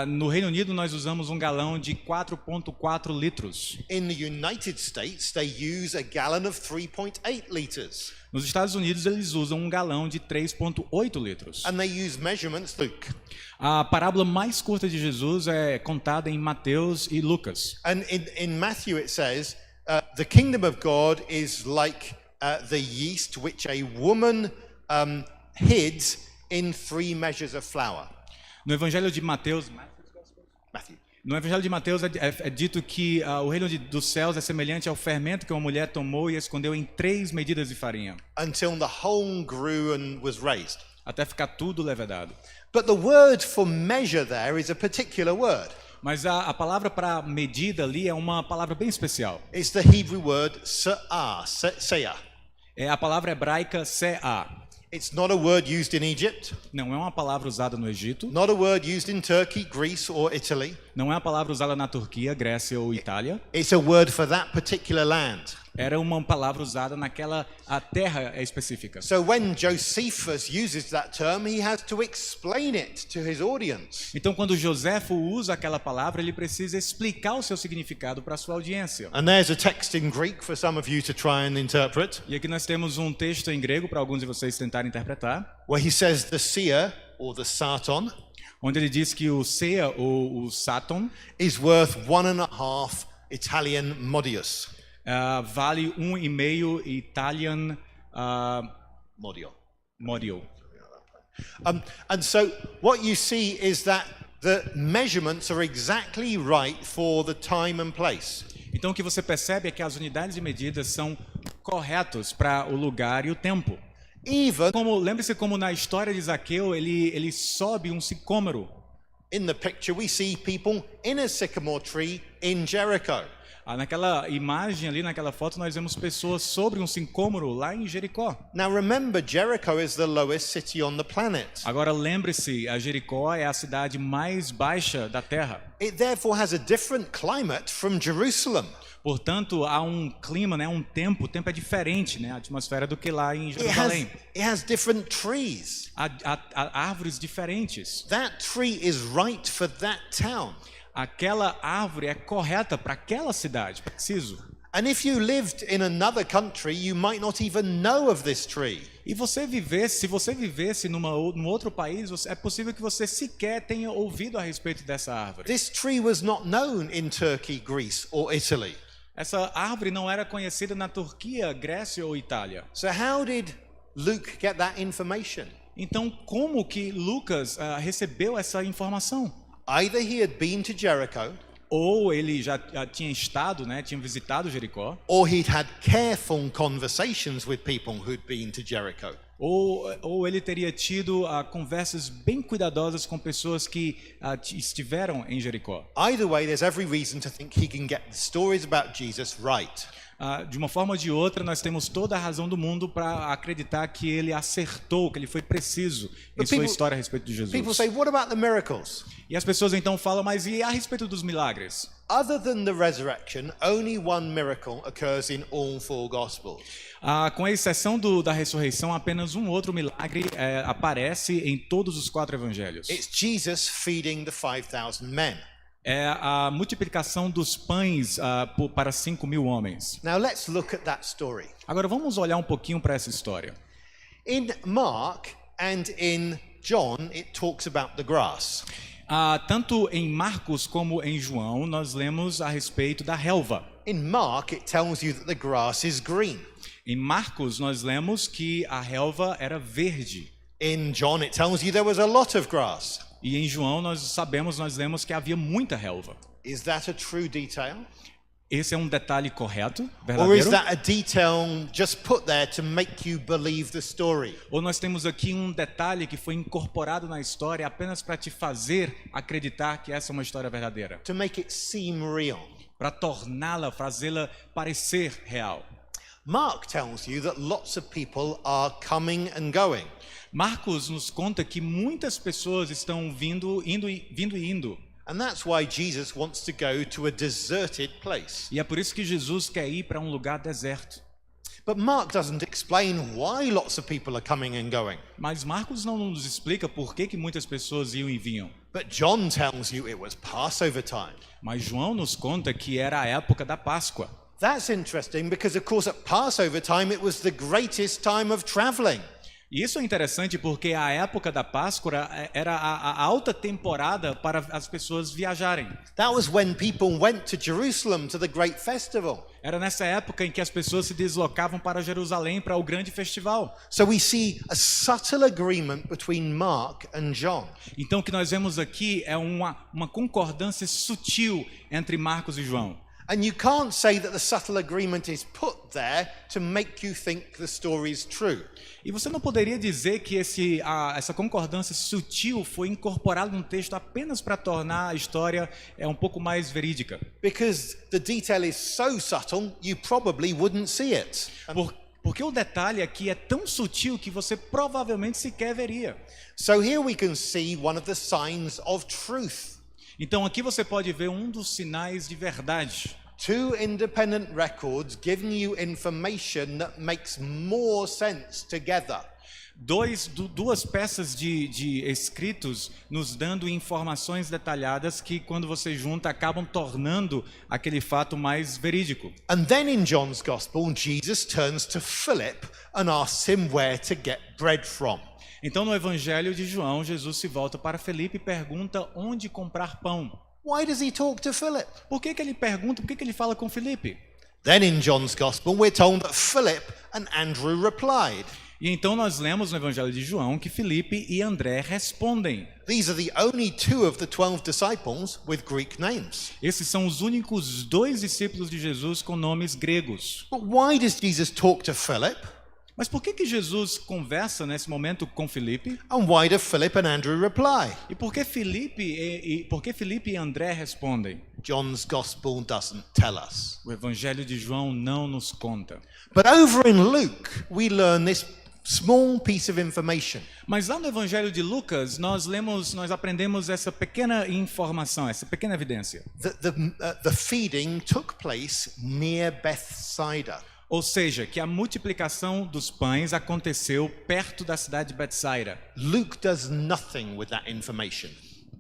No Reino Unido, nós usamos um galão de 4,4 litros. In the United States, they use a gallon of 3.8 liters. Nos Estados Unidos, eles usam um galão de 3,8 litros. And they use measurements, Luke. A parábola mais curta de Jesus é contada em Mateus e Lucas. And in Matthew it says, the kingdom of God is like the yeast which a woman hid in 3 measures of flour. No Evangelho de Mateus, Matthew. no Evangelho de Mateus é dito que o reino dos céus é semelhante ao fermento que uma mulher tomou e escondeu em 3 medidas de farinha, Until the whole grew and was raised. até ficar tudo levedado. But the word for measure there is a particular word. Mas a palavra para medida ali é uma palavra bem especial. It's the Hebrew word seah. É a palavra hebraica se'a. It's not a word used in Egypt, Não é uma palavra usada no Egito, not a word used in Turkey, Greece or Italy. não é uma palavra usada na Turquia, Grécia ou Itália. It's a word for that particular land. Era uma palavra usada naquela terra específica. So when Josephus uses that term, he has to explain it to his audience. Então, quando Joséfo usa aquela palavra, ele precisa explicar o seu significado para a sua audiência. And there's a text in Greek for some of you to try and interpret, E aqui nós temos um texto em grego para alguns de vocês tentarem interpretar, where he says the seer, or the sarton, onde ele diz que o sea ou o saton is worth 1.5 Italian modius. vale 1,5 Italian Modio. modio. And so what you see is that the measurements are exactly right for the time and place. Então o que você percebe é que as unidades de medida são corretos para o lugar e o tempo. Even Lembre-se como na história de Zaqueu, ele sobe um sicômoro. in the picture we see people in a sycamore tree in Jericho. Naquela imagem ali, naquela foto, nós vemos pessoas sobre um sicômoro lá em Jericó. Now remember, Jericho is the lowest city on the planet. Agora lembre-se, a Jericó é a cidade mais baixa da terra. It therefore has a different climate from Jerusalem. Portanto, há um clima, né, o tempo é diferente, né, a atmosfera do que lá em Jerusalém. It has different trees. Há árvores diferentes. That tree is right for that town. Aquela árvore é correta para aquela cidade, preciso. And if you lived in another country, you might not even know of this tree. E se você vivesse num outro país, é possível que você sequer tenha ouvido a respeito dessa árvore. This tree was not known in Turkey, Greece, or Italy. Essa árvore não era conhecida na Turquia, Grécia ou Itália. So how did Luke get that information? Então, como que Lucas recebeu essa informação? Either he had been to Jericho, Ou ele já tinha estado, né, tinha visitado Jericó, or he'd had careful conversations with people who'd been to Jericho. ou ele teria tido conversas bem cuidadosas com pessoas que estiveram em Jericó. Either way, there's every reason to think he can get the stories about Jesus right. De uma forma ou de outra, nós temos toda a razão do mundo para acreditar que ele acertou, que ele foi preciso em sua história a respeito de Jesus. People say, what about the miracles? E as pessoas então falam, mas e a respeito dos milagres? Other than the resurrection, only one miracle occurs in all 4 Gospels. Com exceção da ressurreição, apenas um outro milagre aparece em todos os 4 evangelhos. It's Jesus feeding the 5,000 men. É a multiplicação dos pães para 5.000 homens. Now let's look at that story. Agora vamos olhar um pouquinho para essa história. In Mark and in John, it talks about the grass. Tanto em Marcos como em João, nós lemos a respeito da relva. In Mark, it tells you that the grass is green. Em Marcos, nós lemos que a relva era verde. In John, it tells you there was a lot of grass. E em João, nós lemos que havia muita relva. Is that a true detail? Esse é um detalhe correto, Or is verdadeiro? that a detail just put there to make you believe the story? Ou nós temos aqui um detalhe que foi incorporado na história apenas para te fazer acreditar que essa é uma história verdadeira? To make it seem real? Para torná-la, fazê-la parecer real. Mark tells you that lots of people are coming and going. Marcos nos conta que muitas pessoas estão vindo e indo. And that's why Jesus wants to go to a deserted place. E é por isso que Jesus quer ir para um lugar deserto. But Mark doesn't explain why lots of people are coming and going. Mas Marcos não nos explica por que muitas pessoas iam e vinham. But John tells you it was Passover time. Mas João nos conta que era a época da Páscoa. That's interesting because, of course, at Passover time it was the greatest time of traveling. E isso é interessante porque a época da Páscoa era a alta temporada para as pessoas viajarem. That was when people went to Jerusalem to the great festival. Era nessa época em que as pessoas se deslocavam para Jerusalém para o grande festival. So we see a subtle agreement between Mark and John. Então o que nós vemos aqui é uma concordância sutil entre Marcos e João. And you can't say that the subtle agreement is put there to make you think the story is true. E você não poderia dizer que essa concordância sutil foi incorporada no texto apenas para tornar a história um pouco mais verídica. Because the detail is so subtle, you probably wouldn't see it. Porque o detalhe aqui é tão sutil que você provavelmente sequer veria. So here we can see one of the signs of truth. Então aqui você pode ver um dos sinais de verdade. Two independent records giving you information that makes more sense together. Duas peças de escritos nos dando informações detalhadas que, quando você junta, acabam tornando aquele fato mais verídico. And then in John's Gospel, Jesus turns to Philip and asks him where to get bread from. Então, no Evangelho de João, Jesus se volta para Felipe e pergunta onde comprar pão. Why does he talk to Philip? Por que ele pergunta, por que ele fala com Felipe? Then in John's Gospel, we're told that Philip and Andrew replied. E então nós lemos no Evangelho de João que Felipe e André respondem. These are the only two of the 12 disciples with Greek names. Esses são os únicos 2 discípulos de Jesus com nomes gregos. But why does Jesus talk to Philip? Mas por que Jesus conversa nesse momento com Felipe? And why do Philip and Andrew reply? E por que Felipe e André respondem? John's Gospel doesn't tell us. O Evangelho de João não nos conta. But over in Luke, we learn this small piece of information. Mas lá no Evangelho de Lucas, nós aprendemos essa pequena informação, essa pequena evidência. The feeding took place near Bethsaida. Ou seja, que a multiplicação dos pães aconteceu perto da cidade de Betsaida. Luke does nothing with that information.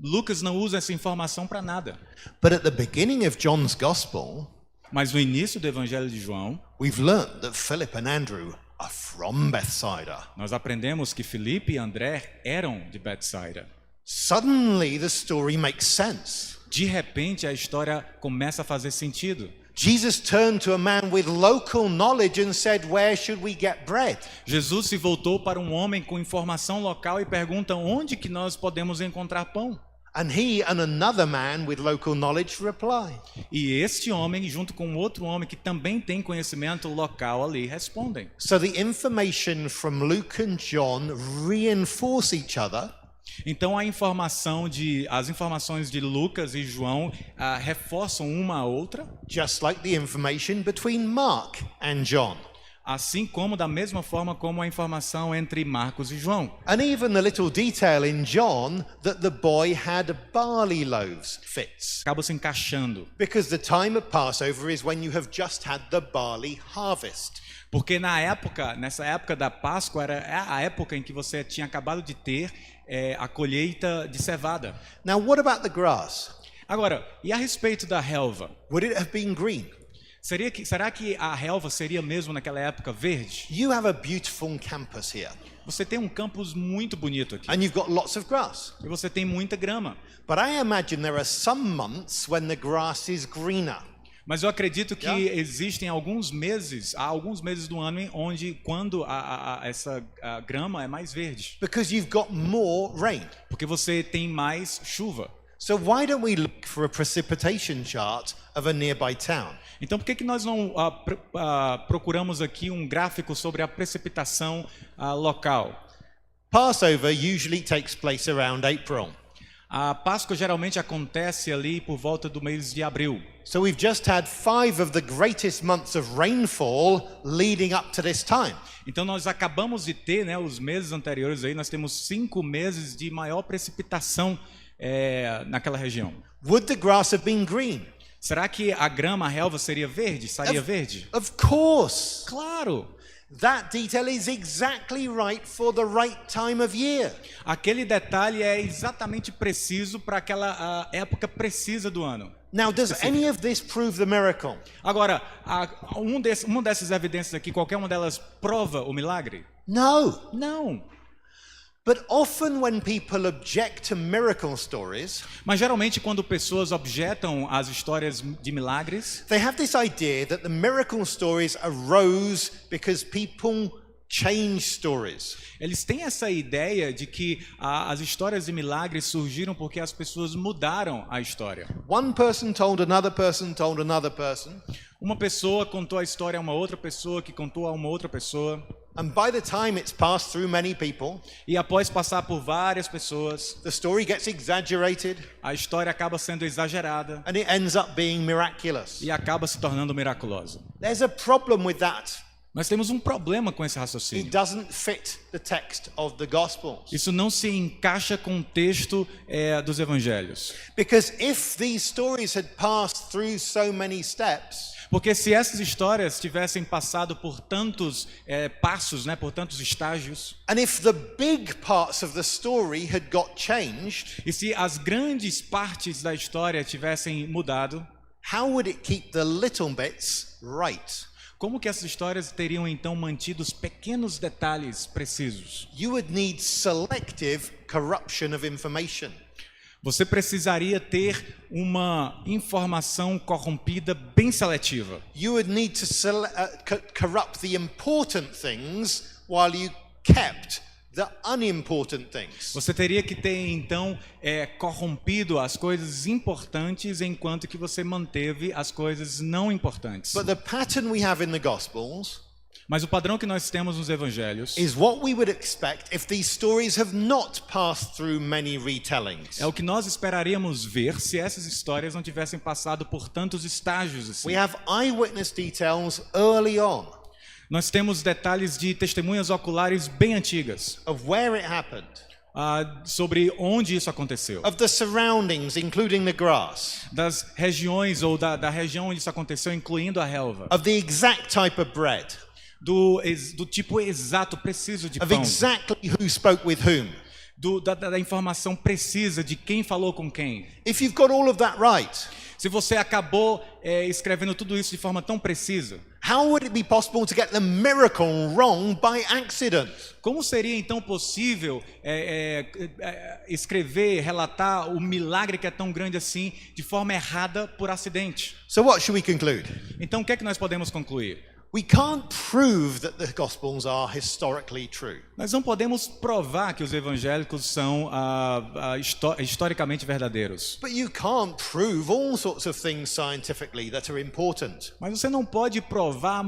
Lucas não usa essa informação para nada. But at the beginning of John's Gospel, mas no início do Evangelho de João, we've learned that Philip and Andrew are from Bethsaida. Nós aprendemos que Felipe e André eram de Betsaida. Suddenly the story makes sense. De repente a história começa a fazer sentido. Jesus turned to a man with local knowledge and said, "Where should we get bread?" Jesus se voltou para um homem com informação local e pergunta onde que nós podemos encontrar pão. And he and another man with local knowledge reply. E este homem, junto com outro homem que também tem conhecimento local ali, respondem. So the information from Luke and John reinforce each other. Então as informações de Lucas e João reforçam uma a outra. Just like the information between Mark and John. Assim como da mesma forma como a informação entre Marcos e João. And even the little detail in John that the boy had barley loaves fits. Acaba se encaixando. Because the time of Passover is when you have just had the barley harvest. Porque nessa época da Páscoa era a época em que você tinha acabado de ter a colheita de cevada. Now what about the grass? Agora, e a respeito da relva? Would it have been green? Será que a relva seria mesmo naquela época verde? You have a beautiful campus here. Você tem um campus muito bonito aqui. And you've got lots of grass. E você tem muita grama. But I imagine there are some months when the grass is greener. Mas eu acredito que existem alguns meses do ano quando essa grama é mais verde. Because you've got more rain. Porque você tem mais chuva. So why don't we look for a precipitation chart of a nearby town? Então por que nós não procuramos aqui um gráfico sobre a precipitação local? Passover usually takes place around April. A Páscoa geralmente acontece ali por volta do mês de abril. So we've just had 5 of the greatest months of rainfall leading up to this time. Então nós acabamos de ter, os meses anteriores aí, nós temos 5 meses de maior precipitação naquela região. Would the grass have been green? Será que a grama, a relva seria verde? Estaria verde? Of course. Claro! That detail is exactly right for the right time of year. Aquele detalhe é exatamente preciso para aquela época precisa do ano. Now, does any of this prove the miracle? Agora, uma dessas evidências aqui, qualquer uma delas prova o milagre? No. Não. But often when people object to miracle stories, Mas geralmente quando pessoas objetam às histórias de milagres, they have this idea that the miracle stories arose because people change stories. eles têm essa ideia de que as histórias de milagres surgiram porque as pessoas mudaram a história. One person told another person told another person, Uma pessoa contou a história a uma outra pessoa, que contou a uma outra pessoa, and by the time it's passed through many people, e após passar por várias pessoas, the story gets exaggerated a história acaba sendo exagerada and it ends up being miraculous. e acaba se tornando miraculosa. There's a problem with that. Nós temos um problema com esse It raciocínio. doesn't fit the text of the Gospels. Isso não se encaixa com o texto dos evangelhos. Because if these stories had passed through so many steps, Porque se essas histórias tivessem passado por tantos passos, né, por tantos estágios, and if the big parts of the story had got changed, e se as grandes partes da história tivessem mudado, how would it keep the little bits right? como que essas histórias teriam então mantido os pequenos detalhes precisos? You would need selective corruption of information. Você precisaria ter uma informação corrompida bem seletiva. You would need to corrupt the important things while you kept the unimportant things. Você teria que ter então corrompido as coisas importantes enquanto que você manteve as coisas não importantes. But the pattern we have in the Gospels Mas o padrão que nós temos nos evangelhos is what we would expect if these stories have not passed through many retellings. é o que nós esperaríamos ver se essas histórias não tivessem passado por tantos estágios assim. We have eyewitness details early on Nós temos detalhes de testemunhas oculares bem antigas of where it happened, sobre onde isso aconteceu, of the surroundings, including the grass, das regiões ou da região onde isso aconteceu, incluindo a relva, of the exact type of bread, do tipo exato, preciso de of pão, exactly who spoke with whom. da informação precisa de quem falou com quem. If you've got all of that right, Se você acabou escrevendo tudo isso de forma tão precisa, how would it be possible to get the miracle wrong by accident? como seria então possível escrever, relatar o milagre que é tão grande assim de forma errada por acidente? So what should we conclude? Então o que é que nós podemos concluir? We can't prove that the Gospels are historically true. Nós não podemos provar que os evangélicos são historicamente verdadeiros. But you can't prove all sorts of things scientifically that are important. Mas você não pode provar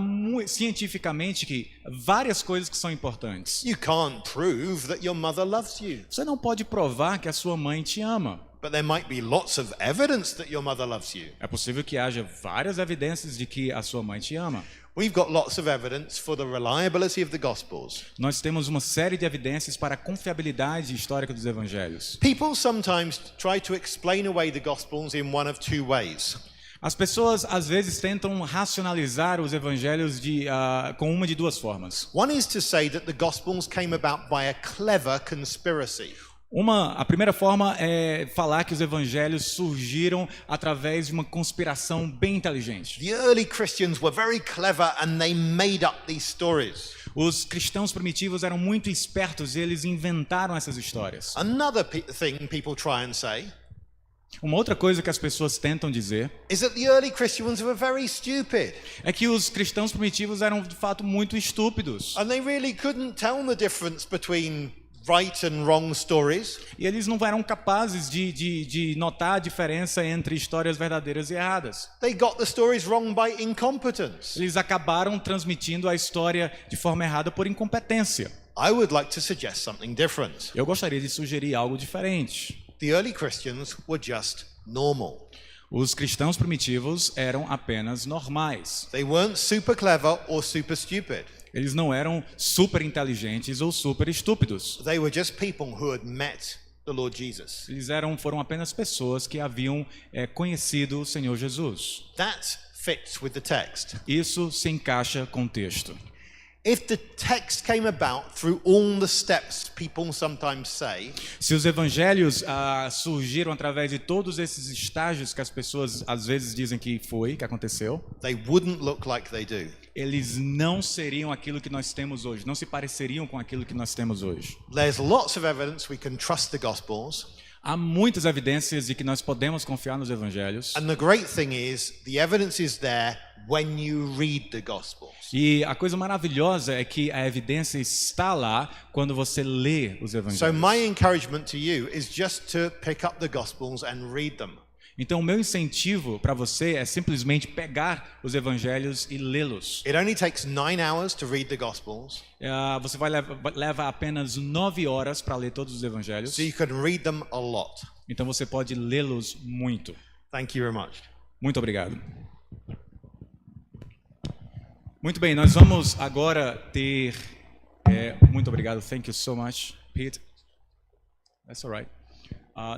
cientificamente que várias coisas que são importantes. You can't prove that your mother loves you. Você não pode provar que a sua mãe te ama. But there might be lots of evidence that your mother loves you. É possível que haja várias evidências de que a sua mãe te ama. We've got lots of evidence for the reliability of the Gospels. Nós temos uma série de evidências para a confiabilidade histórica dos evangelhos. People sometimes try to explain away the Gospels in one of two ways. As pessoas às vezes tentam racionalizar os evangelhos com uma de duas formas. One is to say that the Gospels came about by a clever conspiracy. A primeira forma é falar que os evangelhos surgiram através de uma conspiração bem inteligente. The early Christians were very clever and they made up these stories. Os cristãos primitivos eram muito espertos e eles inventaram essas histórias. Another thing people try and say Uma outra coisa que as pessoas tentam dizer is that the early Christians were very stupid é que os cristãos primitivos eram de fato muito estúpidos. and they really couldn't tell the difference between right and wrong stories. E eles não eram capazes de notar a diferença entre histórias verdadeiras e erradas. They got the stories wrong by incompetence. Eles acabaram transmitindo a história de forma errada por incompetência. I would like to suggest something different. Eu gostaria de sugerir algo diferente. The early Christians were just normal. Os cristãos primitivos eram apenas normais. They weren't super clever or super stupid. Eles não eram super inteligentes ou super estúpidos. They were just people who had met the Lord Jesus. Foram apenas pessoas que haviam conhecido o Senhor Jesus. That fits with the text. Isso se encaixa com o texto. If the text came about through all the steps people sometimes say, Se os evangelhos surgiram através de todos esses estágios que as pessoas às vezes dizem que aconteceu, they wouldn't look like they do. eles não seriam aquilo que nós temos hoje, não se pareceriam com aquilo que nós temos hoje. There's lots of evidence we can trust the Gospels. Há muitas evidências de que nós podemos confiar nos evangelhos. And the great thing is, the evidence is there when you read the Gospels. E a coisa maravilhosa é que a evidência está lá quando você lê os So evangelhos. my encouragement to you is just to pick up the Gospels and read them. Então, o meu incentivo para você é simplesmente pegar os evangelhos e lê-los. It only takes 9 hours to read the Gospels, Você leva apenas 9 horas para ler todos os evangelhos. so you can read them a lot. Então, você pode lê-los muito. Thank you very much. Muito obrigado. Muito bem, nós vamos agora ter... muito obrigado. Thank you so much, Pete. That's all right.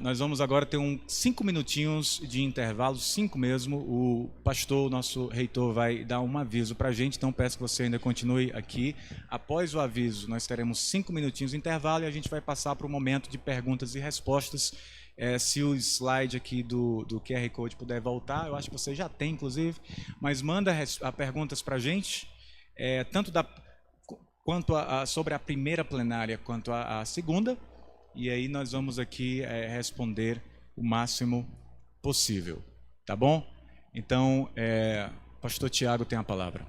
Nós vamos agora ter 5 minutinhos de intervalo, 5 mesmo. O pastor, o nosso reitor, vai dar um aviso para a gente, então peço que você ainda continue aqui. Após o aviso, nós teremos 5 minutinhos de intervalo e a gente vai passar para o momento de perguntas e respostas. Se o slide aqui do QR Code puder voltar, eu acho que você já tem, inclusive, mas manda perguntas para a gente, sobre a primeira plenária quanto a segunda. E aí nós vamos aqui responder o máximo possível, tá bom? Então, pastor Tiago tem a palavra.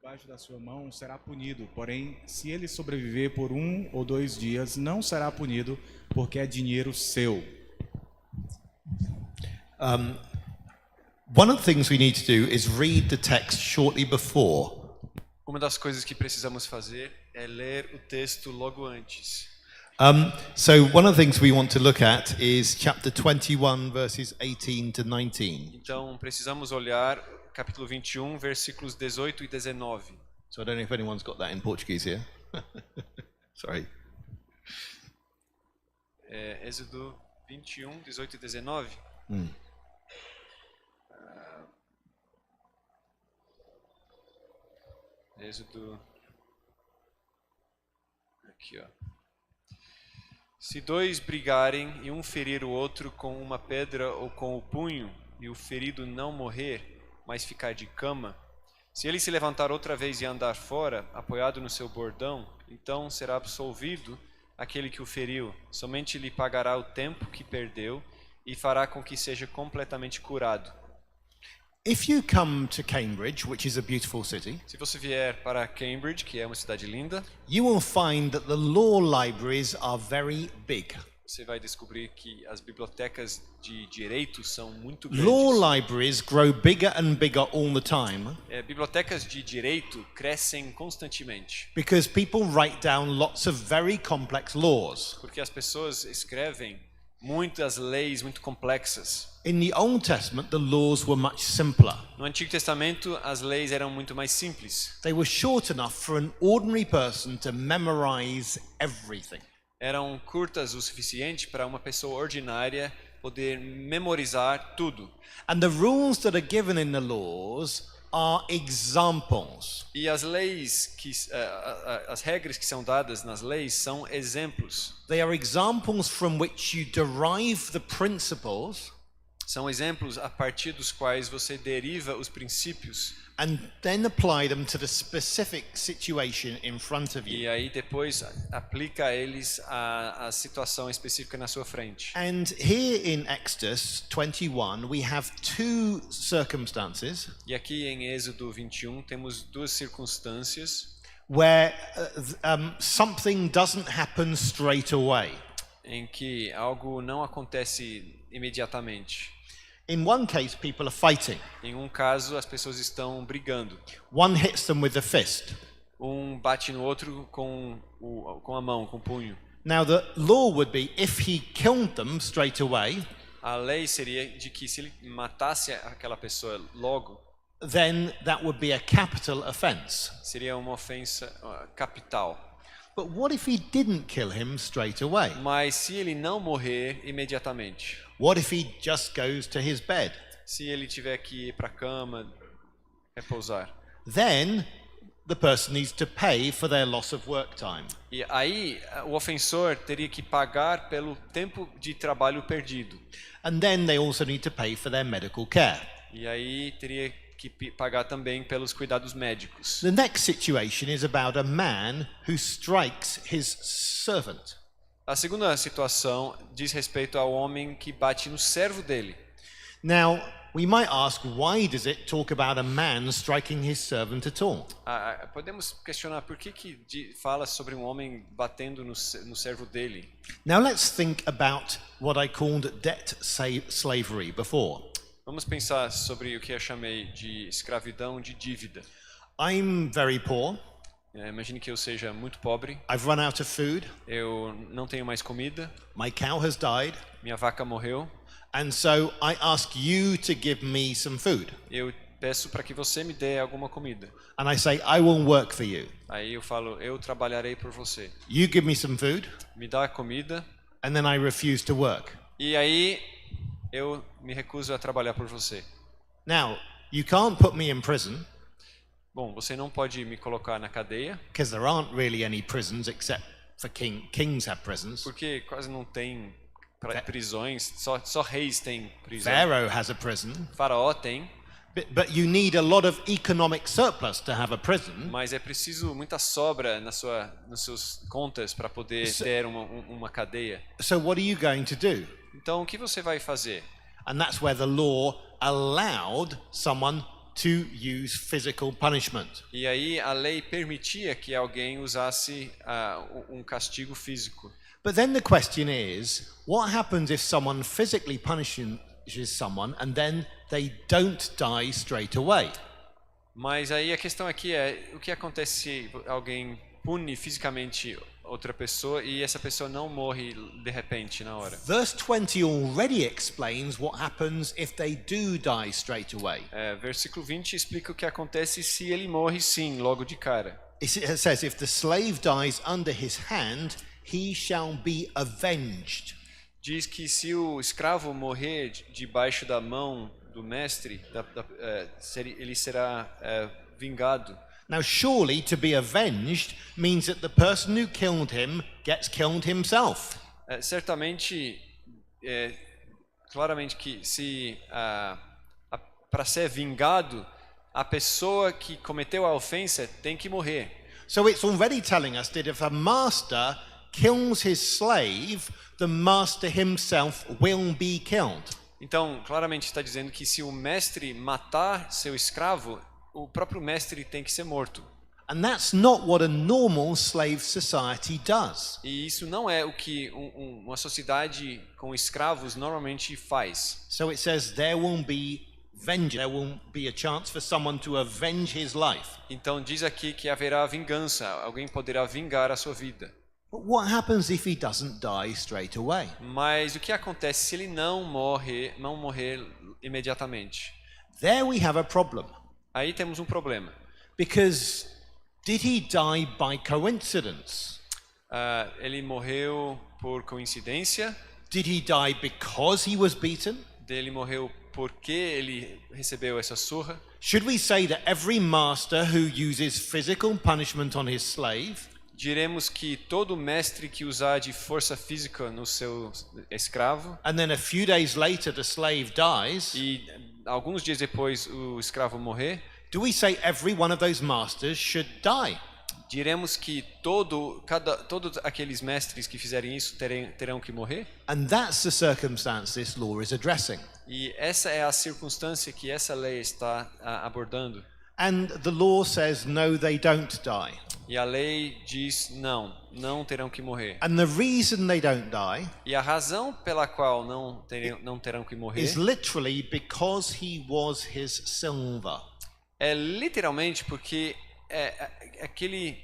debaixo da sua mão será punido, porém, se ele sobreviver por 1 ou 2 dias, não será punido, porque é dinheiro seu. One of the things we need to do is read the text shortly before. Uma das coisas que precisamos fazer é ler o texto logo antes. So one of the things we want to look at is chapter 21, verses 18 to 19. Então, precisamos olhar capítulo 21, versículos 18 e 19. So I don't know if anyone's got that in Portuguese here. Sorry. Êxodo 21, 18 e 19. Êxodo. Aqui, ó. Se 2 brigarem e um ferir o outro com uma pedra ou com o punho, e o ferido não morrer, mas ficar de cama, se ele se levantar outra vez e andar fora, apoiado no seu bordão, então será absolvido aquele que o feriu. Somente lhe pagará o tempo que perdeu e fará com que seja completamente curado. If you come to Cambridge, which is a beautiful city, Se você vier para Cambridge, que é uma cidade linda, you will find that the law libraries are very big. você vai descobrir que as bibliotecas de direito são muito Law grandes. libraries grow bigger and bigger all the time Bibliotecas de direito crescem constantemente, because people write down lots of very complex laws. porque as pessoas escrevem muitas leis muito complexas. In the Old Testament, the laws were much simpler. No Antigo Testamento, as leis eram muito mais simples. They were short enough for an ordinary person to memorize everything. Eram curtas o suficiente para uma pessoa ordinária poder memorizar tudo. And the rules that are given in the laws are examples. E as leis as regras que são dadas nas leis são exemplos. They are examples from which you derive the principles São exemplos a partir dos quais você deriva os princípios and then apply them to the specific situation in front of e you. aí depois aplica eles à situação específica na sua frente. And here in Exodus 21, we have 2 circumstances E aqui em Êxodo 21 temos 2 circunstâncias where something doesn't happen straight away. em que algo não acontece imediatamente. In one case, people are fighting. Em um caso, as pessoas estão brigando. One hits them with a fist. Um bate no outro com a mão, com o punho. Now, the law would be if he killed them straight away, A lei seria de que se ele matasse aquela pessoa logo, then that would be a capital offense. seria uma ofensa capital. But what if he didn't kill him straight away? Mas se ele não morrer imediatamente, What if he just goes to his bed? se ele tiver que ir para a cama, repousar, Then the person needs to pay for their loss of work time. e aí o ofensor teria que pagar pelo tempo de trabalho perdido. And then they also need to pay for their medical care. E aí teria que pagar também pelos cuidados médicos. The next situation is about a man who strikes his servant. A segunda situação diz respeito ao homem que bate no servo dele. Now, we might ask, why does it talk about a man striking his servant at all? Podemos questionar por que fala sobre um homem batendo no servo dele. Now, let's think about what I called debt slavery before. Vamos pensar sobre o que eu chamei de escravidão de dívida. I'm very poor. Imagine que eu seja muito pobre, I've run out of food. eu não tenho mais comida, My cow has died. minha vaca morreu, And so I ask you to give me some food. eu peço para que você me dê alguma comida. And I say, I will work for you. Aí eu falo, eu trabalharei por você. You give me some food, Me dá a comida, and then I refuse to work. e aí eu me recuso a trabalhar por você. Now, you can't put me in prison, Bom, você não pode me colocar na cadeia, because there aren't really any prisons except for kings have prisons. porque quase não tem prisões, só reis têm prisão. Pharaoh has a prison. Faraó tem, But you need a lot of economic surplus to have a prison. mas é preciso muita sobra nas suas contas para poder ter uma cadeia. So what are you going to do? Então, o que você vai fazer? And that's where the law allowed someone to use physical punishment. E aí a lei permitia que alguém usasse um castigo físico. But then the question is, what happens if someone physically punishes someone and then they don't die straight away? Mas aí a questão aqui é, o que acontece se alguém pune fisicamente outra pessoa e essa pessoa não morre de repente na hora? Verse 20 already explains what happens if they do die straight away. Versículo 20 explica o que acontece se ele morre sim, logo de cara. It says, if the slave dies under his hand, he shall be avenged. Diz que se o escravo morrer debaixo da mão do mestre, ele será vingado. Now, surely to be avenged means that the person who killed him gets killed himself. Certamente, claramente que se para ser vingado, a pessoa que cometeu a ofensa tem que morrer. So it's already telling us that if a master kills his slave, the master himself will be killed. Então, claramente está dizendo que se o mestre matar seu escravo, o próprio mestre tem que ser morto. And that's not what a normal slave society does. E isso não é o que uma sociedade com escravos normalmente faz. So it says there will be vengeance. There will be a chance for someone to avenge his life. Então diz aqui que haverá vingança, alguém poderá vingar a sua vida. But what happens if he doesn't die straight away? Mas o que acontece se ele não morrer imediatamente? There we have a problem. Aí temos um problema. Because did he die by coincidence? Ele morreu por coincidência? Did he die because he was beaten? Ele morreu porque ele recebeu essa surra? Should we say that every master who uses physical punishment on his slave Diremos que todo mestre que usar de força física no seu escravo, and then a few days later the slave dies, e alguns dias depois o escravo morrer, do we say every one of those masters should die? diremos que todos aqueles mestres que fizerem isso terão que morrer? And that's the circumstance this law is addressing. E essa é a circunstância que essa lei está abordando. And the law says no, they don't die. E a lei diz não terão que morrer. And the reason they don't die E a razão pela qual não terão que morrer is literally because he was his silver. é literalmente porque aquele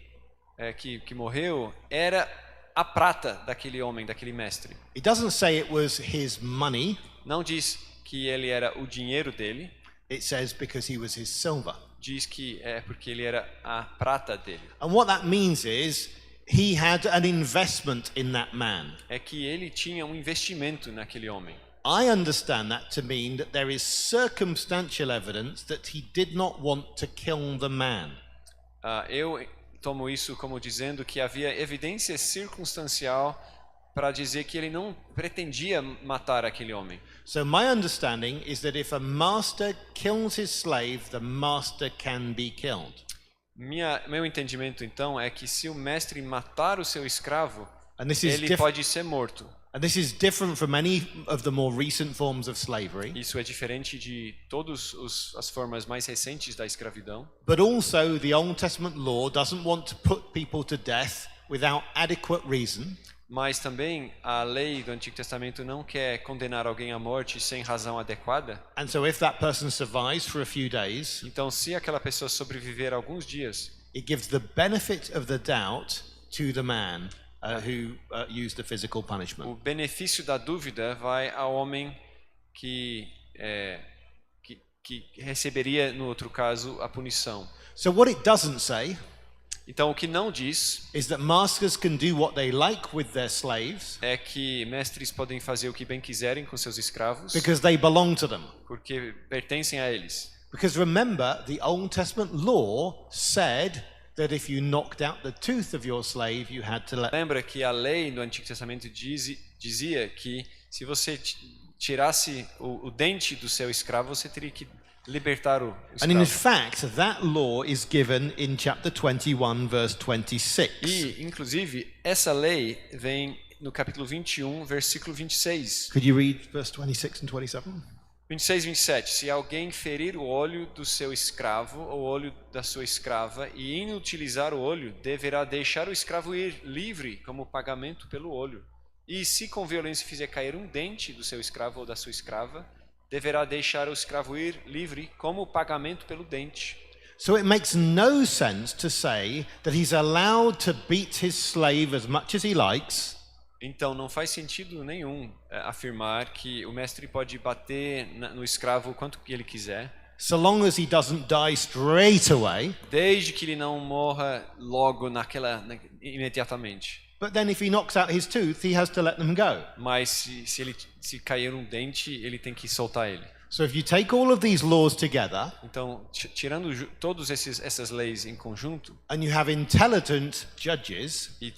que morreu era a prata daquele homem, daquele mestre. It doesn't say it was his money. Não diz que ele era o dinheiro dele. It says because he was his silver. Diz que é porque ele era a prata dele. And what that means is he had an investment in that man. É que ele tinha um investimento naquele homem. I understand that to mean that there is circumstantial evidence that he did not want to kill the man. Eu tomo isso como dizendo que havia evidência circunstancial para dizer que ele não pretendia matar aquele homem. So my understanding is that if a master kills his slave, the master can be killed. Meu entendimento então é que se o mestre matar o seu escravo, And this is ele pode ser morto. And this is different from any of the more recent forms of slavery. Isso é diferente de todas as formas mais recentes da escravidão. But also the Old Testament law doesn't want to put people to death without adequate reason. Mas também a lei do Antigo Testamento não quer condenar alguém à morte sem razão adequada. And so if that person survives for a few days, Então, se aquela pessoa sobreviver alguns dias, it gives the benefit of the doubt to the man who used the physical punishment. o benefício da dúvida vai ao homem que receberia, no outro caso, a punição. So what it doesn't say Então, o que não diz is that masters can do what they like with their slaves é que mestres podem fazer o que bem quiserem com seus escravos, because they belong to them. porque pertencem a eles. Because remember, the Old Testament law said that if you knocked out the tooth of your slave, you had to let. Lembra que a lei do Antigo Testamento dizia que se você tirasse o dente do seu escravo, você teria que libertar o And in escravo. fact, that law is given in chapter 21, verse 26. E, inclusive, essa lei vem no capítulo 21, versículo 26. Could you read verse 26 and 27? 26, 27. Se alguém ferir o olho do seu escravo ou o olho da sua escrava e inutilizar o olho, deverá deixar o escravo ir livre como pagamento pelo olho. E se com violência fizer cair um dente do seu escravo ou da sua escrava, deverá deixar o escravo ir livre como pagamento pelo dente. So it makes no sense to say that he's allowed to beat his slave as much as he likes. Então, não faz sentido nenhum afirmar que o mestre pode bater no escravo o quanto que ele quiser, So long as he doesn't die straight away. desde que ele não morra logo imediatamente. But then if he knocks out his tooth, he has to let them go. Mas se cair um dente, ele tem que soltar ele. So if you take all of these laws together Então, tirando todas essas leis em conjunto, and you have intelligent judges, e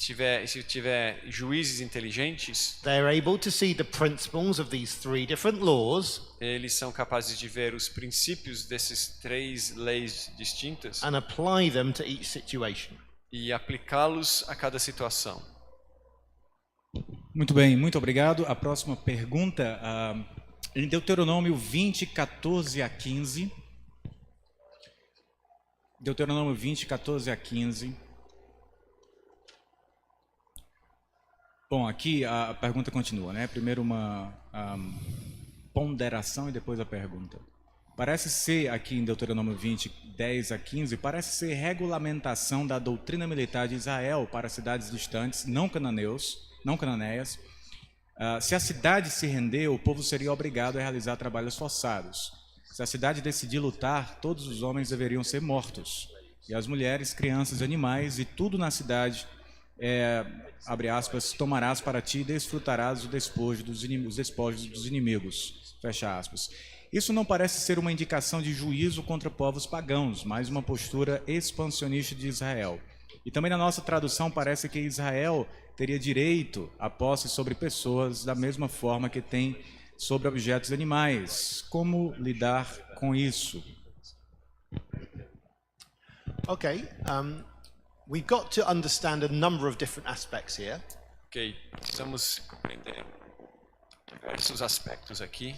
se tiver juízes inteligentes, they're able to see the principles of these three different laws eles são capazes de ver os princípios dessas 3 leis distintas and apply them to each situation. e aplicá-los a cada situação. Muito bem, muito obrigado. A próxima pergunta, em Deuteronômio 20, 14 a 15. Deuteronômio 20, 14 a 15. Bom, aqui a pergunta continua, né? Primeiro uma ponderação e depois a pergunta. Parece ser, aqui em Deuteronômio 20, 10 a 15, parece ser regulamentação da doutrina militar de Israel para cidades distantes, não cananeias. Se a cidade se render, o povo seria obrigado a realizar trabalhos forçados. Se a cidade decidir lutar, todos os homens deveriam ser mortos. E as mulheres, crianças, animais e tudo na cidade, abre aspas, tomarás para ti e desfrutarás os despojos dos inimigos. Fecha aspas. Isso não parece ser uma indicação de juízo contra povos pagãos, mas uma postura expansionista de Israel. E também na nossa tradução parece que Israel teria direito à posse sobre pessoas da mesma forma que tem sobre objetos animais. Como lidar com isso? Okay, we've got to understand a number of different aspects here. Ok, precisamos compreender diversos aspectos aqui.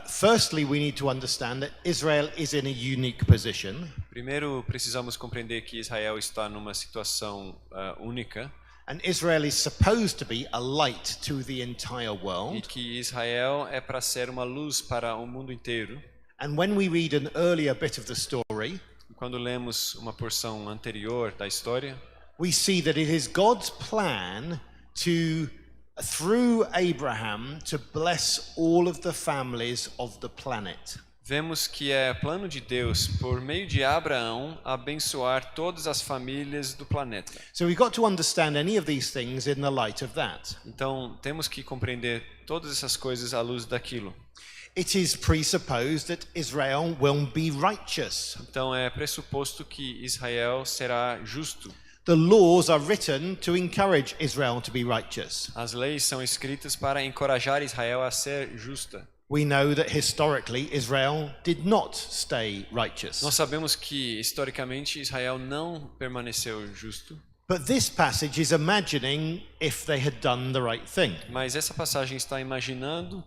Firstly, we need to understand that Israel is in a unique position. Primeiro, precisamos compreender que Israel está numa situação única And Israel is supposed to be a light to the entire e world. que Israel é para ser uma luz para o mundo inteiro. And when we read an earlier bit of the story, Quando lemos uma porção anterior da história, we see that it is God's plan to, through Abraham, to bless all of the families of the planet. vemos que é plano de Deus, por meio de Abraão, abençoar todas as famílias do planeta. So we've got to understand any of these things in the light of that. Então, temos que compreender todas essas coisas à luz daquilo. It is presupposed that Israel will be righteous. Então, é pressuposto que Israel será justo. The laws are written to encourage Israel to be righteous. As leis são escritas para encorajar Israel a ser justa. We know that historically Israel did not stay righteous. Nós sabemos que, historicamente, Israel não permaneceu justo, But this passage is imagining if they had done the right thing. mas essa passagem está imaginando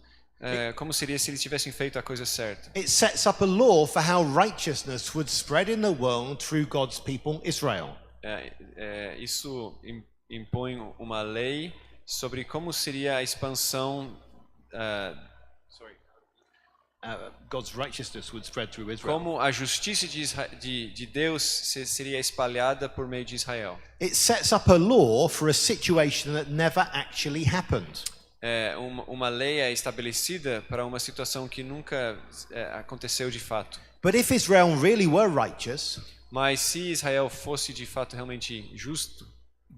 como seria se eles tivessem feito a coisa certa. It sets up a law for how righteousness would spread in the world through God's people, Israel. Isso impõe uma lei sobre como seria a expansão God's righteousness would spread through Israel. como a justiça de Deus seria espalhada por meio de Israel. It sets up a law for a situation that never actually happened. Uma lei é estabelecida para uma situação que nunca aconteceu de fato. But if Israel really were righteous, Mas se Israel fosse de fato realmente justo,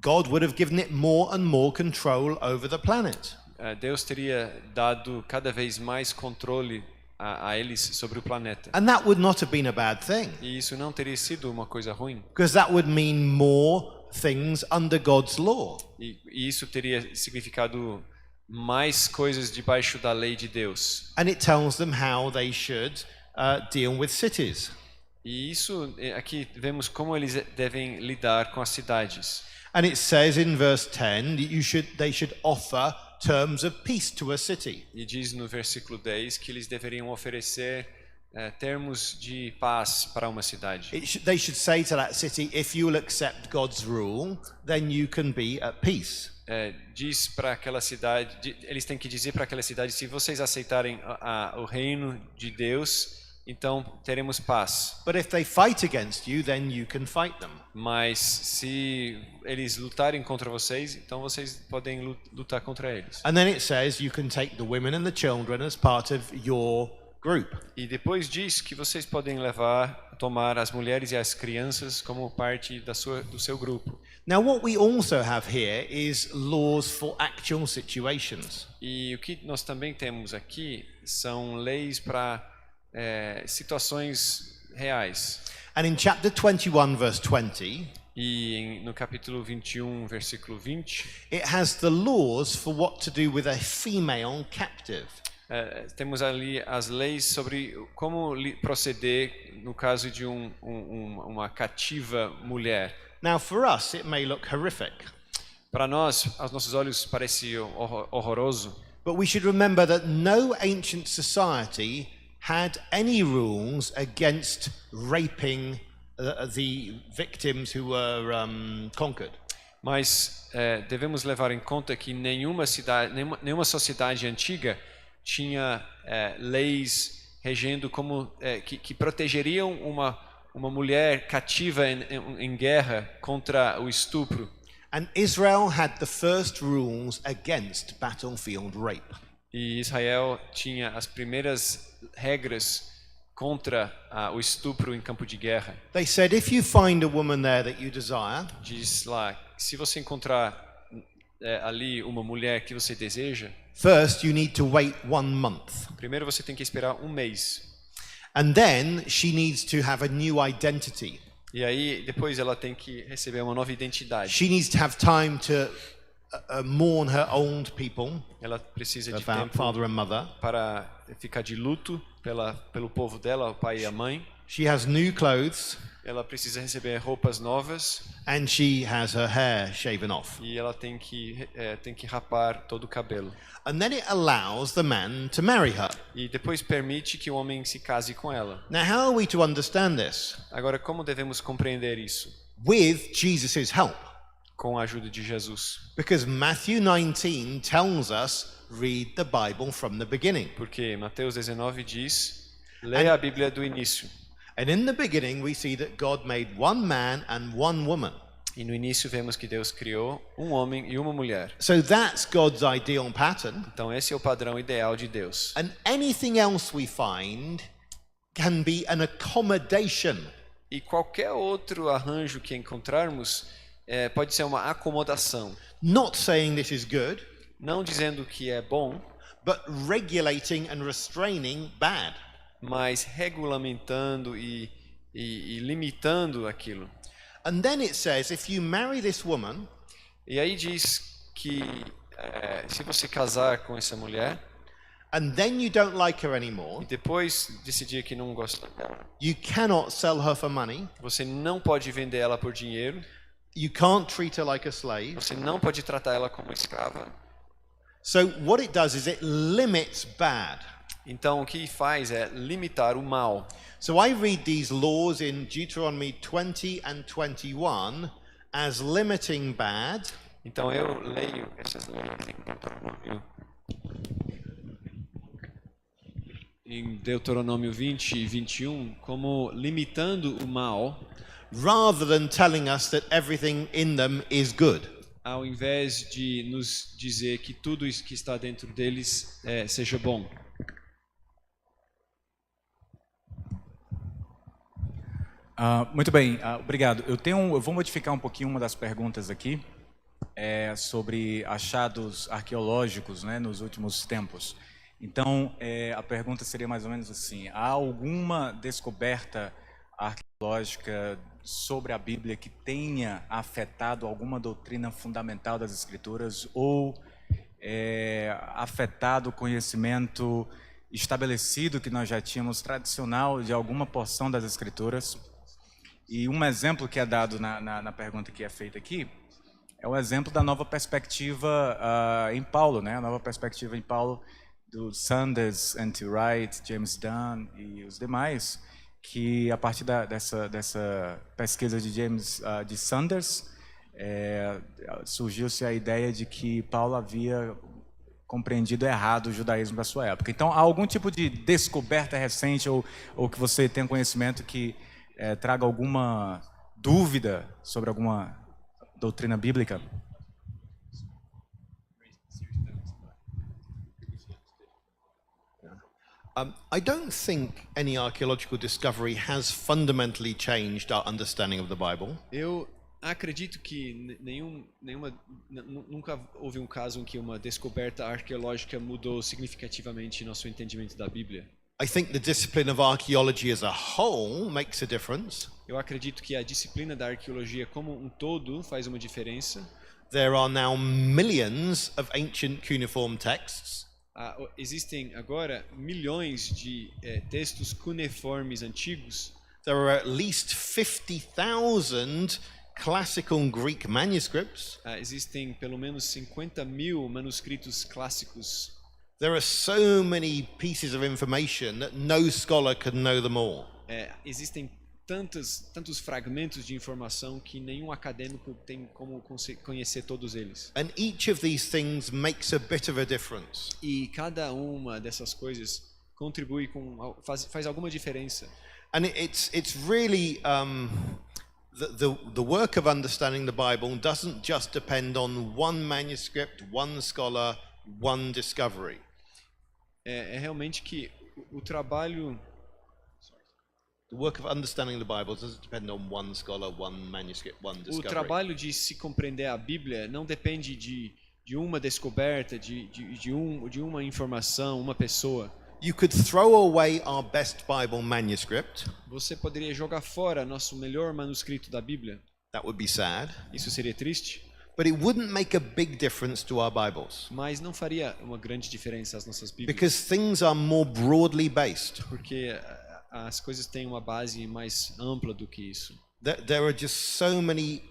God would have given it more and more control over the planet. Deus teria dado cada vez mais controle a eles sobre o planeta. And that would not have been a bad thing, E isso não teria sido uma coisa ruim. because that would mean more things under God's law. E isso teria significado mais coisas debaixo da lei de Deus. And it tells them how they should deal with cities. E isso, aqui vemos como eles devem lidar com as cidades. And it says in verse 10 that they should offer terms of peace to a city. E diz no versículo 10 que eles deveriam oferecer termos de paz para uma cidade. They should say to that city, if you will accept God's rule, then you can be at peace. Diz para aquela cidade, eles têm que dizer para aquela cidade, se vocês aceitarem o reino de Deus, então teremos paz. But if they fight against you, then you can fight them. Mas se eles lutarem contra vocês, então vocês podem lutar contra eles. And then it says you can take the women and the children as part of your group. E depois diz que vocês podem tomar as mulheres e as crianças como parte do seu grupo. Now what we also have here is laws for actual situations. E o que nós também temos aqui são leis para situações reais. And in chapter 21 verse 20, E no capítulo 21, versículo 20, it has the laws for what to do with a female captive. temos ali as leis sobre como proceder no caso de uma cativa mulher. Now for us it may look horrific, Para nós, aos nossos olhos, parece horroroso, but we should remember that no ancient society had any rules against raping the victims who were conquered. mas devemos levar em conta que nenhuma sociedade antiga tinha leis regendo como que protegeriam uma mulher cativa em guerra contra o estupro. And Israel had the first rules against battlefield rape. E Israel tinha as primeiras regras contra o estupro em campo de guerra. They said if you find a woman there that you desire, Diz lá, se você encontrar ali uma mulher que você deseja, first you need to wait 1 month. primeiro você tem que esperar um mês. And then she needs to have a new identity. E aí depois ela tem que receber uma nova identidade. She needs to have time to mourn her old people, Ela precisa her de tempo father and mother. para ficar de luto pelo povo dela, o pai e a mãe. She has new clothes, Ela precisa receber roupas novas and she has her hair shaven off. e ela tem que rapar todo o cabelo. And then it allows the man to marry her. E depois permite que o homem se case com ela. Now how are we to understand this? Agora, como devemos compreender isso? With Jesus' help. Com a ajuda de Jesus. Because Matthew 19 tells us, read the Bible from the beginning. Porque Mateus 19 diz, leia a Bíblia do início. And in the beginning we see that God made one man and one woman. E no início vemos que Deus criou um homem e uma mulher. So that's God's ideal pattern. Então esse é o padrão ideal de Deus. And anything else we find can be an accommodation. E qualquer outro arranjo que encontrarmos pode ser uma acomodação. Not saying this is good, Não dizendo que é bom, but regulating and restraining bad. mas regulamentando e limitando aquilo. And then it says, if you marry this woman, E aí diz que se você casar com essa mulher and then you don't like her e anymore, depois decidir que não gosta dela, you cannot sell her for money, você não pode vender ela por dinheiro, you can't treat her like a slave. você não pode tratar ela como escrava. So what it does is it limits bad. Então o que faz é limitar o mal. So I read these laws in Deuteronomy 20 and 21 as limiting bad Então eu leio essas leis em Deuteronômio 20 e 21 como limitando o mal, rather than telling us that everything in them is good. ao invés de nos dizer que tudo isso que está dentro deles seja bom. Muito bem, obrigado. Eu vou modificar um pouquinho uma das perguntas aqui sobre achados arqueológicos, né, nos últimos tempos. Então, a pergunta seria mais ou menos assim: há alguma descoberta arqueológica sobre a Bíblia que tenha afetado alguma doutrina fundamental das Escrituras ou afetado o conhecimento estabelecido que nós já tínhamos tradicional de alguma porção das Escrituras? E um exemplo que é dado na pergunta que é feita aqui é o exemplo da nova perspectiva em Paulo, né? A nova perspectiva em Paulo do Sanders, N.T. Wright, James Dunn e os demais, que a partir dessa pesquisa de de Sanders, surgiu-se a ideia de que Paulo havia compreendido errado o judaísmo da sua época. Então, há algum tipo de descoberta recente ou que você tenha conhecimento que traga alguma dúvida sobre alguma doutrina bíblica? I don't think any archaeological discovery has fundamentally changed our understanding of the Bible. Eu acredito que nunca houve um caso em que uma descoberta arqueológica mudou significativamente nosso entendimento da Bíblia. I think the discipline of archaeology as a whole makes a difference. Eu acredito que a disciplina da arqueologia como um todo faz uma diferença. There are now millions of ancient cuneiform texts. Existem agora milhões de textos cuneiformes antigos. There are at least 50,000 classical Greek manuscripts. Existem pelo menos 50.000 manuscritos clássicos. There are so many pieces of information that no scholar can know them all. Existem tantos fragmentos de informação que nenhum acadêmico tem como conhecer todos eles. And each of these things makes a bit of a difference. E cada uma dessas coisas contribui faz alguma diferença. And it's really the work of understanding the Bible doesn't just depend on one manuscript, one scholar, one discovery. É realmente que o trabalho The work of understanding the Bible doesn't depend on one scholar, one manuscript, one discovery. O trabalho de se compreender a Bíblia não depende de uma descoberta, de uma informação, uma pessoa. You could throw away our best Bible manuscript. Você poderia jogar fora nosso melhor manuscrito da Bíblia. That would be sad. Isso seria triste. But it wouldn't make a big difference to our Bibles. Mas não faria uma grande diferença às nossas Bíblias. Because things are more broadly based. Porque as coisas têm uma base mais ampla do que isso. There are just so many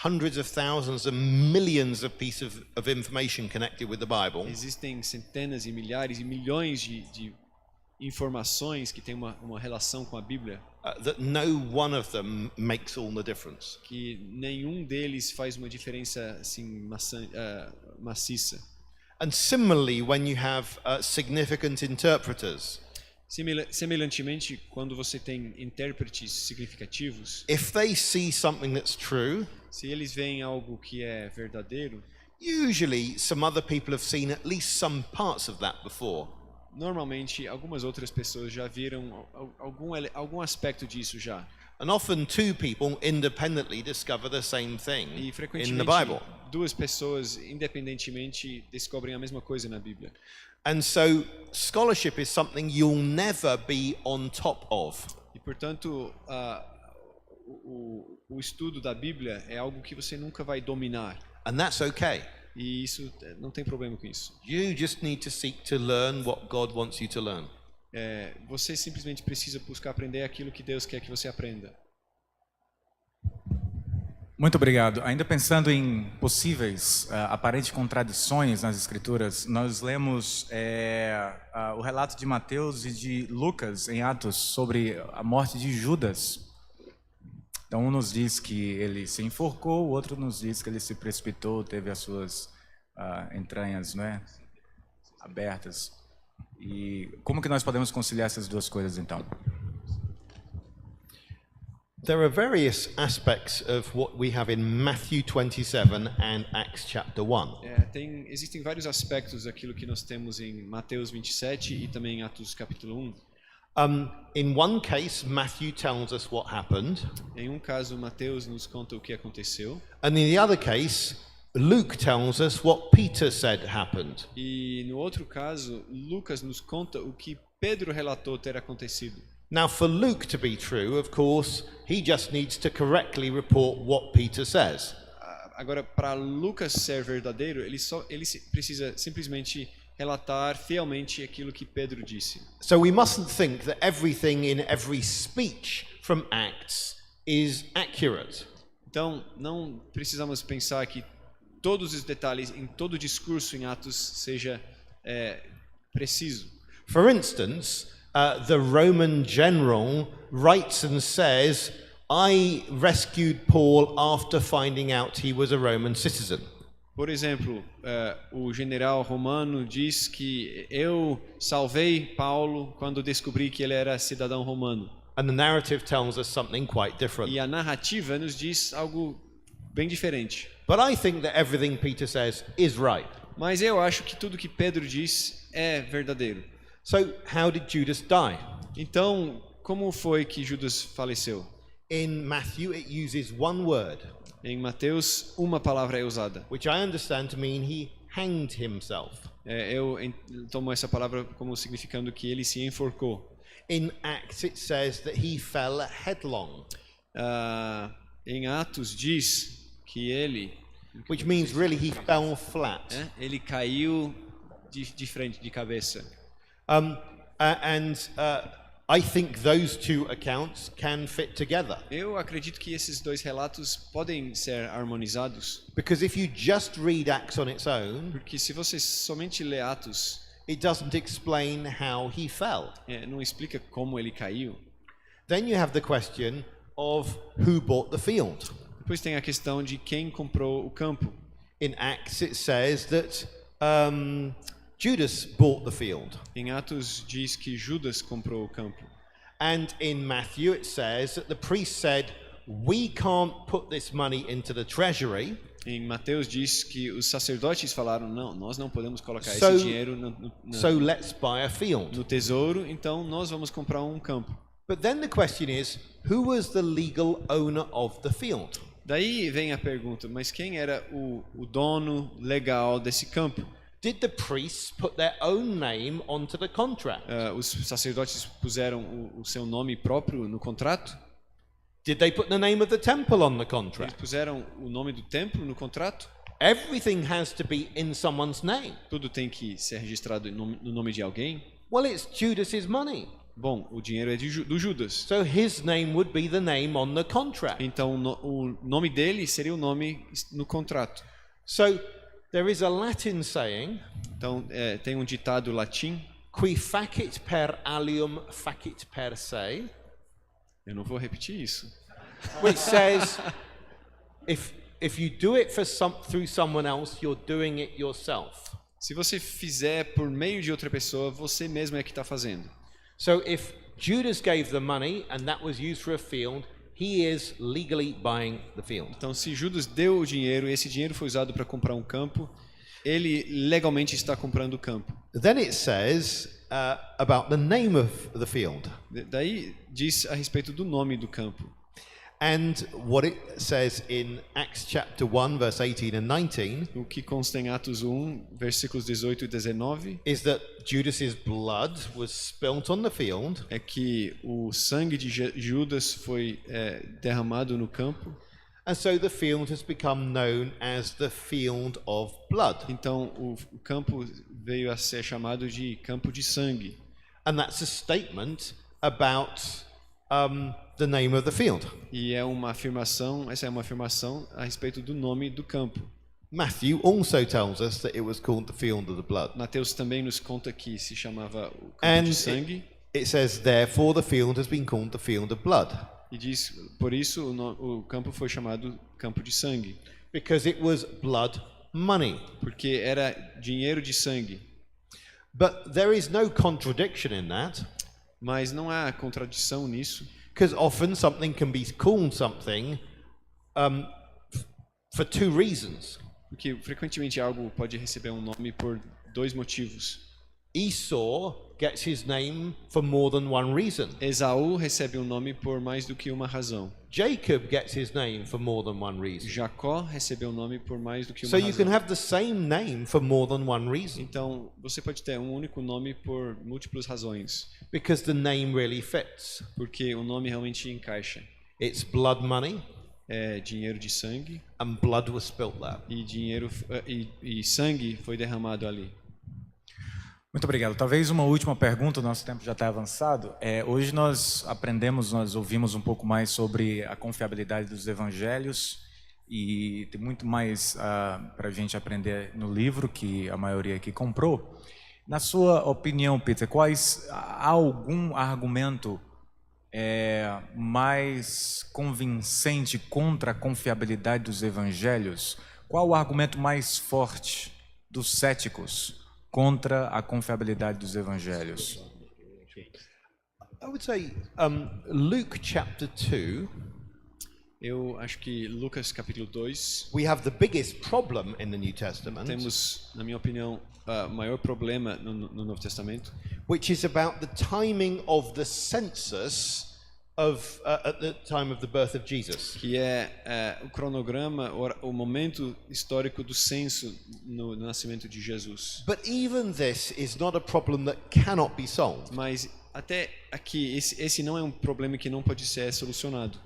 hundreds of thousands and millions of pieces of information connected with the Bible. Existem centenas e milhares e milhões de informações que têm uma relação com a Bíblia. That no one of them makes all the difference. Que nenhum deles faz uma diferença assim maciça. And similarly, when you have significant interpreters. Semelhantemente, quando você tem intérpretes significativos, if they see something that's true, se eles veem algo que é verdadeiro, usually some other people have seen at least some parts of that before. Normalmente, algumas outras pessoas já viram algum aspecto disso já. And often two people independently discover the same thing E in frequentemente the Bible. duas pessoas independentemente descobrem a mesma coisa na Bíblia. And so scholarship is something you'll never be on top of. E portanto, o estudo da Bíblia é algo que você nunca vai dominar. And that's okay. E isso não tem problema com isso. You just need to seek to learn what God wants you to learn. Você simplesmente precisa buscar aprender aquilo que Deus quer que você aprenda. Muito obrigado. Ainda pensando em possíveis aparentes contradições nas Escrituras, nós lemos o relato de Mateus e de Lucas em Atos sobre a morte de Judas. Então, um nos diz que ele se enforcou, o outro nos diz que ele se precipitou, teve as suas entranhas, não é, abertas. E como que nós podemos conciliar essas duas coisas, então? There are various aspects of what we have in Matthew 27 and Acts chapter 1. Existem vários aspectos daquilo que nós temos em Mateus 27 e também em Atos capítulo 1. In one case, Matthew tells us what happened. Em um caso, Mateus nos conta o que aconteceu. And in the other case, Luke tells us what Peter said happened. E no outro caso, Lucas nos conta o que Pedro relatou ter acontecido. Now, for Luke to be true, of course, he just needs to correctly report what Peter says. Agora, para Lucas ser verdadeiro, ele precisa simplesmente relatar fielmente aquilo que Pedro disse. So we mustn't think that everything in every speech from Acts is accurate. Então, não precisamos pensar que todos os detalhes, em todo o discurso em Atos seja preciso. For instance, the Roman general writes and says, I rescued Paul after finding out he was a Roman citizen. Por exemplo, o general romano diz que eu salvei Paulo quando descobri que ele era cidadão romano. And the narrative tells us something quite different. E a narrativa nos diz algo bem diferente. But I think that everything Peter says is right. Mas eu acho que tudo que Pedro diz é verdadeiro. So how did Judas die? Então, como foi que Judas faleceu? In Matthew, it uses one word, Em Mateus, uma palavra é usada. which I understand to mean he hanged himself. Eu tomo essa palavra como significando que ele se enforcou. In Acts, it says that he fell headlong, Em Atos diz que ele which means really he fell flat. ele caiu de frente, de cabeça. I think those two accounts can fit together. Eu acredito que esses dois relatos podem ser harmonizados, Because if you just read Acts on its own, porque se você somente lê Atos, it doesn't explain how he fell. não explica como ele caiu. Then you have the question of who bought the field. Depois tem a questão de quem comprou o campo. In Acts, it says that Judas bought the field. Em Atos diz que Judas comprou o campo. And in Matthew, it says that the priest said, we can't put this money into the treasury. Em Mateus diz que os sacerdotes falaram, não, nós não podemos colocar So- esse dinheiro So let's buy a field. no tesouro, então nós vamos comprar um campo. But then the question is, who was the legal owner of the field? Daí vem a pergunta, mas quem era o dono legal desse campo? Did the priests put their own name onto the contract? Os sacerdotes puseram o seu nome próprio no contrato? Did they put the name of the temple on the Eles contract? puseram o nome do templo no contrato? Everything has to be in someone's name. Tudo tem que ser registrado no nome de alguém? Well, it's Judas's money. Bom, o dinheiro é do Judas. So his name would be the name on the contract. Então o nome dele seria o nome no contrato. So there is a Latin saying, Então tem um ditado latim, qui facit per alium facit per se, eu não vou repetir isso, which says if you do it through someone else, you're doing it yourself. se você fizer por meio de outra pessoa, você mesmo é que está fazendo. So if Judas gave the money and that was used for a field, he is legally buying the field. Então, se Judas deu o dinheiro e esse dinheiro foi usado para comprar um campo, ele legalmente está comprando o campo. Then it says about the name of the field. Daí diz a respeito do nome do campo. And what it says in Acts chapter 1, verse 18 and 19, O que consta em Atos 1, versículos 18 e 19, is that Judas's blood was spilt on the field, é que o sangue de Judas foi derramado no campo. and so the field has become known as the field of blood. Então, o campo veio a ser chamado de campo de sangue. And that's a statement about the name of the field. E essa é uma afirmação a respeito do nome do campo. Matthew also tells us that it was called the field of the blood. Mateus também nos conta que se chamava o campo And de sangue. it says, therefore the field has been called the field of blood, E diz, por isso o campo foi chamado campo de sangue, because it was blood money. porque era dinheiro de sangue. But there is no contradiction in that, Mas não há contradição nisso, because often something can be called something for two reasons. porque frequentemente algo pode receber um nome por dois motivos. Esau gets his name for more than one reason. Esaú recebe um nome por mais do que uma razão. Jacob gets his name for more than one reason. Jacó recebeu um nome por mais do que uma So you can razão. have the same name for more than one reason, Então, você pode ter um único nome por múltiplas razões, because the name really fits. porque o nome realmente encaixa. It's blood money, É dinheiro de sangue and blood was spilt there. e dinheiro e sangue foi derramado ali. Muito obrigado. Talvez uma última pergunta, o nosso tempo já está avançado. Hoje nós ouvimos um pouco mais sobre a confiabilidade dos evangelhos e tem muito mais para a gente aprender no livro que a maioria aqui comprou. Na sua opinião, Peter, há algum argumento mais convincente contra a confiabilidade dos evangelhos? Qual o argumento mais forte dos céticos contra a confiabilidade dos evangelhos? I would say Luke chapter 2. Eu acho que Lucas capítulo 2, We have the biggest problem in the New Testament, temos, na minha opinião, o maior problema no Novo Testamento, which is about the timing of the census at the time of the birth of Jesus. que é o cronograma, o momento histórico do censo no nascimento de Jesus. But even this is not a problem that cannot be solved. Mas até aqui, esse não é um problema que não pode ser solucionado.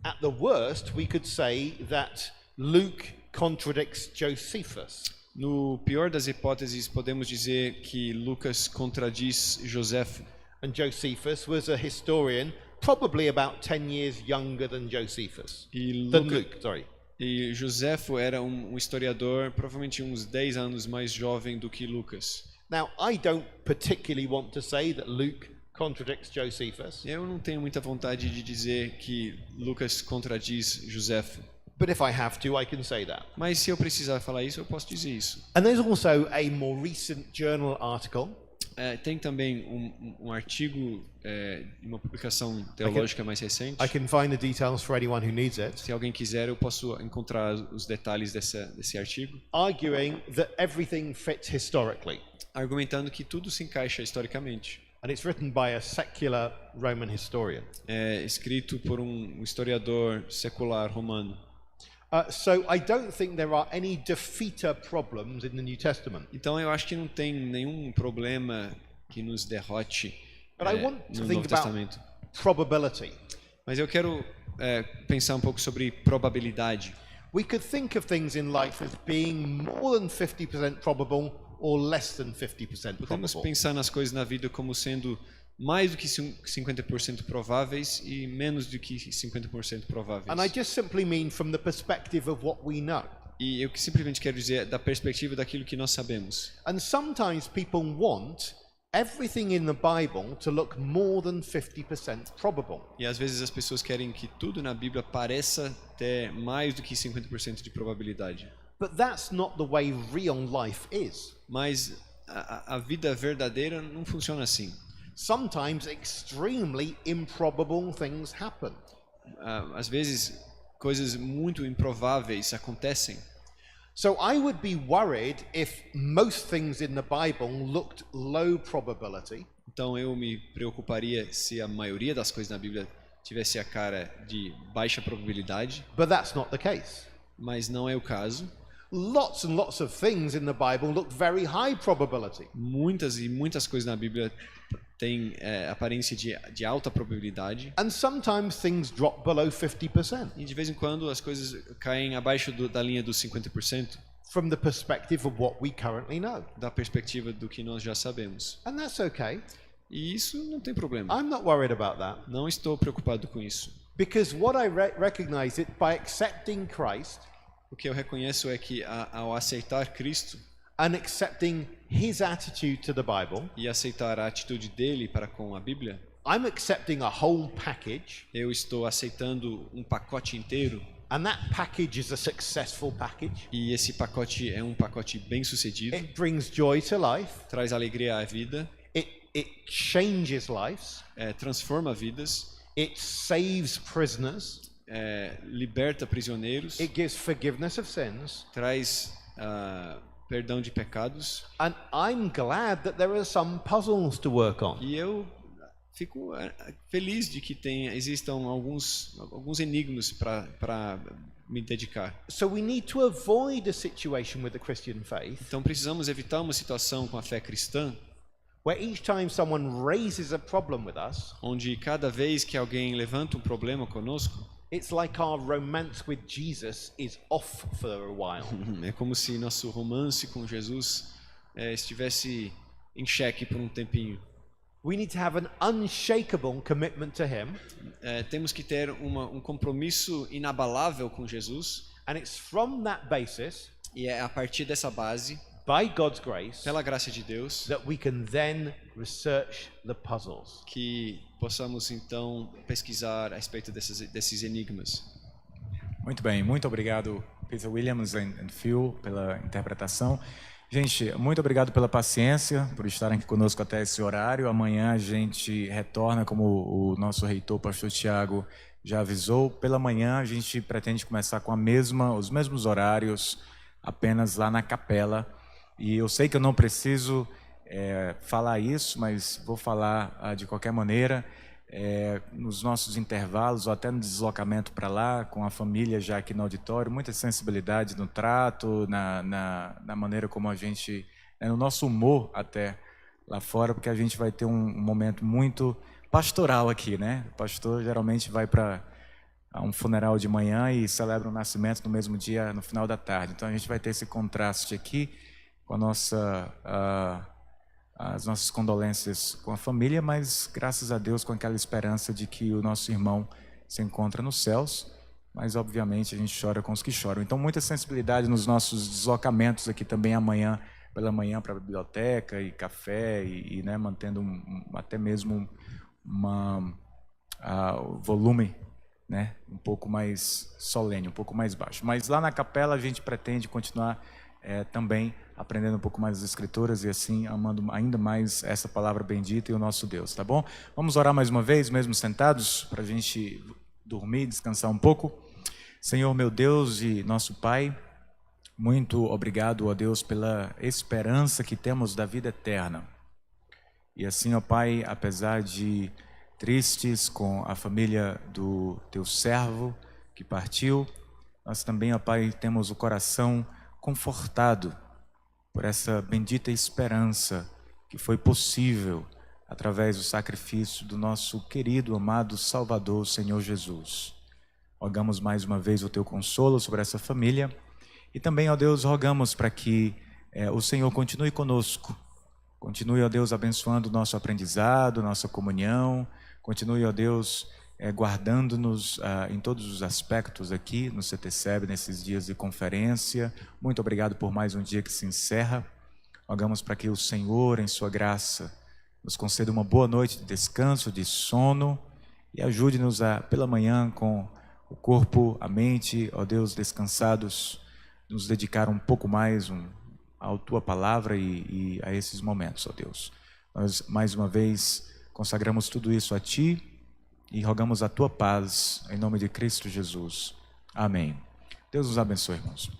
At the worst, we could say that Luke contradicts Josephus. No pior das hipóteses, podemos dizer que Lucas contradiz Joséfo. And Josephus was a historian, probably about 10 years younger than Josephus. Than Luke, sorry. E Joséfo era um historiador, provavelmente uns 10 anos mais jovem do que Lucas. Now, I don't particularly want to say that Luke contradicts Josephus, Eu não tenho muita vontade de dizer que Lucas contradiz Joséfo. but if I have to, I can say that. Mas se eu precisar falar isso, eu posso dizer isso. And there's also a more recent journal article Tem também um artigo, uma publicação teológica mais recente. I can find the details for anyone who needs it, Se alguém quiser, eu posso encontrar os detalhes desse artigo, arguing that everything fits historically. argumentando que tudo se encaixa historicamente. And it's written by a secular Roman historian. É escrito por um historiador secular romano. So I don't think there are any defeater problems in the New Testament. Então eu acho que não tem nenhum problema que nos derrote But I want to no think Novo about Testamento. probability. Mas eu quero pensar um pouco sobre probabilidade. We could think of things in life as being more than 50% probable or less than 50% Podemos probable. pensar nas coisas na vida como sendo mais do que 50% prováveis e menos do que 50% prováveis. And I just simply mean from the perspective of what we know. E eu simplesmente quero dizer da perspectiva daquilo que nós sabemos. And sometimes people want everything in the Bible to look more than 50% probable. E às vezes as pessoas querem que tudo na Bíblia pareça ter mais do que 50% de probabilidade. But that's not the way real life is. Mas a vida verdadeira não funciona assim. Sometimes extremely improbable things happen. Às vezes coisas muito improváveis acontecem. So I would be worried if most things in the Bible looked low probability, Então eu me preocuparia se a maioria das coisas na Bíblia tivesse a cara de baixa probabilidade, but that's not the case. mas não é o caso. Lots and lots of things in the Bible look very high probability. Muitas e muitas coisas na Bíblia têm aparência de alta probabilidade. And sometimes things drop below 50% E de vez em quando as coisas caem abaixo da linha dos 50%, from the perspective of what we currently know. da perspectiva do que nós já sabemos. And that's okay. E isso não tem problema. I'm not worried about that, Não estou preocupado com isso. because what I recognize it by accepting Christ O que eu reconheço é que ao aceitar Cristo and accepting his attitude to the Bible, e aceitar a atitude dele para com a Bíblia, I'm accepting a whole package, eu estou aceitando um pacote inteiro, and that package is a successful package. e esse pacote é um pacote bem-sucedido, It brings joy to life. traz alegria à vida, It changes lives. transforma vidas, It saves prisoners. liberta prisioneiros, It gives forgiveness of sins. traz perdão de pecados. And I'm glad that there are some puzzles to work on. E eu fico feliz de que existam alguns enigmas para me dedicar. So we need to avoid a situation with the Christian faith Então precisamos evitar uma situação com a fé cristã, where each time someone raises a problem with us, onde cada vez que alguém levanta um problema conosco, it's like our romance with Jesus is off for a while. é como se nosso romance com Jesus estivesse em xeque por um tempinho. We need to have an unshakable commitment to him, Temos que ter um compromisso inabalável com Jesus, And it's from that basis, E é a partir dessa base, by God's grace, pela graça de Deus, that we can then research the puzzles. que possamos então pesquisar a respeito desses enigmas. Muito bem, muito obrigado, Peter Williams e Phil, pela interpretação. Gente, muito obrigado pela paciência, por estarem aqui conosco até esse horário. Amanhã a gente retorna, como o nosso reitor, pastor Tiago, já avisou. Pela manhã a gente pretende começar com os mesmos horários, apenas lá na capela. E eu sei que eu não preciso falar isso, mas vou falar de qualquer maneira. Nos nossos intervalos ou até no deslocamento para lá, com a família já aqui no auditório, muita sensibilidade no trato, na maneira como a gente, no nosso humor até lá fora, porque a gente vai ter um momento muito pastoral aqui, né? O pastor geralmente vai para um funeral de manhã e celebra o nascimento no mesmo dia, no final da tarde. Então a gente vai ter esse contraste aqui com as nossas condolências com a família, mas graças a Deus com aquela esperança de que o nosso irmão se encontra nos céus, mas obviamente a gente chora com os que choram. Então muita sensibilidade nos nossos deslocamentos aqui também amanhã, pela manhã, para a biblioteca e café e né, mantendo até mesmo o volume, né, um pouco mais solene, um pouco mais baixo. Mas lá na capela a gente pretende continuar também aprendendo um pouco mais das Escrituras e assim amando ainda mais essa palavra bendita e o nosso Deus, tá bom? Vamos orar mais uma vez, mesmo sentados, para a gente dormir, descansar um pouco. Senhor, meu Deus e nosso Pai, muito obrigado, ó Deus, pela esperança que temos da vida eterna. E assim, ó Pai, apesar de tristes com a família do Teu servo que partiu, nós também, ó Pai, temos o coração confortado por essa bendita esperança que foi possível através do sacrifício do nosso querido, amado Salvador, Senhor Jesus. Rogamos mais uma vez o Teu consolo sobre essa família e também, ó Deus, rogamos para que o Senhor continue conosco, continue, ó Deus, abençoando o nosso aprendizado, nossa comunhão, continue, ó Deus, guardando-nos em todos os aspectos aqui no SETECEB, nesses dias de conferência. Muito obrigado por mais um dia que se encerra. Rogamos para que o Senhor, em sua graça, nos conceda uma boa noite de descanso, de sono e ajude-nos pela manhã, com o corpo, a mente, ó Deus, descansados, nos dedicar um pouco mais à Tua palavra e a esses momentos, ó Deus. Nós, mais uma vez, consagramos tudo isso a Ti e rogamos a Tua paz, em nome de Cristo Jesus. Amém. Deus nos abençoe, irmãos.